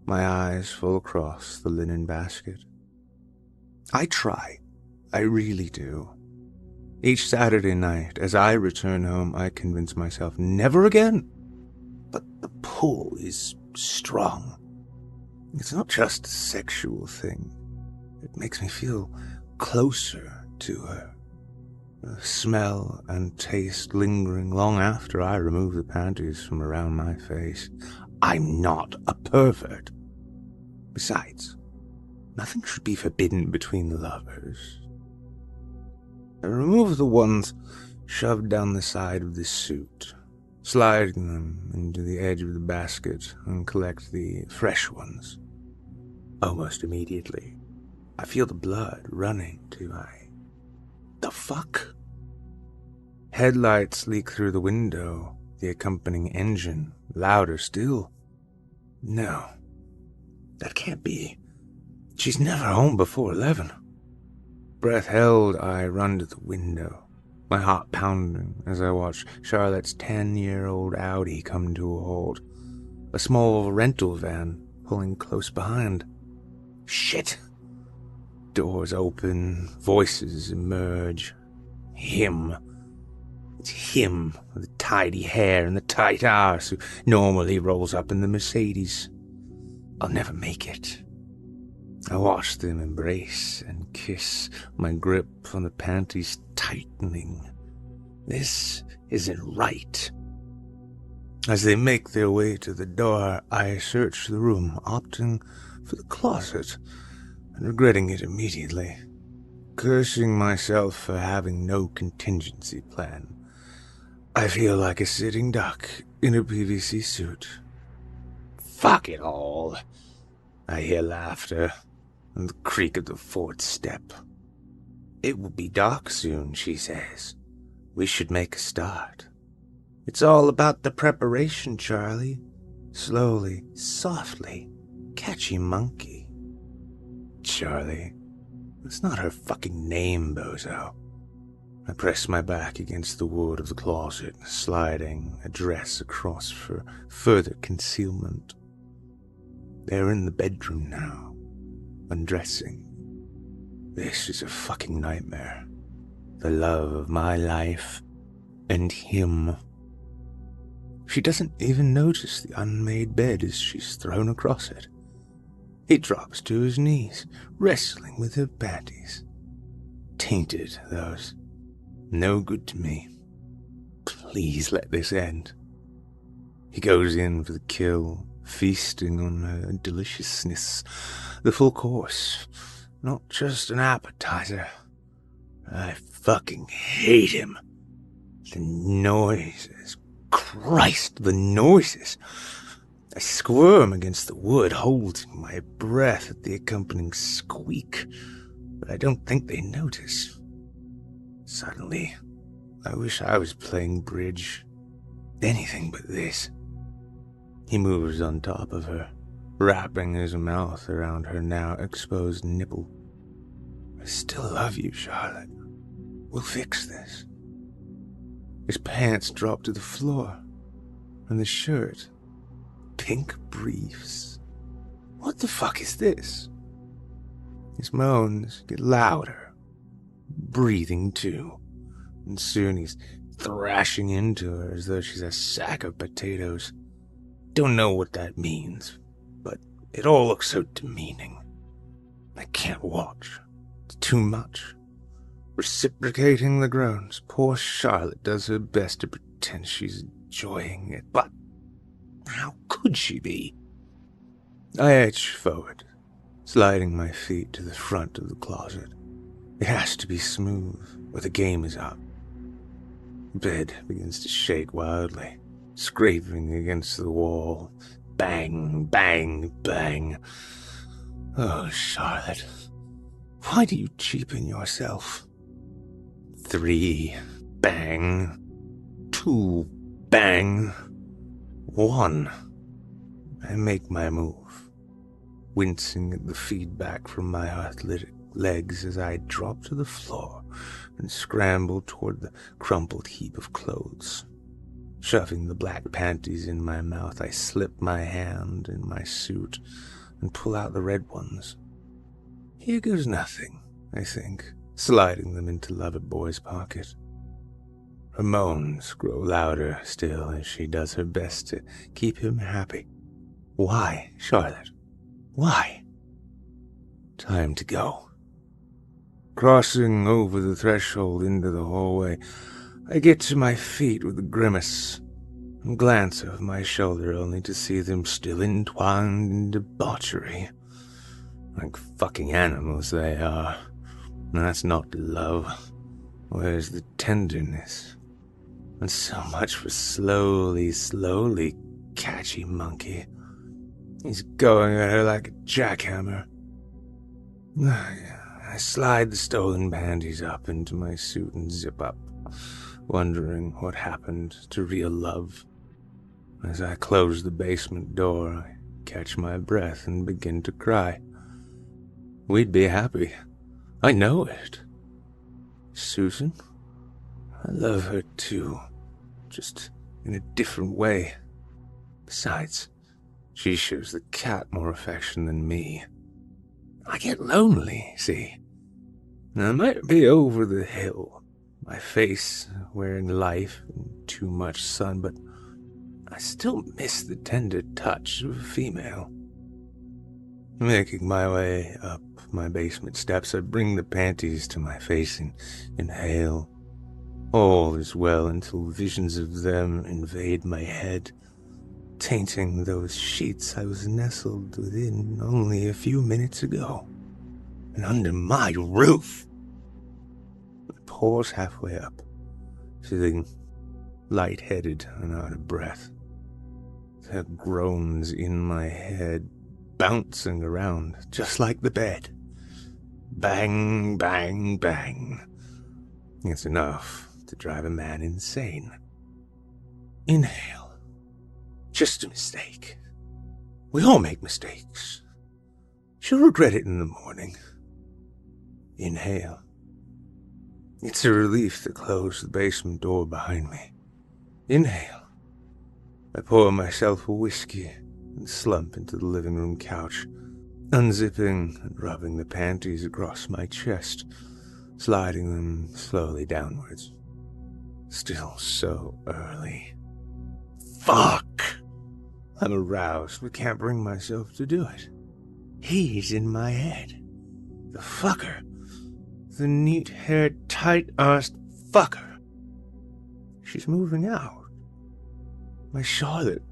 [SPEAKER 8] My eyes fall across the linen basket. I try. I really do. Each Saturday night, as I return home, I convince myself never again. But the pull is strong. It's not just a sexual thing. It makes me feel closer to her. The smell and taste lingering long after I remove the panties from around my face. I'm not a pervert. Besides, nothing should be forbidden between lovers. I remove the ones shoved down the side of the suit, sliding them into the edge of the basket, and collect the fresh ones. Almost immediately, I feel the blood running to my... The fuck? Headlights leak through the window, the accompanying engine, louder still. No, that can't be. She's never home before 11. Breath held, I run to the window, my heart pounding as I watch Charlotte's 10-year-old Audi come to a halt, a small rental van pulling close behind. Shit! Doors open, voices emerge. Him. It's him, with the tidy hair and the tight arse, who normally rolls up in the Mercedes. I'll never make it. I watch them embrace and kiss, my grip on the panties tightening. This isn't right. As they make their way to the door, I search the room, opting for the closet, and regretting it immediately, cursing myself for having no contingency plan. I feel like a sitting duck in a PVC suit. Fuck it all. I hear laughter and the creak of the fourth step. It will be dark soon, she says. We should make a start. It's all about the preparation, Charlie. Slowly, softly, catchy monkey. Charlie. It's not her fucking name, bozo. I press my back against the wood of the closet, sliding a dress across for further concealment. They're in the bedroom now, undressing. This is a fucking nightmare. The love of my life and him. She doesn't even notice the unmade bed as she's thrown across it. He drops to his knees, wrestling with her panties. Tainted, those. No good to me. Please let this end. He goes in for the kill, feasting on her deliciousness, the full course, not just an appetizer. I fucking hate him. The noises. Christ, the noises. I squirm against the wood, holding my breath at the accompanying squeak, but I don't think they notice. Suddenly, I wish I was playing bridge. Anything but this. He moves on top of her, wrapping his mouth around her now exposed nipple. I still love you, Charlotte. We'll fix this. His pants drop to the floor, and the shirt. Pink briefs. What the fuck is this? His moans get louder, breathing too, and soon he's thrashing into her as though she's a sack of potatoes. Don't know what that means, but it all looks so demeaning. I can't watch. It's too much. Reciprocating the groans, poor Charlotte does her best to pretend she's enjoying it, but how could she be? I edge forward, sliding my feet to the front of the closet. It has to be smooth, or the game is up. The bed begins to shake wildly, scraping against the wall. Bang, bang, bang. Oh, Charlotte, why do you cheapen yourself? 3, bang. 2, bang. 1. I make my move, wincing at the feedback from my athletic legs as I drop to the floor and scramble toward the crumpled heap of clothes. Shoving the black panties in my mouth, I slip my hand in my suit and pull out the red ones. Here goes nothing, I think, sliding them into Loverboy's pocket. Her moans grow louder still as she does her best to keep him happy. Why, Charlotte? Why? Time to go. Crossing over the threshold into the hallway, I get to my feet with a grimace and glance over my shoulder only to see them still entwined in debauchery. Like fucking animals they are. That's not love. Where's the tenderness? And so much for slowly, catchy monkey. He's going at her like a jackhammer. I slide the stolen panties up into my suit and zip up, wondering what happened to real love. As I close the basement door, I catch my breath and begin to cry. We'd be happy. I know it. Susan? I love her too, just in a different way. Besides, she shows the cat more affection than me. I get lonely, see. I might be over the hill, my face wearing life and too much sun, but I still miss the tender touch of a female. Making my way up my basement steps, I bring the panties to my face and inhale. All is well until visions of them invade my head, tainting those sheets I was nestled within only a few minutes ago, and under my roof. I pause halfway up, feeling lightheaded and out of breath. There are groans in my head, bouncing around, just like the bed. Bang, bang, bang. It's enough to drive a man insane. Inhale. Just a mistake. We all make mistakes. She'll regret it in the morning. Inhale. It's a relief to close the basement door behind me. Inhale. I pour myself a whiskey and slump into the living room couch, unzipping and rubbing the panties across my chest, sliding them slowly downwards. Still so early. Fuck! I'm aroused but can't bring myself to do it. He's in my head. The fucker. The neat-haired, tight-assed fucker. She's moving out. My Charlotte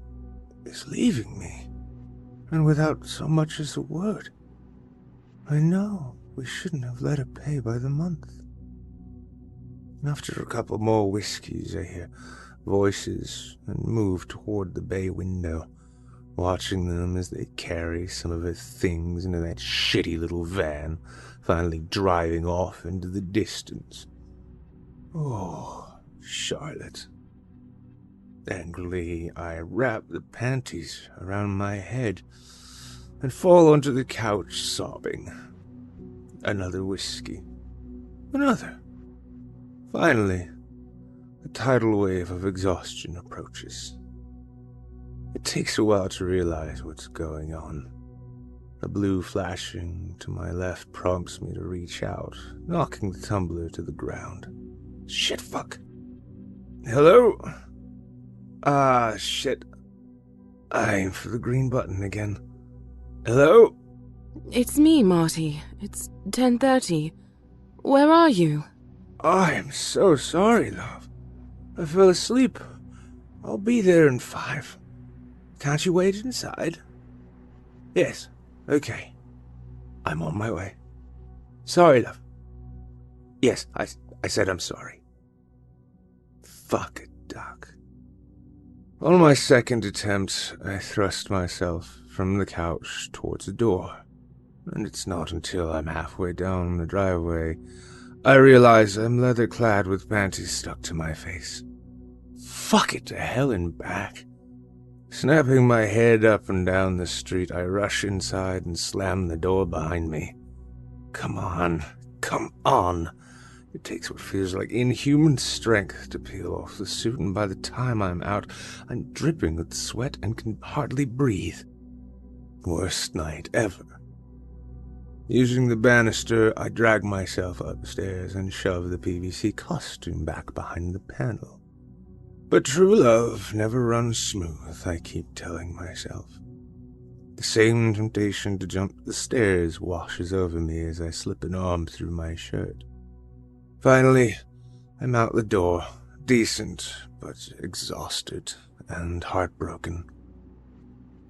[SPEAKER 8] is leaving me, and without so much as a word. I know we shouldn't have let her pay by the month. After a couple more whiskeys, I hear voices and move toward the bay window, watching them as they carry some of her things into that shitty little van, finally driving off into the distance. Oh, Charlotte. Angrily, I wrap the panties around my head and fall onto the couch sobbing. Another whiskey. Another. Finally, a tidal wave of exhaustion approaches. It takes a while to realize what's going on. A blue flashing to my left prompts me to reach out, knocking the tumbler to the ground. Shit, fuck. Hello? Shit. I aim for the green button again. Hello?
[SPEAKER 9] It's me, Marty. It's 10:30. Where are you?
[SPEAKER 8] I am so sorry, love. I fell asleep. I'll be there in 5. Can't you wait inside? Yes. Okay. I'm on my way. Sorry, love. Yes, I said I'm sorry. Fuck a duck. On my second attempt, I thrust myself from the couch towards the door, and it's not until I'm halfway down the driveway I realize I'm leather-clad with panties stuck to my face. Fuck it to hell and back. Snapping my head up and down the street, I rush inside and slam the door behind me. Come on, come on. It takes what feels like inhuman strength to peel off the suit, and by the time I'm out, I'm dripping with sweat and can hardly breathe. Worst night ever. Using the banister, I drag myself upstairs and shove the PVC costume back behind the panel. But true love never runs smooth, I keep telling myself. The same temptation to jump the stairs washes over me as I slip an arm through my shirt. Finally, I'm out the door, decent, but exhausted and heartbroken.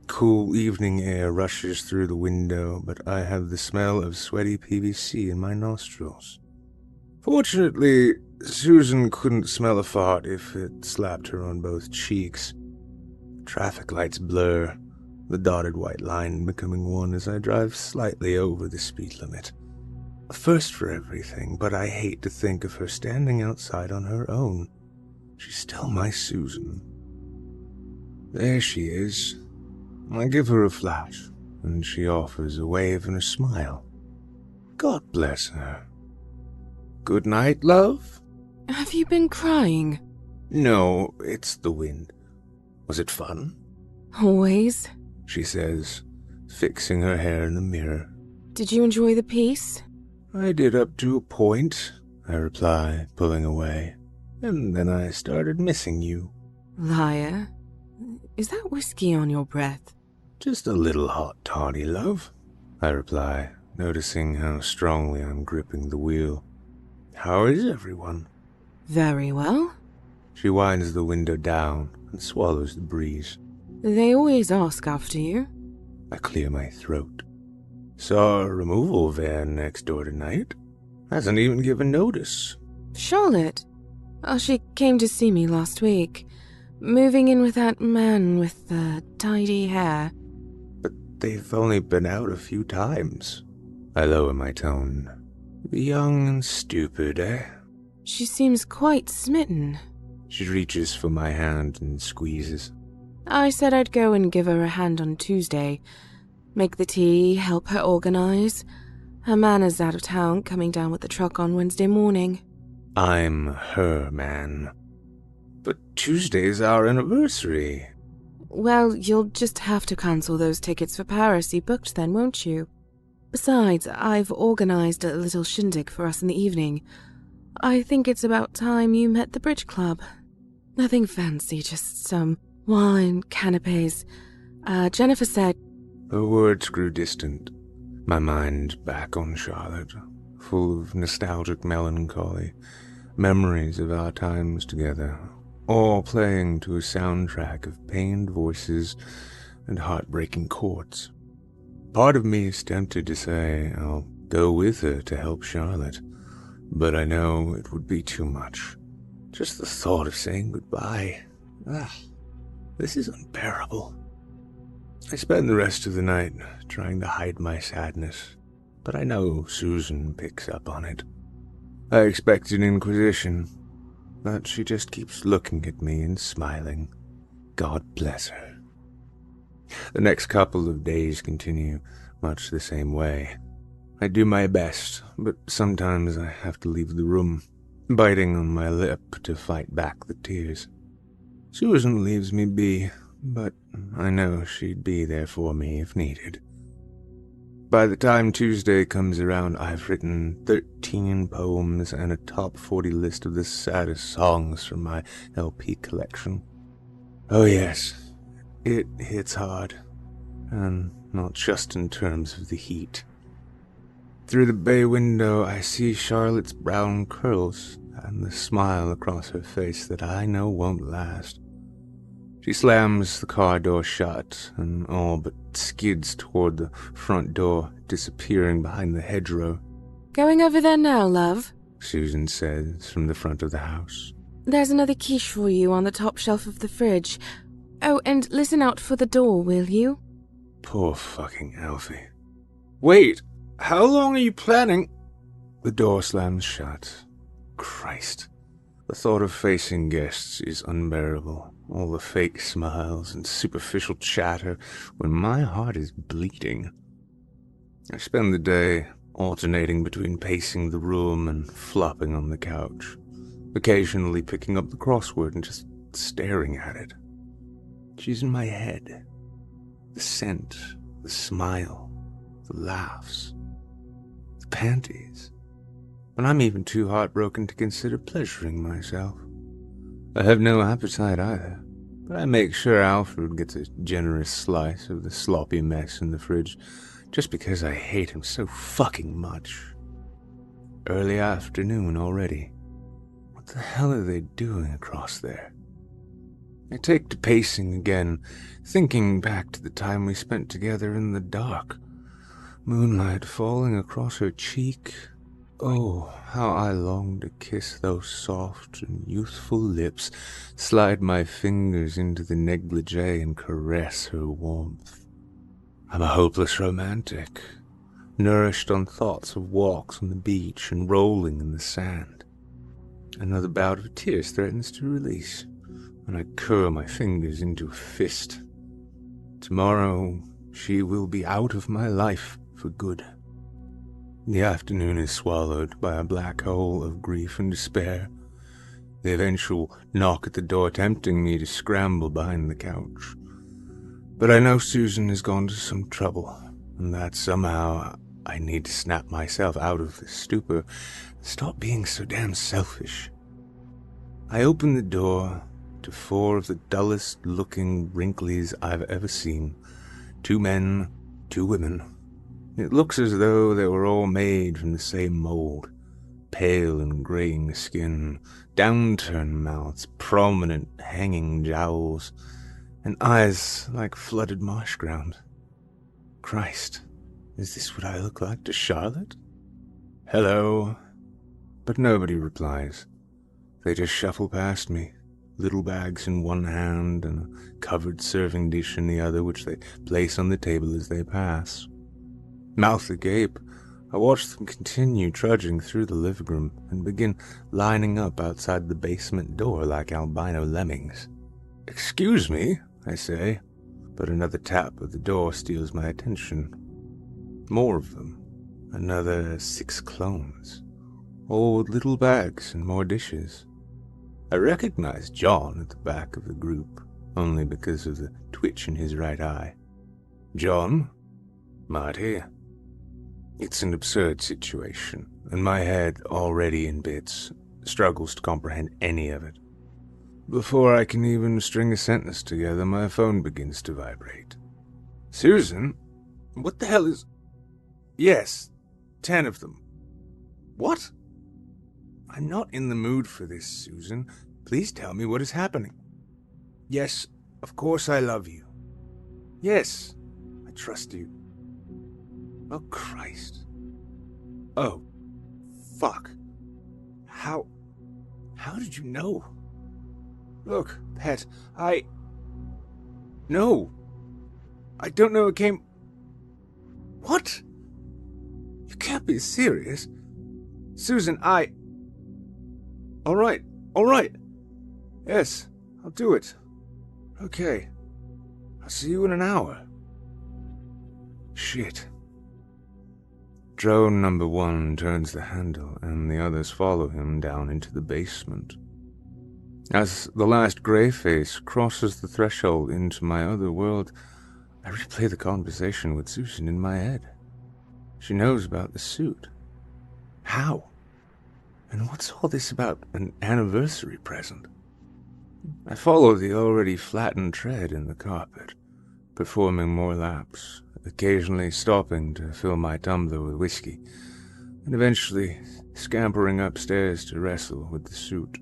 [SPEAKER 8] Cool evening air rushes through the window, but I have the smell of sweaty PVC in my nostrils. Fortunately, Susan couldn't smell a fart if it slapped her on both cheeks. Traffic lights blur, the dotted white line becoming one as I drive slightly over the speed limit. A first for everything, but I hate to think of her standing outside on her own. She's still my Susan. There she is. I give her a flash, and she offers a wave and a smile. God bless her. Good night, love?
[SPEAKER 9] Have you been crying?
[SPEAKER 8] No, it's the wind. Was it fun?
[SPEAKER 9] Always.
[SPEAKER 8] She says, fixing her hair in the mirror.
[SPEAKER 9] Did you enjoy the piece?
[SPEAKER 8] I did up to a point, I reply, pulling away. And then I started missing you.
[SPEAKER 9] Liar. Is that whiskey on your breath?
[SPEAKER 8] Just a little hot toddy, love, I reply, noticing how strongly I'm gripping the wheel. How is everyone?
[SPEAKER 9] Very well.
[SPEAKER 8] She winds the window down and swallows the breeze.
[SPEAKER 9] They always ask after you.
[SPEAKER 8] I clear my throat. Saw a removal van next door tonight. Hasn't even given notice.
[SPEAKER 9] Charlotte. Oh, she came to see me last week. Moving in with that man with the tidy hair.
[SPEAKER 8] But they've only been out a few times. I lower my tone. Young and stupid, eh?
[SPEAKER 9] She seems quite smitten.
[SPEAKER 8] She reaches for my hand and squeezes.
[SPEAKER 9] I said I'd go and give her a hand on Tuesday. Make the tea, help her organize. Her man is out of town, coming down with the truck on Wednesday morning.
[SPEAKER 8] I'm her man. But Tuesday's our anniversary.
[SPEAKER 9] Well, you'll just have to cancel those tickets for Paris you booked then, won't you? Besides, I've organized a little shindig for us in the evening. I think it's about time you met the bridge club. Nothing fancy, just some wine, canapes. Jennifer said...
[SPEAKER 8] Her words grew distant, my mind back on Charlotte, full of nostalgic melancholy, memories of our times together, all playing to a soundtrack of pained voices and heartbreaking chords. Part of me is tempted to say I'll go with her to help Charlotte, but I know it would be too much. Just the thought of saying goodbye. This is unbearable. I spend the rest of the night trying to hide my sadness, but I know Susan picks up on it. I expect an inquisition, but she just keeps looking at me and smiling. God bless her. The next couple of days continue much the same way. I do my best, but sometimes I have to leave the room, biting on my lip to fight back the tears. Susan leaves me be, but I know she'd be there for me if needed. By the time Tuesday comes around, I've written 13 poems and a top 40 list of the saddest songs from my LP collection. Oh yes, it hits hard, and not just in terms of the heat. Through the bay window, I see Charlotte's brown curls and the smile across her face that I know won't last. She slams the car door shut and all but skids toward the front door, disappearing behind the hedgerow.
[SPEAKER 9] Going over there now, love?
[SPEAKER 8] Susan says from the front of the house.
[SPEAKER 9] There's another quiche for you on the top shelf of the fridge. Oh, and listen out for the door, will you?
[SPEAKER 8] Poor fucking Alfie. Wait, how long are you planning? The door slams shut. Christ. The thought of facing guests is unbearable. All the fake smiles and superficial chatter when my heart is bleeding. I spend the day alternating between pacing the room and flopping on the couch, occasionally picking up the crossword and just staring at it. She's in my head. The scent, the smile, the laughs, the panties. But I'm even too heartbroken to consider pleasuring myself. I have no appetite either, but I make sure Alfred gets a generous slice of the sloppy mess in the fridge, just because I hate him so fucking much. Early afternoon already. What the hell are they doing across there? I take to pacing again, thinking back to the time we spent together in the dark. Moonlight falling across her cheek. Oh, how I long to kiss those soft and youthful lips, slide my fingers into the negligee and caress her warmth. I'm a hopeless romantic, nourished on thoughts of walks on the beach and rolling in the sand. Another bout of tears threatens to release, and I curl my fingers into a fist. Tomorrow, she will be out of my life for good. The afternoon is swallowed by a black hole of grief and despair, the eventual knock at the door tempting me to scramble behind the couch. But I know Susan has gone to some trouble, and that somehow I need to snap myself out of this stupor and stop being so damn selfish. I open the door to 4 of the dullest-looking wrinklies I've ever seen. 2 men, 2 women. It looks as though they were all made from the same mold. Pale and graying skin, downturned mouths, prominent hanging jowls, and eyes like flooded marsh ground. Christ, is this what I look like to Charlotte? Hello. But nobody replies. They just shuffle past me, little bags in one hand and a covered serving dish in the other, which they place on the table as they pass. Mouth agape, I watched them continue trudging through the living room and begin lining up outside the basement door like albino lemmings. "Excuse me," I say, but another tap at the door steals my attention. More of them. Another 6 clones. All with little bags and more dishes. I recognize John at the back of the group, only because of the twitch in his right eye. "John? Marty?" It's an absurd situation, and my head, already in bits, struggles to comprehend any of it. Before I can even string a sentence together, my phone begins to vibrate. "Susan? What the hell is—" "Yes, 10 of them." "What?" "I'm not in the mood for this, Susan. Please tell me what is happening." "Yes, of course I love you." "Yes, I trust you." "Oh, Christ. Oh, fuck. How did you know?" "Look, Pet, No. I don't know it came... What? You can't be serious. Susan, All right. Yes, I'll do it. Okay. I'll see you in an hour. Shit. Drone number 1 turns the handle, and the others follow him down into the basement. As the last grey face crosses the threshold into my other world, I replay the conversation with Susan in my head. She knows about the suit. How? And what's all this about an anniversary present? I follow the already flattened tread in the carpet, performing more laps, occasionally stopping to fill my tumbler with whiskey, and eventually scampering upstairs to wrestle with the suit.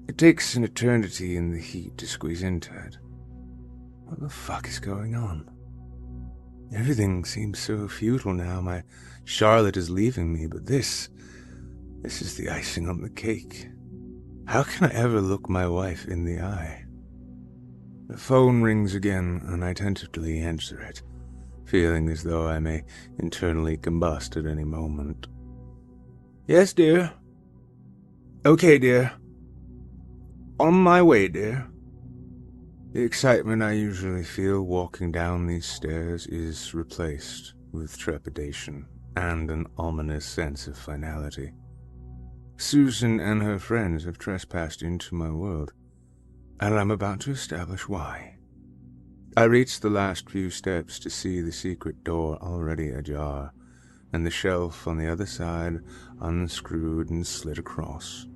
[SPEAKER 8] It takes an eternity in the heat to squeeze into it. What the fuck is going on? Everything seems so futile now. My Charlotte is leaving me, but this is the icing on the cake. How can I ever look my wife in the eye? The phone rings again, and I tentatively answer it, feeling as though I may internally combust at any moment. "Yes, dear." "Okay, dear. On my way, dear." The excitement I usually feel walking down these stairs is replaced with trepidation and an ominous sense of finality. Susan and her friends have trespassed into my world, and I'm about to establish why. I reach the last few steps to see the secret door already ajar, and the shelf on the other side unscrewed and slid across.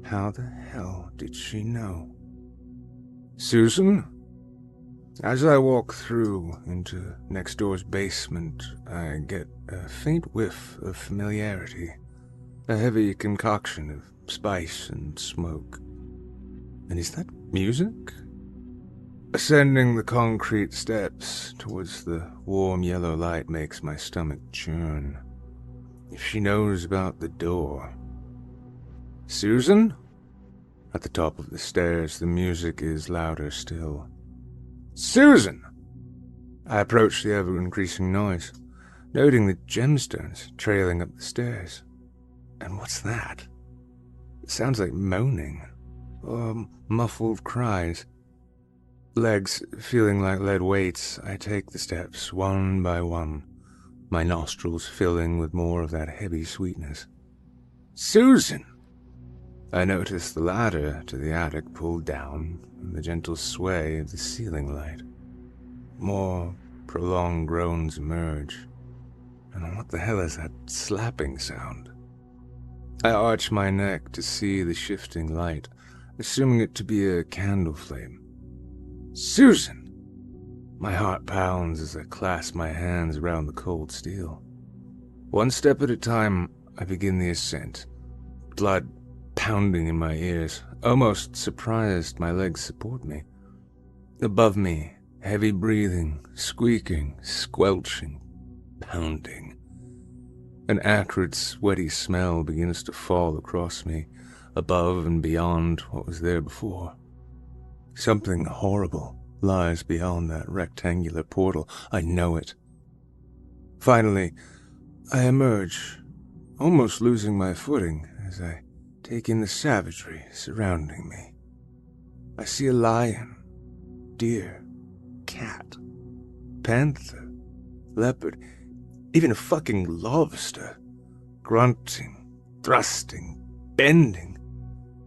[SPEAKER 8] How the hell did she know? "Susan?" As I walk through into next door's basement, I get a faint whiff of familiarity, a heavy concoction of spice and smoke. And is that music? Ascending the concrete steps towards the warm yellow light makes my stomach churn. If she knows about the door... "Susan?" At the top of the stairs, the music is louder still. "Susan!" I approach the ever-increasing noise, noting the gemstones trailing up the stairs. And what's that? It sounds like moaning, or muffled cries. Legs feeling like lead weights, I take the steps one by one, my nostrils filling with more of that heavy sweetness. "Susan!" I notice the ladder to the attic pulled down and the gentle sway of the ceiling light. More prolonged groans emerge. And what the hell is that slapping sound? I arch my neck to see the shifting light, assuming it to be a candle flame. "Susan!" My heart pounds as I clasp my hands around the cold steel. One step at a time, I begin the ascent, blood pounding in my ears, almost surprised my legs support me. Above me, heavy breathing, squeaking, squelching, pounding. An acrid, sweaty smell begins to fall across me, above and beyond what was there before. Something horrible lies beyond that rectangular portal. I know it. Finally, I emerge, almost losing my footing as I take in the savagery surrounding me. I see a lion, deer, cat, panther, leopard, even a fucking lobster, grunting, thrusting, bending,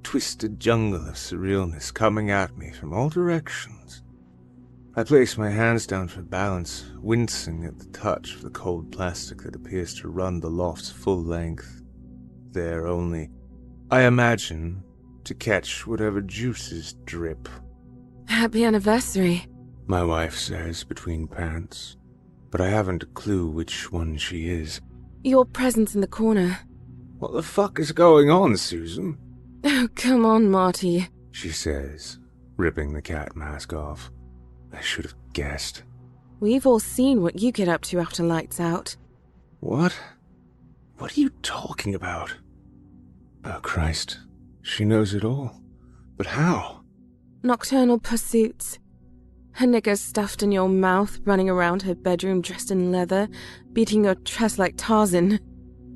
[SPEAKER 8] twisted jungle of surrealness coming at me from all directions. I place my hands down for balance, wincing at the touch of the cold plastic that appears to run the loft's full length. There only, I imagine, to catch whatever juices drip.
[SPEAKER 9] Happy anniversary,
[SPEAKER 8] My wife says between pants, but I haven't a clue which one she is.
[SPEAKER 9] Your presence in the corner.
[SPEAKER 8] What the fuck is going on, Susan?
[SPEAKER 9] Oh, come on, Marty.
[SPEAKER 8] She says, ripping the cat mask off. I should have guessed.
[SPEAKER 9] We've all seen what you get up to after lights out.
[SPEAKER 8] What? What are you talking about? Oh, Christ. She knows it all. But how?
[SPEAKER 9] Nocturnal pursuits. Her knickers stuffed in your mouth, running around her bedroom dressed in leather, beating your chest like Tarzan.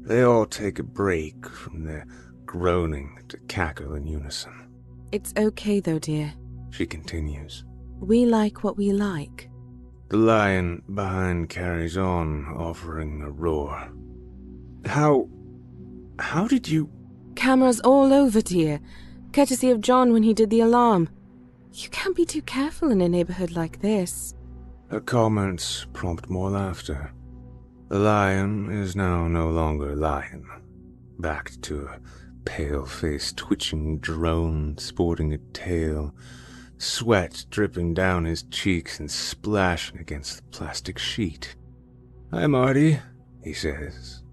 [SPEAKER 8] They all take a break from their groaning to cackle in unison.
[SPEAKER 9] It's okay though, dear.
[SPEAKER 8] She continues.
[SPEAKER 9] We like what we like.
[SPEAKER 8] The lion behind carries on, offering a roar. How did you...
[SPEAKER 9] Cameras all over, dear. Courtesy of John when he did the alarm. You can't be too careful in a neighborhood like this.
[SPEAKER 8] Her comments prompt more laughter. The lion is now no longer a lion. Backed to a pale-faced, twitching drone sporting a tail, sweat dripping down his cheeks and splashing against the plastic sheet. Hi, Marty, he says.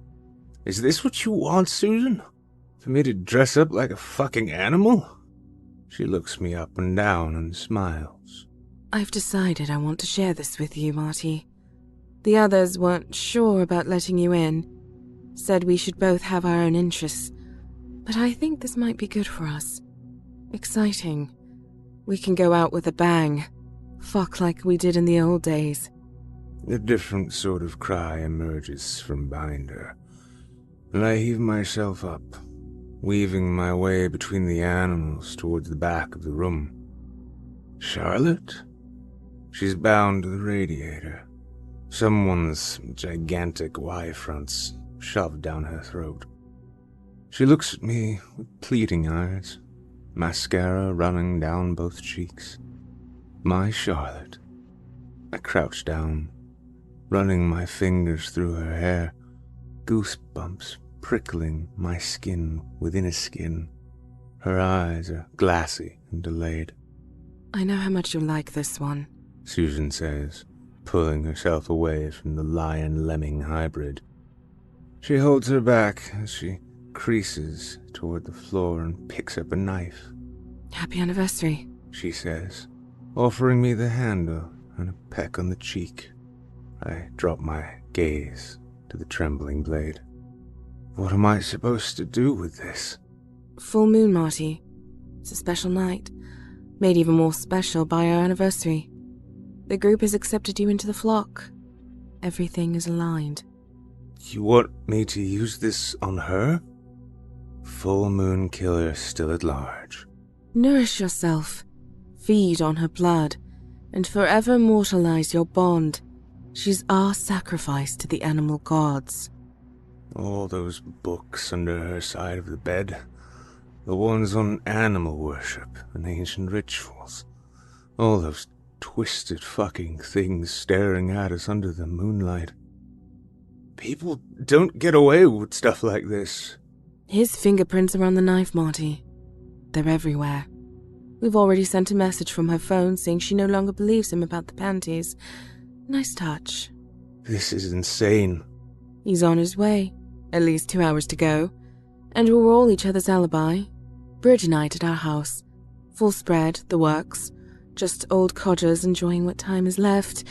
[SPEAKER 8] Is this what you want, Susan? For me to dress up like a fucking animal? She looks me up and down and smiles.
[SPEAKER 9] I've decided I want to share this with you, Marty. The others weren't sure about letting you in. Said we should both have our own interests. But I think this might be good for us. Exciting. We can go out with a bang. Fuck like we did in the old days.
[SPEAKER 8] A different sort of cry emerges from behind her, and I heave myself up, weaving my way between the animals towards the back of the room. Charlotte? She's bound to the radiator. Someone's gigantic Y-fronts shoved down her throat. She looks at me with pleading eyes, mascara running down both cheeks. My Charlotte. I crouch down, running my fingers through her hair, goosebumps prickling my skin within a skin. Her eyes are glassy and delayed.
[SPEAKER 9] I know how much you like this one,
[SPEAKER 8] Susan says, pulling herself away from the lion-lemming hybrid. She holds her back as she creases toward the floor and picks up a knife.
[SPEAKER 9] Happy anniversary,
[SPEAKER 8] she says, offering me the handle and a peck on the cheek. I drop my gaze to the trembling blade. What am I supposed to do with this?
[SPEAKER 9] Full moon, Marty. It's a special night, made even more special by our anniversary. The group has accepted you into the flock. Everything is aligned.
[SPEAKER 8] You want me to use this on her? Full moon killer still at large.
[SPEAKER 9] Nourish yourself, feed on her blood, and forever immortalize your bond. She's our sacrifice to the animal gods.
[SPEAKER 8] All those books under her side of the bed, the ones on animal worship and ancient rituals, all those twisted fucking things staring at us under the moonlight. People don't get away with stuff like this.
[SPEAKER 9] His fingerprints are on the knife, Marty. They're everywhere. We've already sent a message from her phone saying she no longer believes him about the panties. Nice touch.
[SPEAKER 8] This is insane.
[SPEAKER 9] He's on his way. At least 2 hours to go. And we're all each other's alibi. Bridge night at our house. Full spread, the works. Just old codgers enjoying what time is left,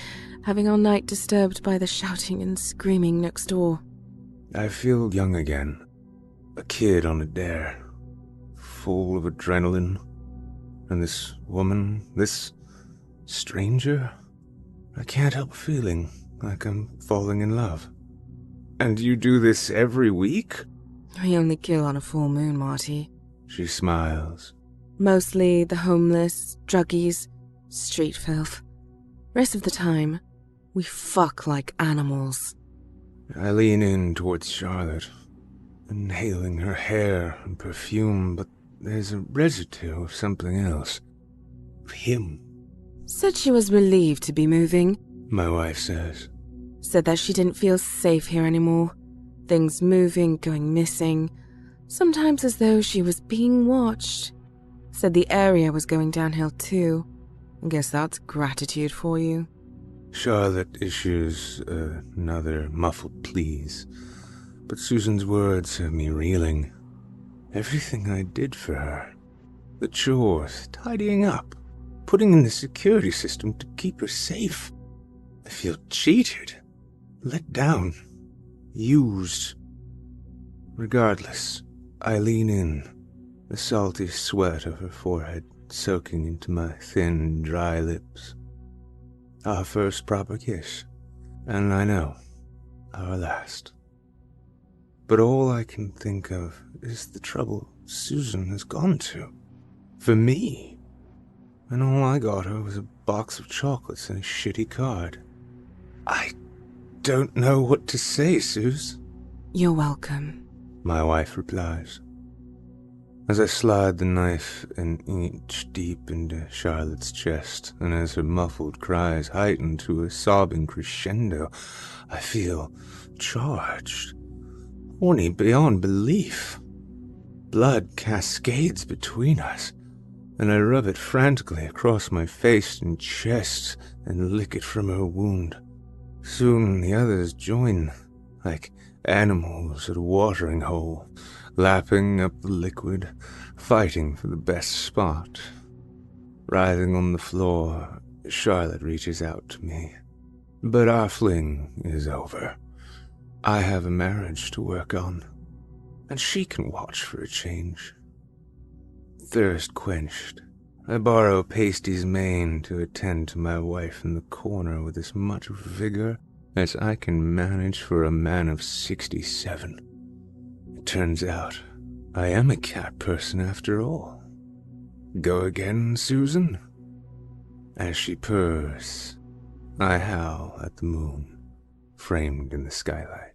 [SPEAKER 9] having our night disturbed by the shouting and screaming next door.
[SPEAKER 8] I feel young again. A kid on a dare. Full of adrenaline. And this woman, this stranger, I can't help feeling like I'm falling in love. And you do this every week?
[SPEAKER 9] We only kill on a full moon, Marty.
[SPEAKER 8] She smiles.
[SPEAKER 9] Mostly the homeless, druggies, street filth. Rest of the time, we fuck like animals.
[SPEAKER 8] I lean in towards Charlotte, inhaling her hair and perfume, but there's a residue of something else. Of him.
[SPEAKER 9] Said she was relieved to be moving.
[SPEAKER 8] My wife says.
[SPEAKER 9] Said that she didn't feel safe here anymore. Things moving, going missing. Sometimes as though she was being watched. Said the area was going downhill too. I guess that's gratitude for you.
[SPEAKER 8] Charlotte issues another muffled please, but Susan's words have me reeling. Everything I did for her. The chores, tidying up, putting in the security system to keep her safe. I feel cheated, let down, used. Regardless, I lean in, the salty sweat of her forehead soaking into my thin, dry lips. Our first proper kiss, and I know, our last. But all I can think of is the trouble Susan has gone to. For me. And all I got her was a box of chocolates and a shitty card. I don't know what to say, Suze.
[SPEAKER 9] You're welcome,
[SPEAKER 8] my wife replies. As I slide the knife an inch deep into Charlotte's chest, and as her muffled cries heighten to a sobbing crescendo, I feel charged, horny beyond belief. Blood cascades between us, and I rub it frantically across my face and chest and lick it from her wound. Soon the others join, like animals at a watering hole, lapping up the liquid, fighting for the best spot. Writhing on the floor, Charlotte reaches out to me. But our fling is over. I have a marriage to work on, and she can watch for a change. Thirst quenched, I borrow Pasty's mane to attend to my wife in the corner with as much vigor as I can manage for a man of 67. It turns out I am a cat person after all. Go again, Susan? As she purrs, I howl at the moon, framed in the skylight.